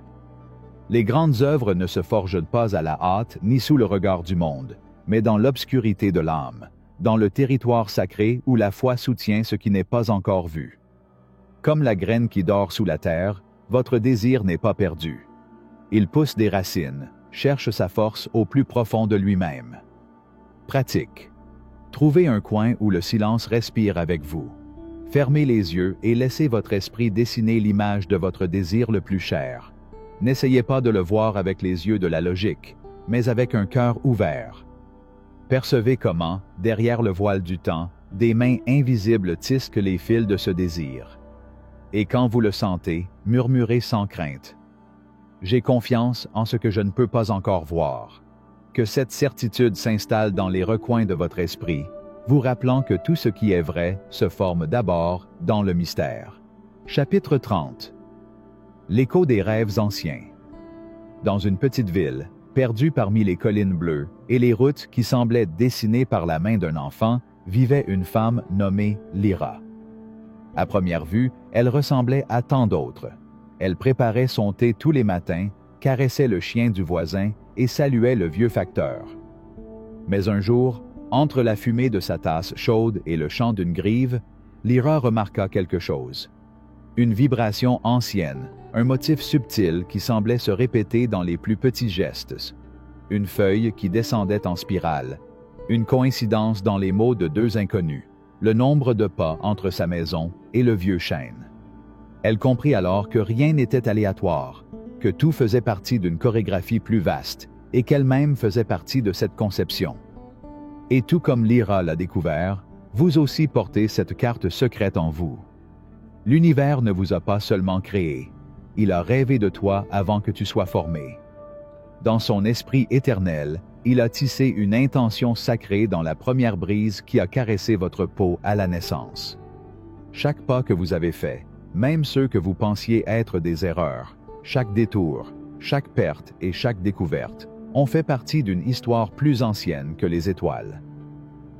Speaker 1: Les grandes œuvres ne se forgent pas à la hâte ni sous le regard du monde, mais dans l'obscurité de l'âme, dans le territoire sacré où la foi soutient ce qui n'est pas encore vu. Comme la graine qui dort sous la terre, votre désir n'est pas perdu. Il pousse des racines, cherche sa force au plus profond de lui-même. Pratique. Trouvez un coin où le silence respire avec vous. Fermez les yeux et laissez votre esprit dessiner l'image de votre désir le plus cher. N'essayez pas de le voir avec les yeux de la logique, mais avec un cœur ouvert. Percevez comment, derrière le voile du temps, des mains invisibles tissent les fils de ce désir. Et quand vous le sentez, murmurez sans crainte. J'ai confiance en ce que je ne peux pas encore voir. Que cette certitude s'installe dans les recoins de votre esprit, vous rappelant que tout ce qui est vrai se forme d'abord dans le mystère. Chapitre 30. L'écho des rêves anciens. Dans une petite ville, perdue parmi les collines bleues et les routes qui semblaient dessinées par la main d'un enfant, vivait une femme nommée Lyra. À première vue, elle ressemblait à tant d'autres. Elle préparait son thé tous les matins, caressait le chien du voisin et saluait le vieux facteur. Mais un jour, entre la fumée de sa tasse chaude et le chant d'une grive, Lyra remarqua quelque chose. Une vibration ancienne, un motif subtil qui semblait se répéter dans les plus petits gestes. Une feuille qui descendait en spirale. Une coïncidence dans les mots de deux inconnus, le nombre de pas entre sa maison et le vieux chêne. Elle comprit alors que rien n'était aléatoire, que tout faisait partie d'une chorégraphie plus vaste et qu'elle-même faisait partie de cette conception. Et tout comme Lyra l'a découvert, vous aussi portez cette carte secrète en vous. L'univers ne vous a pas seulement créé, il a rêvé de toi avant que tu sois formé. Dans son esprit éternel, il a tissé une intention sacrée dans la première brise qui a caressé votre peau à la naissance. Chaque pas que vous avez fait, même ceux que vous pensiez être des erreurs, chaque détour, chaque perte et chaque découverte, ont fait partie d'une histoire plus ancienne que les étoiles.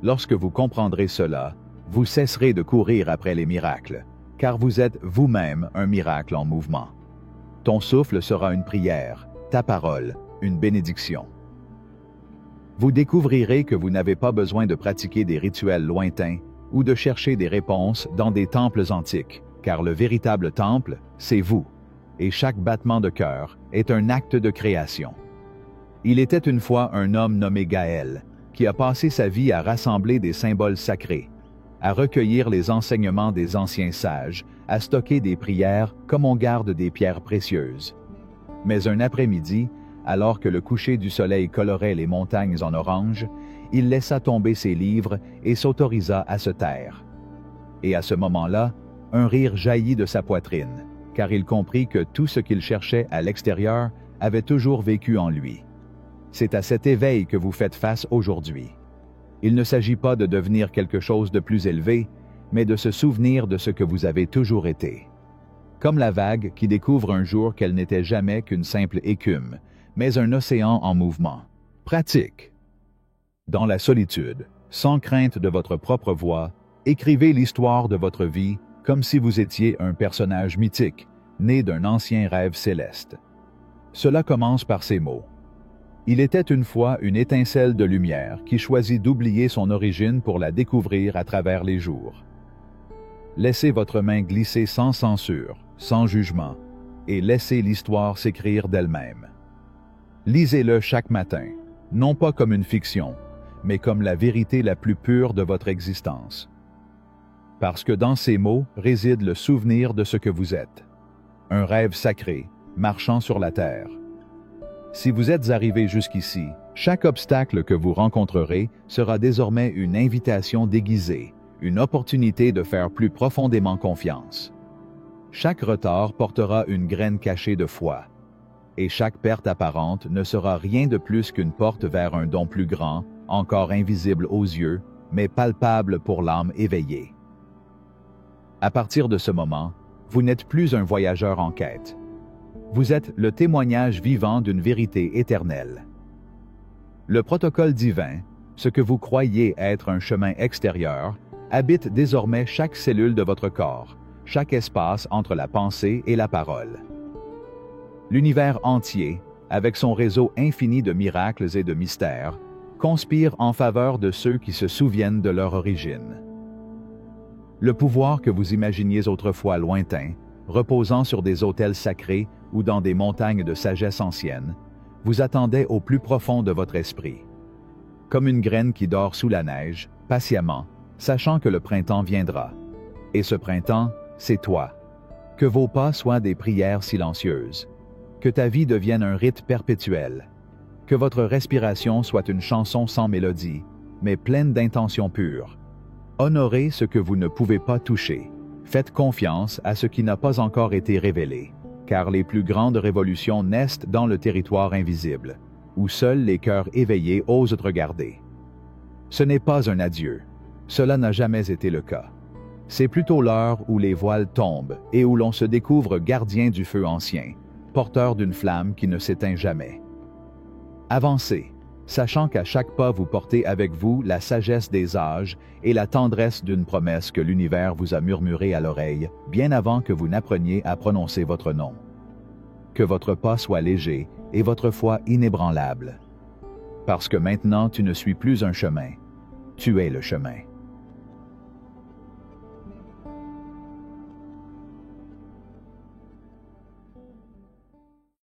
Speaker 1: Lorsque vous comprendrez cela, vous cesserez de courir après les miracles, car vous êtes vous-même un miracle en mouvement. Ton souffle sera une prière, ta parole, une bénédiction. Vous découvrirez que vous n'avez pas besoin de pratiquer des rituels lointains ou de chercher des réponses dans des temples antiques, car le véritable temple, c'est vous, et chaque battement de cœur est un acte de création. Il était une fois un homme nommé Gaël, qui a passé sa vie à rassembler des symboles sacrés, à recueillir les enseignements des anciens sages, à stocker des prières comme on garde des pierres précieuses. Mais un après-midi, alors que le coucher du soleil colorait les montagnes en orange, il laissa tomber ses livres et s'autorisa à se taire. Et à ce moment-là, un rire jaillit de sa poitrine, car il comprit que tout ce qu'il cherchait à l'extérieur avait toujours vécu en lui. C'est à cet éveil que vous faites face aujourd'hui. Il ne s'agit pas de devenir quelque chose de plus élevé, mais de se souvenir de ce que vous avez toujours été. Comme la vague qui découvre un jour qu'elle n'était jamais qu'une simple écume, mais un océan en mouvement. Pratique. Dans la solitude, sans crainte de votre propre voix, écrivez l'histoire de votre vie comme si vous étiez un personnage mythique, né d'un ancien rêve céleste. Cela commence par ces mots. Il était une fois une étincelle de lumière qui choisit d'oublier son origine pour la découvrir à travers les jours. Laissez votre main glisser sans censure, sans jugement, et laissez l'histoire s'écrire d'elle-même. Lisez-le chaque matin, non pas comme une fiction, mais comme la vérité la plus pure de votre existence. Parce que dans ces mots réside le souvenir de ce que vous êtes. Un rêve sacré, marchant sur la terre. Si vous êtes arrivé jusqu'ici, chaque obstacle que vous rencontrerez sera désormais une invitation déguisée, une opportunité de faire plus profondément confiance. Chaque retard portera une graine cachée de foi, et chaque perte apparente ne sera rien de plus qu'une porte vers un don plus grand, encore invisible aux yeux, mais palpable pour l'âme éveillée. À partir de ce moment, vous n'êtes plus un voyageur en quête. Vous êtes le témoignage vivant d'une vérité éternelle. Le protocole divin, ce que vous croyez être un chemin extérieur, habite désormais chaque cellule de votre corps, chaque espace entre la pensée et la parole. L'univers entier, avec son réseau infini de miracles et de mystères, conspire en faveur de ceux qui se souviennent de leur origine. Le pouvoir que vous imaginiez autrefois lointain, reposant sur des autels sacrés ou dans des montagnes de sagesse ancienne, vous attendait au plus profond de votre esprit. Comme une graine qui dort sous la neige, patiemment, sachant que le printemps viendra. Et ce printemps, c'est toi. Que vos pas soient des prières silencieuses. Que ta vie devienne un rite perpétuel. Que votre respiration soit une chanson sans mélodie, mais pleine d'intentions pures. Honorez ce que vous ne pouvez pas toucher. Faites confiance à ce qui n'a pas encore été révélé, car les plus grandes révolutions naissent dans le territoire invisible, où seuls les cœurs éveillés osent regarder. Ce n'est pas un adieu. Cela n'a jamais été le cas. C'est plutôt l'heure où les voiles tombent et où l'on se découvre gardien du feu ancien, porteur d'une flamme qui ne s'éteint jamais. Avancez, sachant qu'à chaque pas vous portez avec vous la sagesse des âges et la tendresse d'une promesse que l'univers vous a murmurée à l'oreille bien avant que vous n'appreniez à prononcer votre nom. Que votre pas soit léger et votre foi inébranlable. Parce que maintenant tu ne suis plus un chemin, tu es le chemin.